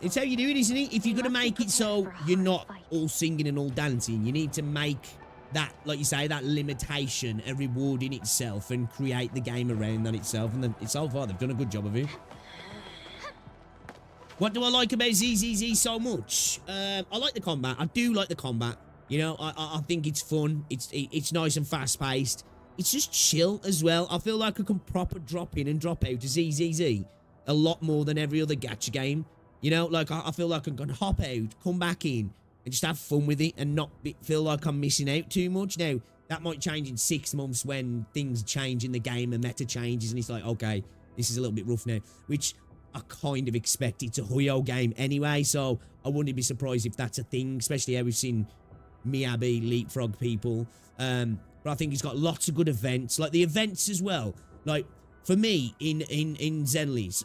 It's how you do it, isn't it? If you're going to make it so you're not all singing and all dancing, you need to make that, like you say, that limitation a reward in itself and create the game around that itself. And then so far, they've done a good job of it. What do I like about ZZZ so much? I like the combat. I do like the combat. You know, I think it's fun. It's nice and fast-paced. It's just chill as well. I feel like I can proper drop in and drop out to ZZZ a lot more than every other gacha game. You know, like I feel like I can hop out, come back in, and just have fun with it and not feel like I'm missing out too much. Now, that might change in 6 months when things change in the game and meta changes and it's like, okay, this is a little bit rough now, which I kind of expect. It's a Huyo game anyway, so I wouldn't be surprised if that's a thing, especially how we've seen Miyabi leapfrog people. But I think he's got lots of good events, like the events as well. Like, for me, in Zenless,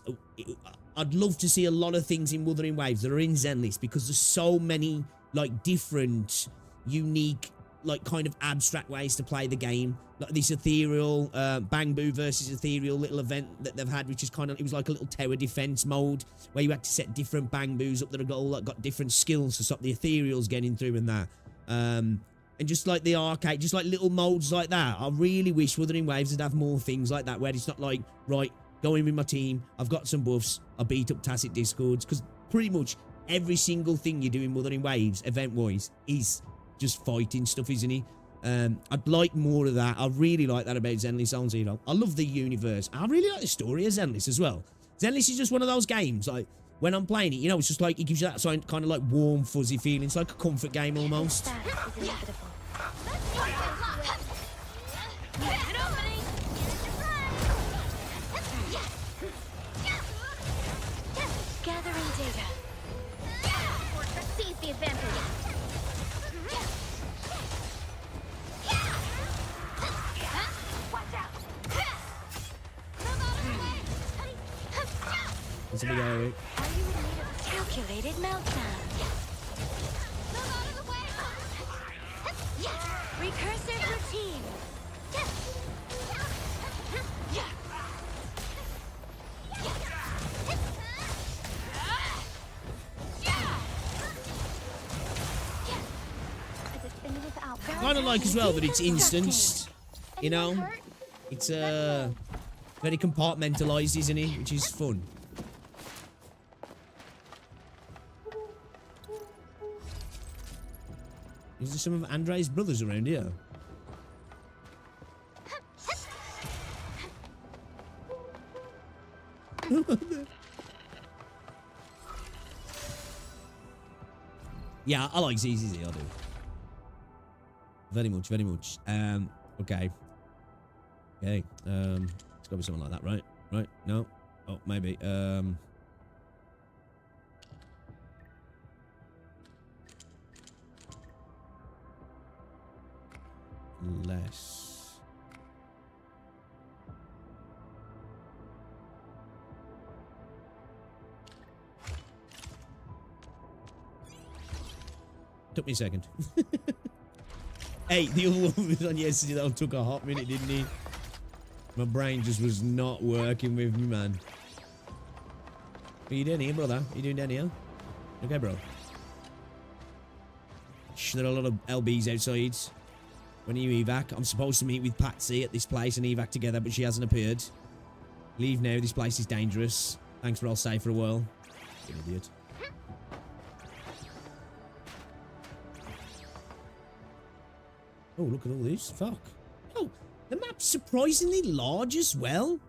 I'd love to see a lot of things in Wuthering Waves that are in Zenless because there's so many, like, different, unique, like, kind of abstract ways to play the game. Like this ethereal, Bang Boo versus ethereal little event that they've had, which is kind of, it was like a little tower defense mode where you had to set different Bang Boos up that have got all, like, got different skills to stop the ethereals getting through and that. And just like the arcade, just like little modes like that. I really wish Wuthering Waves would have more things like that where it's not like, right, go in with my team, I've got some buffs, I beat up Tacit Discords, because pretty much every single thing you do in Wuthering Waves, event-wise, is just fighting stuff, isn't it? I'd like more of that. I really like that about Zenless Zone Zero. I love the universe. I really like the story of Zenless as well. Zenless is just one of those games, like, when I'm playing it, you know, it's just like, it gives you that kind of like warm, fuzzy feeling. It's like a comfort game almost. Gathering data. Seize the advantage. That's a big area. Calculated meltdown. Recursive routine. Kind of like as well that it's instanced, you know? It's very compartmentalized, isn't it? Which is fun. Is there some of Andre's brothers around here? Yeah, I like ZZZ, I do. Very much, very much. Okay. Okay, it's gotta be something like that, right? Right? No? Oh, maybe. Less. Took me a second. Hey, the other one was on yesterday. That one took a hot minute, didn't he? My brain just was not working with me, man. What are you doing here, brother? What are you doing down here? Okay, bro. Shh, there are a lot of LBs outside. When are you evac? I'm supposed to meet with Patsy at this place and evac together, but she hasn't appeared. Leave now. This place is dangerous. Thanks for all stay for a while. You idiot. Oh, look at all this. Fuck. Oh, the map's surprisingly large as well.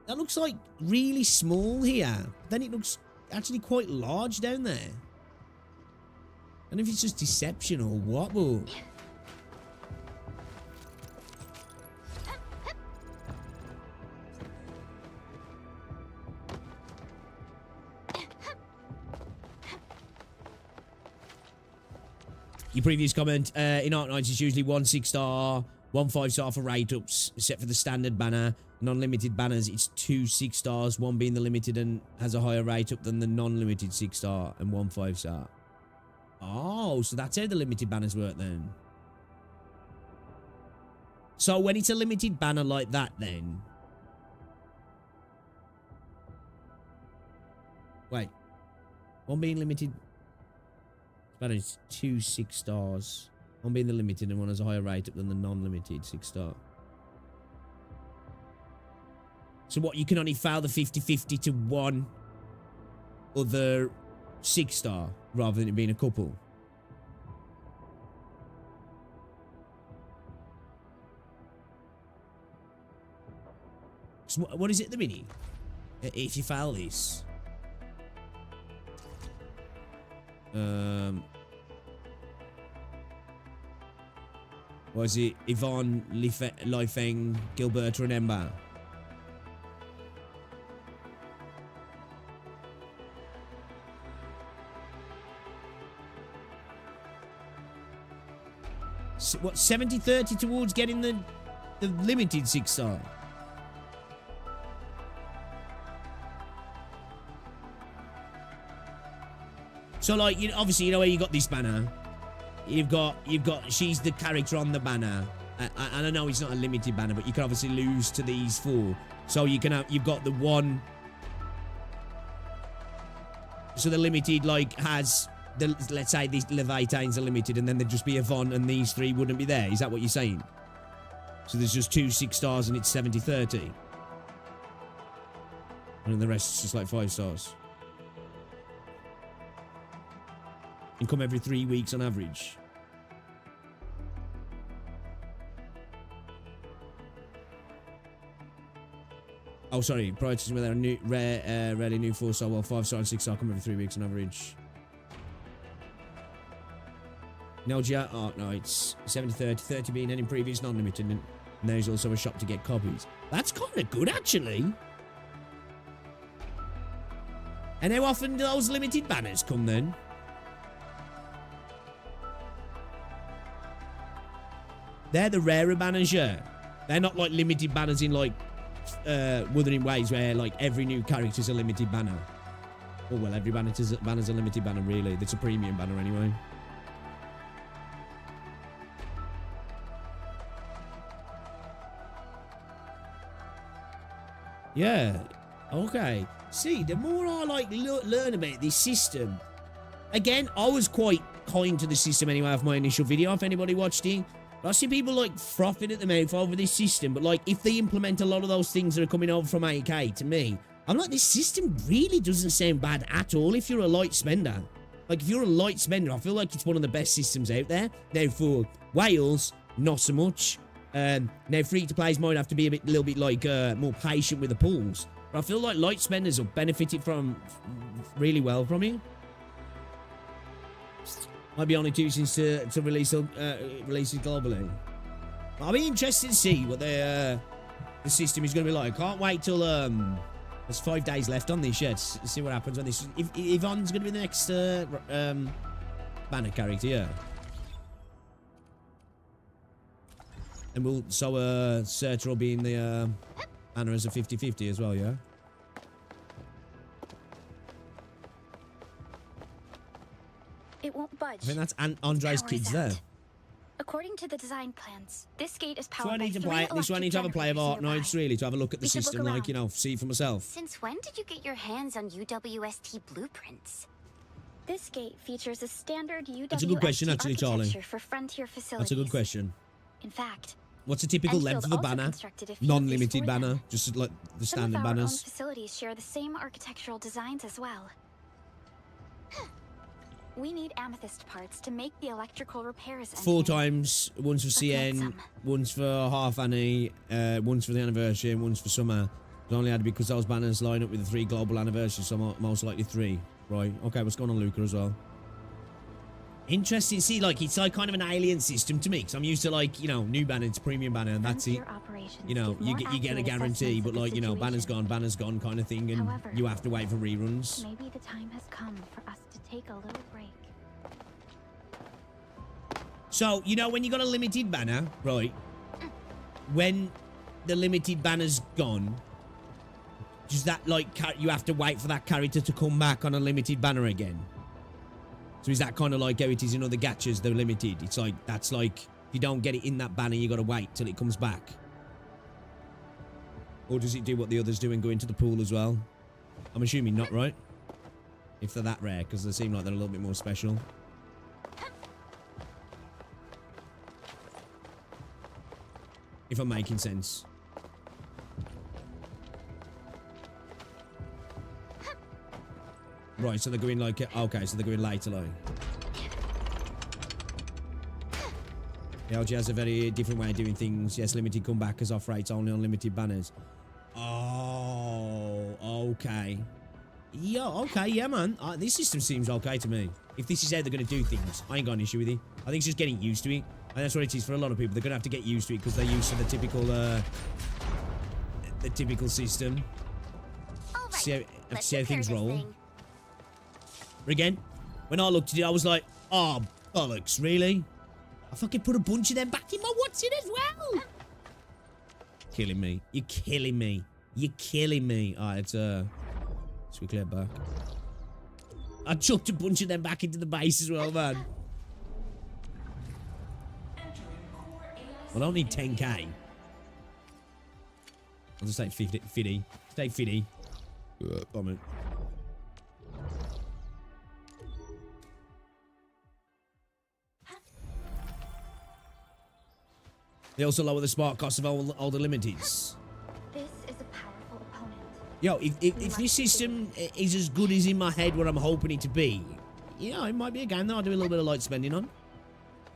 That looks like really small here. Then it looks actually quite large down there. I don't know if it's just deception or what, but... Your previous comment, in Arknights is usually 1 6-star 1 5-star for rate-ups, except for the standard banner. Non-limited banners, it's 2 6-stars, one being the limited and has a higher rate-up than the non-limited 6-star and 1 5-star. Oh, so that's how the limited banners work then. So when it's a limited banner like that then... Wait. One being limited... Banner is 2 6-stars. One being the limited and one has a higher rate than the non-limited 6-star. So what, you can only fail the 50-50 to one other 6-star rather than it being a couple? So what is it at the minute? If you fail this? Was it Yvonne, Lifeng, Gilberta and Ember? What, 70-30 towards getting the limited 6-star? So, like, you know, obviously, you know where you got this banner. You've got, she's the character on the banner. And I know it's not a limited banner, but you can obviously lose to these 4. So you can have, you've got the one. So the limited, like, has, let's say these Levitane's are limited, and then there'd just be Yvonne, and these 3 wouldn't be there. Is that what you're saying? So there's just 2 6-stars, and it's 70-30. And then the rest is just like 5 stars. And come every 3 weeks on average. Oh, sorry. Prior to where there are rarely new 4-star, well, 5-star and 6-star come every 3 weeks on average. Nogia, Arknights, 70-30, 30 being any previous non-limited, and there's also a shop to get copies. That's kind of good, actually. And how often do those limited banners come then? They're the rarer banners, yeah. They're not like limited banners in like Wuthering Waves where like every new character's a limited banner. Oh well, every banner's a limited banner really. That's a premium banner anyway. Yeah. Okay. See, the more I like learn about this system, again, I was quite kind to the system anyway of my initial video, if anybody watched it. I see people like frothing at the mouth over this system, but like if they implement a lot of those things that are coming over from 8K to me, I'm like, this system really doesn't sound bad at all if you're a light spender. Like if you're a light spender, I feel like it's one of the best systems out there. Now for Wales, not so much. Now free-to-plays might have to be a little bit like more patient with the pools, but I feel like light spenders will benefit it from really well from it. Might be only 2 since to release it globally. I'll be interested to see what the system is going to be like. Can't wait till there's 5 days left on this yet. See what happens when this. If Yvonne's going to be the next banner character, yeah. And we'll Surtur will be in the banner as a 50-50 as well, yeah. It won't budge. I think that's Andre's kids there. According to the design plans, this gate is So powered I need by to play. This one I need to have a play of Arknights, really, to have a look at the We should look system, like, around. you know, see for myself. Since when did you get your hands on UWST blueprints? This gate features a standard UWST That's a good question, actually, Charlie. architecture for frontier facilities. That's a good question. In fact, What's the typical Enfield length of a also banner? constructed a few of these Non-limited for banner, them. just like the some standard of our own banners. facilities share the same architectural designs as well. We need amethyst parts to make the electrical repairs. 4 times, once for CN, once for half annie, once for the anniversary, and once for summer. It only had to be because those banners line up with the 3 global anniversaries, so most likely 3. Right, okay, what's going on, Luca, as well? Interesting. See, like, it's like kind of an alien system to me, because I'm used to, like, you know, new banner, it's premium banner, and that's it. You know, you get a guarantee, but, like, you know, banner's gone kind of thing, and However, you have to wait for reruns. Maybe the time has come for us to take a little break. So, you know, when you got a limited banner, right, when the limited banner's gone, does that, like, you have to wait for that character to come back on a limited banner again? So is that kind of like how it is in other gachas, they're limited? It's like, that's like, if you don't get it in that banner, you gotta wait till it comes back. Or does it do what the others do and go into the pool as well? I'm assuming not, right? If they're that rare, because they seem like they're a little bit more special. If I'm making sense. Right, so they're going like... Okay, so they're going later, like. The LG has a very different way of doing things. Yes, limited comebackers off rates only on limited banners. Oh, okay. Yeah, okay, yeah, man. This system seems okay to me. If this is how they're going to do things, I ain't got an issue with it. I think it's just getting used to it. And that's what it is for a lot of people. They're going to have to get used to it because they're used to the typical system. All right, See how things roll. Again, when I looked at it, I was like, oh, bollocks, really? I fucking put a bunch of them back in my what's it as well. Killing me. You're killing me. You're killing me. Alright, let's quickly head back. I chucked a bunch of them back into the base as well, man. Well, I don't need 10k. I'll just take 50. Stay 50. Bomb it. They also lower the spark cost of all the limiteds. This is a powerful opponent. Yo, if this system is as good as in my head what I'm hoping it to be, you know, it might be a game that I'll do a little bit of light spending on.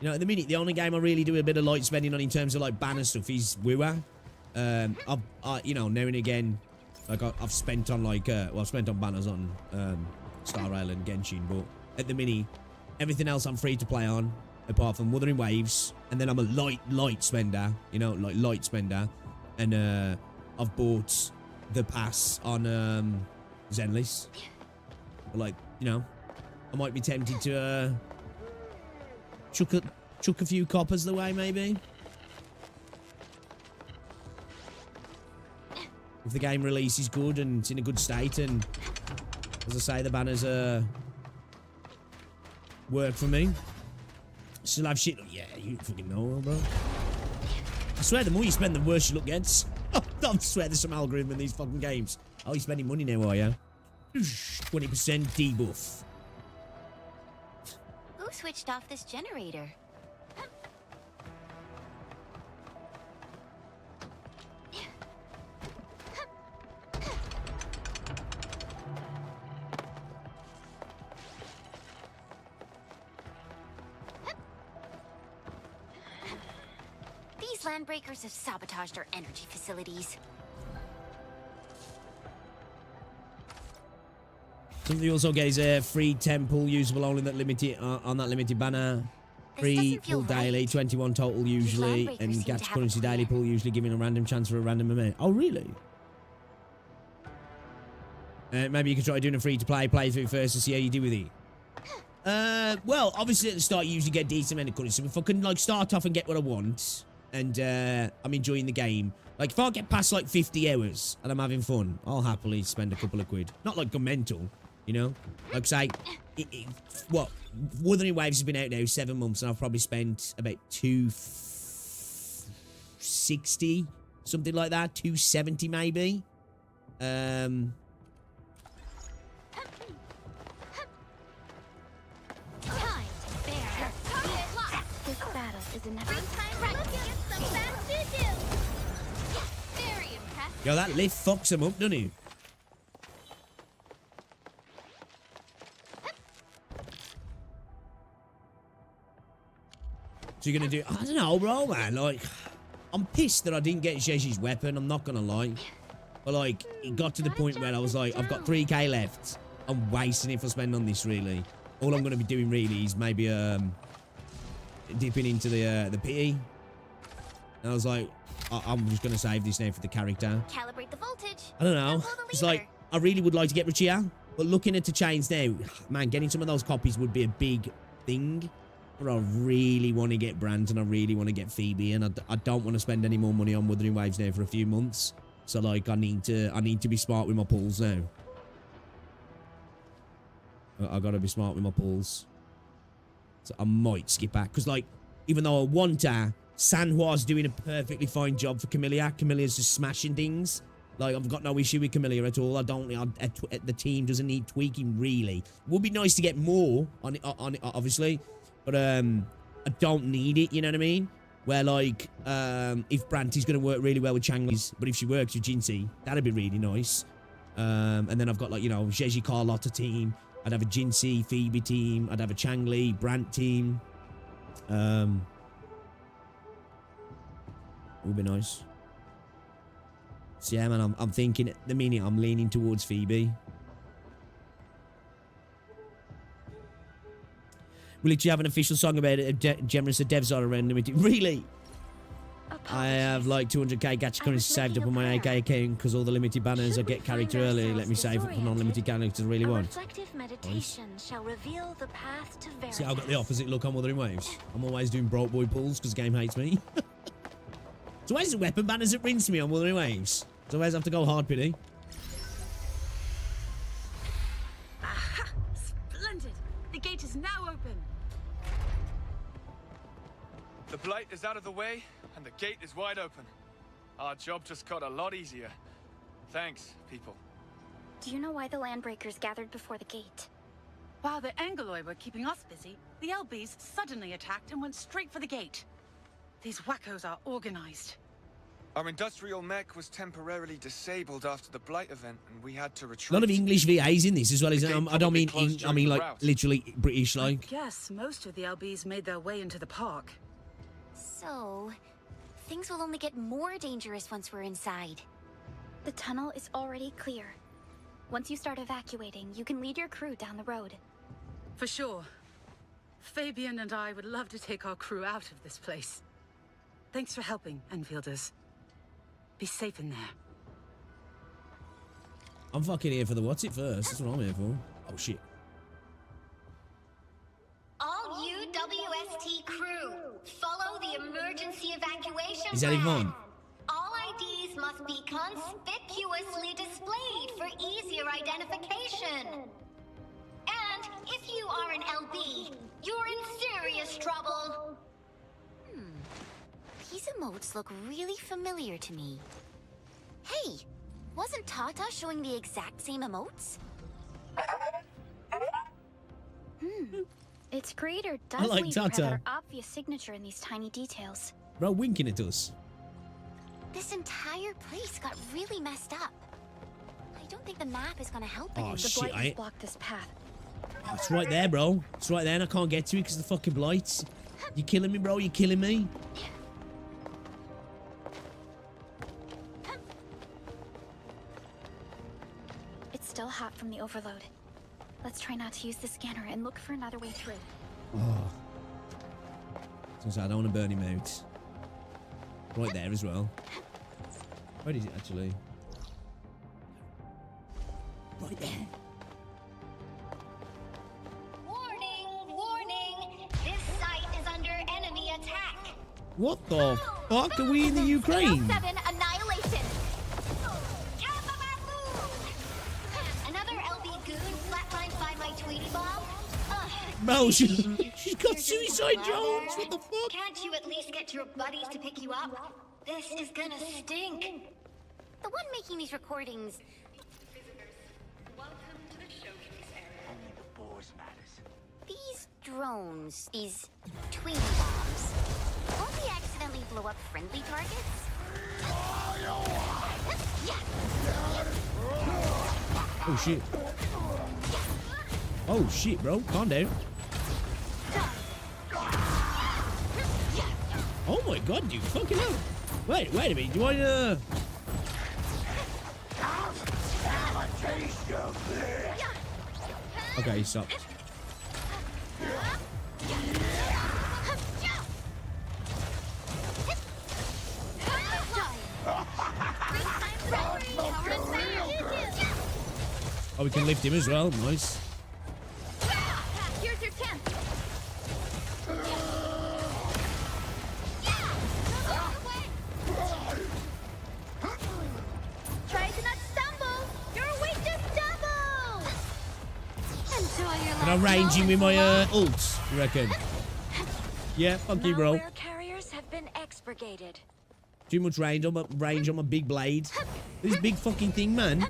You know, at the minute, the only game I really do a bit of light spending on in terms of, like, banner stuff is WoW. You know, now and again, like, I've spent on, like, well, I've spent on banners on Star Rail and Genshin, but at the minute, everything else I'm free to play on, apart from Wuthering Waves, and then I'm a light spender, you know, like, light spender, and I've bought the pass on Zenless. But, like, you know, I might be tempted to chuck a few coppers the way, maybe. If the game release is good and it's in a good state, and as I say, the banners work for me. Still have shit. Yeah, you fucking know, bro. I swear, the more you spend, the worse your luck gets. I swear there's some algorithm in these fucking games. Oh, you're spending money now, are you? 20% debuff. Who switched off this generator? These landbreakers have sabotaged our energy facilities. Something you also get is a free temple usable only that limited on that limited banner. Free pull daily, 21 total usually, and gacha currency daily pull usually giving a random chance for a random amount. Oh really? Maybe you could try doing a free to play playthrough first and see how you do with it. Well, obviously at the start you usually get a decent amount of currency. If I can like start off and get what I want, and I'm enjoying the game. Like if I get past like 50 hours and I'm having fun, I'll happily spend a couple of quid. Not like go mental. You know, like say, what, Wuthering Waves has been out now 7 months, and I've probably spent about 260, something like that, 270 maybe. Time to bear. This battle is inevitable. Very impressive. Yo, that lift fucks him up, doesn't he? So you're gonna do, I don't know, bro, man. Like, I'm pissed that I didn't get Zheji's weapon. I'm not gonna lie, but like, it got to the point where I was like, I've got 3k left. I'm wasting it for spending on this. Really, all I'm gonna be doing really is maybe dipping into the pity. And I was like, I'm just gonna save this now for the character. Calibrate the voltage. I don't know. It's like I really would like to get Richia, but looking at the chains now, man, getting some of those copies would be a big thing. But I really want to get Brant and I really want to get Phoebe, and I don't want to spend any more money on Wuthering Waves now for a few months. So like I need to be smart with my pulls now. I gotta be smart with my pulls. So I might skip back because like even though I want her, Sanhua's doing a perfectly fine job for Camilla. Camilla's just smashing things. Like, I've got no issue with Camilla at all. The team doesn't need tweaking, really. Would be nice to get more on it, obviously. But, I don't need it, you know what I mean? Where, like, if Brant is going to work really well with Changli's, but if she works with Jinsei, that'd be really nice. And then I've got, like, you know, Jeji Carlotta team. I'd have a Jinsei, Phoebe team. I'd have a Changli, Brant team. Would be nice. So yeah, man, I'm thinking at the minute I'm leaning towards Phoebe. We literally have an official song about it. Generous of devs are around limited. Really? I have like 200k gacha currency saved up on my AK account because all the limited banners I get character early. Let me save up for non-limited characters I really want. Nice. See, I've got the opposite look on Wuthering Waves. I'm always doing broke boy pulls because the game hates me. So where's the weapon banners that rinse me on Wuthering Waves? So where's I have to go hard pity? Aha! Splendid! The gate is now open. The blight is out of the way, and the gate is wide open. Our job just got a lot easier. Thanks, people. Do you know why the Landbreakers gathered before the gate? While the Angeloi were keeping us busy, the LBs suddenly attacked and went straight for the gate. These wackos are organized. Our industrial mech was temporarily disabled after the blight event, and we had to retreat. A lot of English VAs in this as well. I don't mean I mean like literally British like. Yes, most of the LBs made their way into the park. So, things will only get more dangerous once we're inside. The tunnel is already clear. Once you start evacuating, you can lead your crew down the road. For sure. Fabian and I would love to take our crew out of this place. Thanks for helping, Enfielders. Be safe in there. I'm fucking here for the what's it first. That's what I'm here for. Oh shit. All UWST crew, follow the emergency evacuation Is that Yvonne? All IDs must be conspicuously displayed for easier identification. And if you are an LB, you're in serious trouble. These emotes look really familiar to me. Hey, wasn't Tata showing the exact same emotes? Its creator does like leave Tata. a rather obvious signature in these tiny details. Bro, winking at us. This entire place got really messed up. I don't think the map is gonna help Oh, it. shit, The blight has blocked this path. Oh, it's right there, bro. It's right there and I can't get to it because of the fucking blights. You're killing me, bro. You're killing me. It's still hot from the overload. Let's try not to use the scanner and look for another way through. Oh. So I don't want to burn him out. Right there as well. Where is it actually? Right there. Warning, warning! This site is under enemy attack. What the fuck? Are we in the Ukraine? 7 annihilation. Another LB goon flatlined by my Tweety Bomb. Bro, she's got suicide drones. What the fuck? Can't you at least get your buddies to pick you up? This is gonna stink. The one making these recordings. These drones, these Tweety bombs, won't they accidentally blow up friendly targets? Oh shit. Oh shit, bro. Calm down. Oh my god, dude. Fucking hell. Wait a minute. Do I, Okay, stop. Oh, we can lift him as well. Nice. Here's your chance. Can I range him with my ult, you reckon? Yeah, fuck you, bro. Malware carriers have been expurgated. Too much range on my big blade. This big fucking thing, man.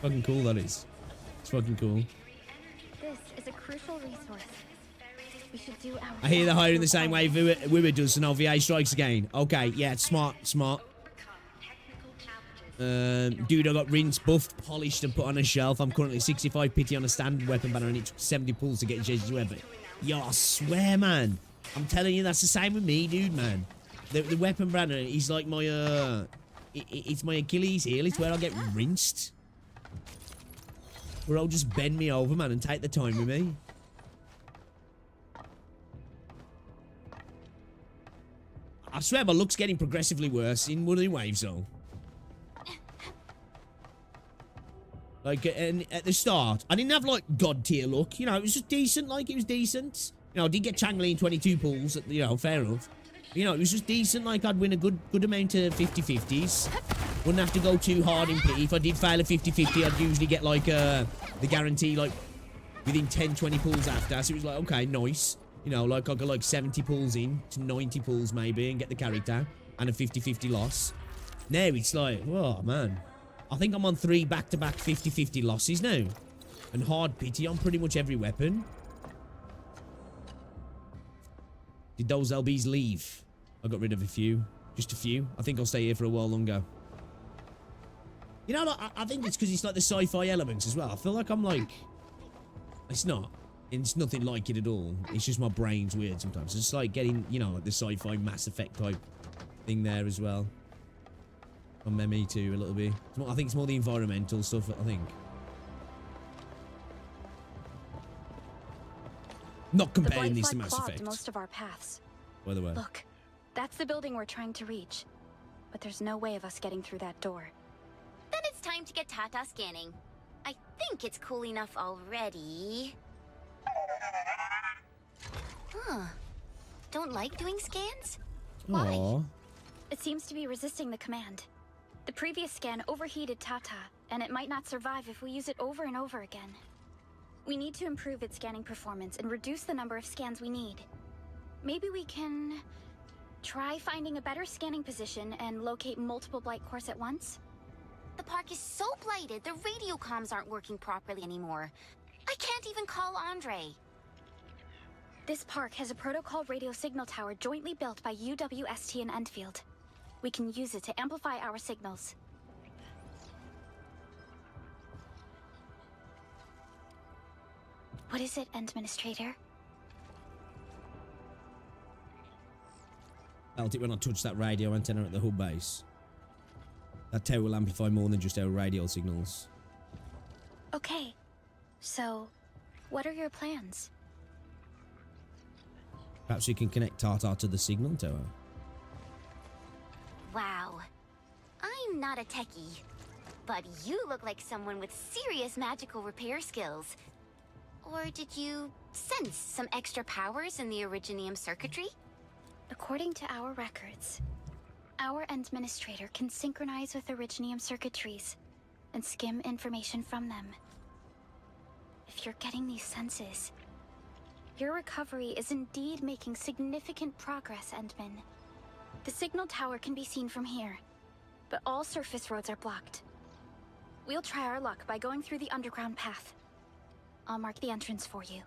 Fucking cool, that is. It's fucking cool. This is a crucial resource. We should do our I hear they're hiring the same way Wiwa does, and OVA strikes again. Okay, yeah, smart. Dude, I got rinsed, buffed, polished, and put on a shelf. I'm currently 65 pity on a standard weapon banner, and it took 70 pulls to get Jay's weapon. Yo, I swear, man. I'm telling you, that's the same with me, dude, man. The weapon banner is like my, it's my Achilles heel. It's where I get rinsed. Where I'll just bend me over, man, and take the time with me. I swear my look's getting progressively worse in Wuthering Waves, though. Like, and at the start, I didn't have, like, god tier look. You know, it was just decent, like, it was decent. You know, I did get Changli in 22 pulls, you know, fair enough. You know, it was just decent, like, I'd win a good amount of 50-50s. Wouldn't have to go too hard in pity. If I did fail a 50-50, I'd usually get, like, the guarantee, like, within 10-20 pulls after. So it was like, okay, nice. You know, like, I got, like, 70 pulls in to 90 pulls, maybe, and get the character. And a 50-50 loss. Now it's like, oh, man. I think I'm on 3 back-to-back 50-50 losses now. And hard pity on pretty much every weapon. Did those LBs leave? I got rid of a few. Just a few. I think I'll stay here for a while longer. You know, like, I think it's because it's like the sci-fi elements as well. I feel like I'm like... It's not. It's nothing like it at all. It's just my brain's weird sometimes. It's like getting, you know, like the sci-fi Mass Effect type thing there as well. On me too, a little bit. I think it's more the environmental stuff, I think. Not comparing these to Mass Effect. Most of our paths. By the way. Look, that's the building we're trying to reach. But there's no way of us getting through that door. Then it's time to get Tata scanning. I think it's cool enough already. Huh. Don't like doing scans? Why? Aww. It seems to be resisting the command. The previous scan overheated Tata, and it might not survive if we use it over and over again. We need to improve its scanning performance and reduce the number of scans we need. Maybe we can try finding a better scanning position and locate multiple blight cores at once? The park is so blighted, the radio comms aren't working properly anymore. I can't even call Andre. This park has a protocol radio signal tower jointly built by UWST and Endfield. We can use it to amplify our signals. What is it, Administrator? Felt it when I touched that radio antenna at the hub base. That tower will amplify more than just our radio signals. Okay. So, what are your plans? Perhaps we can connect Tata to the signal tower. Wow. I'm not a techie, but you look like someone with serious magical repair skills. Or did you sense some extra powers in the Originium circuitry? According to our records, our Administrator can synchronize with Originium circuitries and skim information from them. If you're getting these senses, your recovery is indeed making significant progress, Endman. The signal tower can be seen from here, but all surface roads are blocked. We'll try our luck by going through the underground path. I'll mark the entrance for you.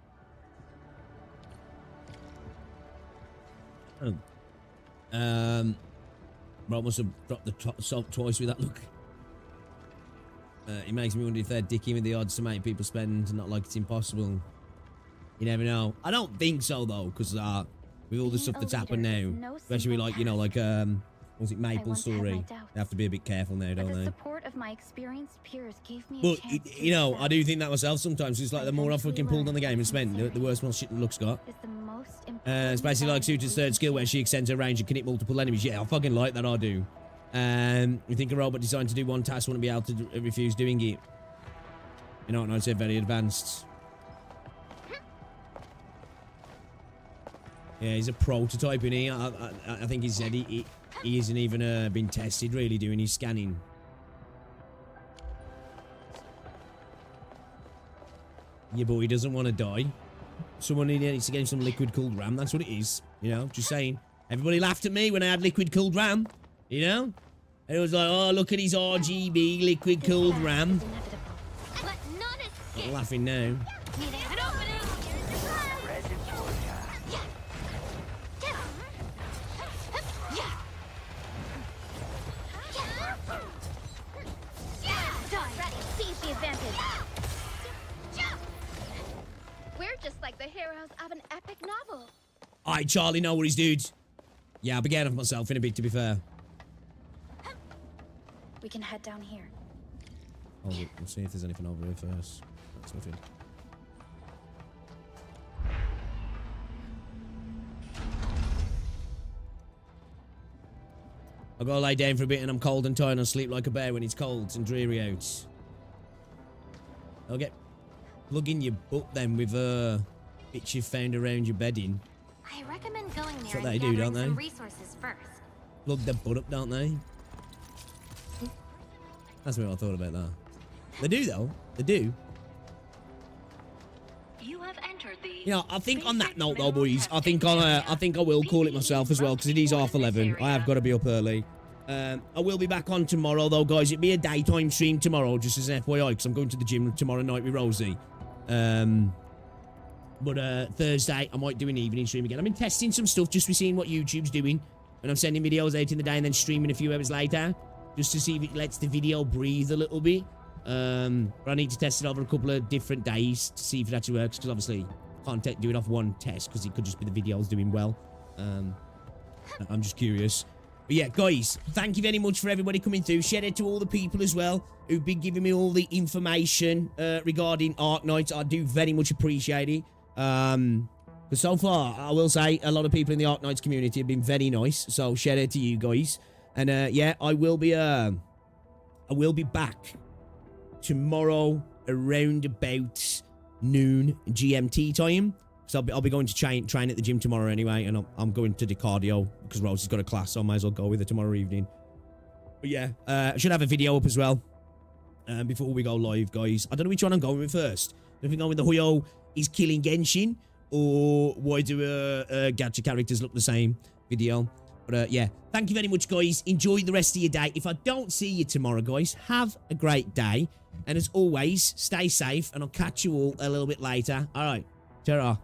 Oh. Bro must have dropped the salt twice with that look. It makes me wonder if they're dicking with the odds to make people spend, not like it's impossible. You never know. I don't think so though, because with all the stuff that's happened now, especially like, you know, like was it Maple Story? They have to be a bit careful now, don't The they? support of my experienced peers gave me a But chance to you know, excel. I do think that myself sometimes. It's like the more I've fucking pulled on the game and spent, the worse my shit looks got. Is the most It's basically like Suter's third skill where she extends her range and can hit multiple enemies. Yeah, I fucking like that, I do. You think a robot designed to do one task wouldn't be able to refuse doing it? You know what, I'd say very advanced. Yeah, he's a prototype, isn't he? I think he said he isn't even been tested really doing his scanning. Yeah, but he doesn't want to die. Someone needs to get him some liquid-cooled ram. That's what it is. You know, just saying. Everybody laughed at me when I had liquid-cooled ram. You know? And it was like, oh, look at his RGB liquid-cooled ram. Not laughing now. We're just like the heroes of an epic novel. Alright, Charlie, no worries, dude. Yeah, I'll be getting off myself in a bit, to be fair. We can head down here. Oh, we'll see if there's anything over here first. That's nothing. I'll go lay down for a bit and I'm cold and tired and I'll sleep like a bear when it's cold and dreary out. I'll get plug in your butt then with bits you've found around your bedding. I recommend going That's there what and they do, gathering don't they? some resources first. Plug their butt up, don't they? That's what I thought about that. They do though. They do. You have entered the You know, I think on that note though, boys, I think I will call it myself as well because it is 11:30. I have got to be up early. I will be back on tomorrow though, guys. It'll be a daytime stream tomorrow, just as an FYI, because I'm going to the gym tomorrow night with Rosie. But Thursday, I might do an evening stream again. I've been testing some stuff, just for seeing what YouTube's doing. And I'm sending videos out in the day and then streaming a few hours later, just to see if it lets the video breathe a little bit. But I need to test it over a couple of different days to see if it actually works, because obviously I can't do it off one test, because it could just be the videos doing well. I'm just curious. But yeah, guys, thank you very much for everybody coming through. Shout out to all the people as well who've been giving me all the information regarding Arknights. I do very much appreciate it. But so far, I will say, a lot of people in the Arknights community have been very nice. So shout out to you guys. And yeah, I will be back tomorrow around about noon GMT time. So I'll be going to train at the gym tomorrow anyway, and I'm going to do cardio because Rosie's got a class, so I might as well go with her tomorrow evening. But yeah, I should have a video up as well before we go live, guys. I don't know which one I'm going with first. I think I'm with the Huyo is killing Genshin, or why do gacha characters look the same video. But yeah, thank you very much, guys. Enjoy the rest of your day. If I don't see you tomorrow, guys, have a great day. And as always, stay safe, and I'll catch you all a little bit later. All right, ta-ra.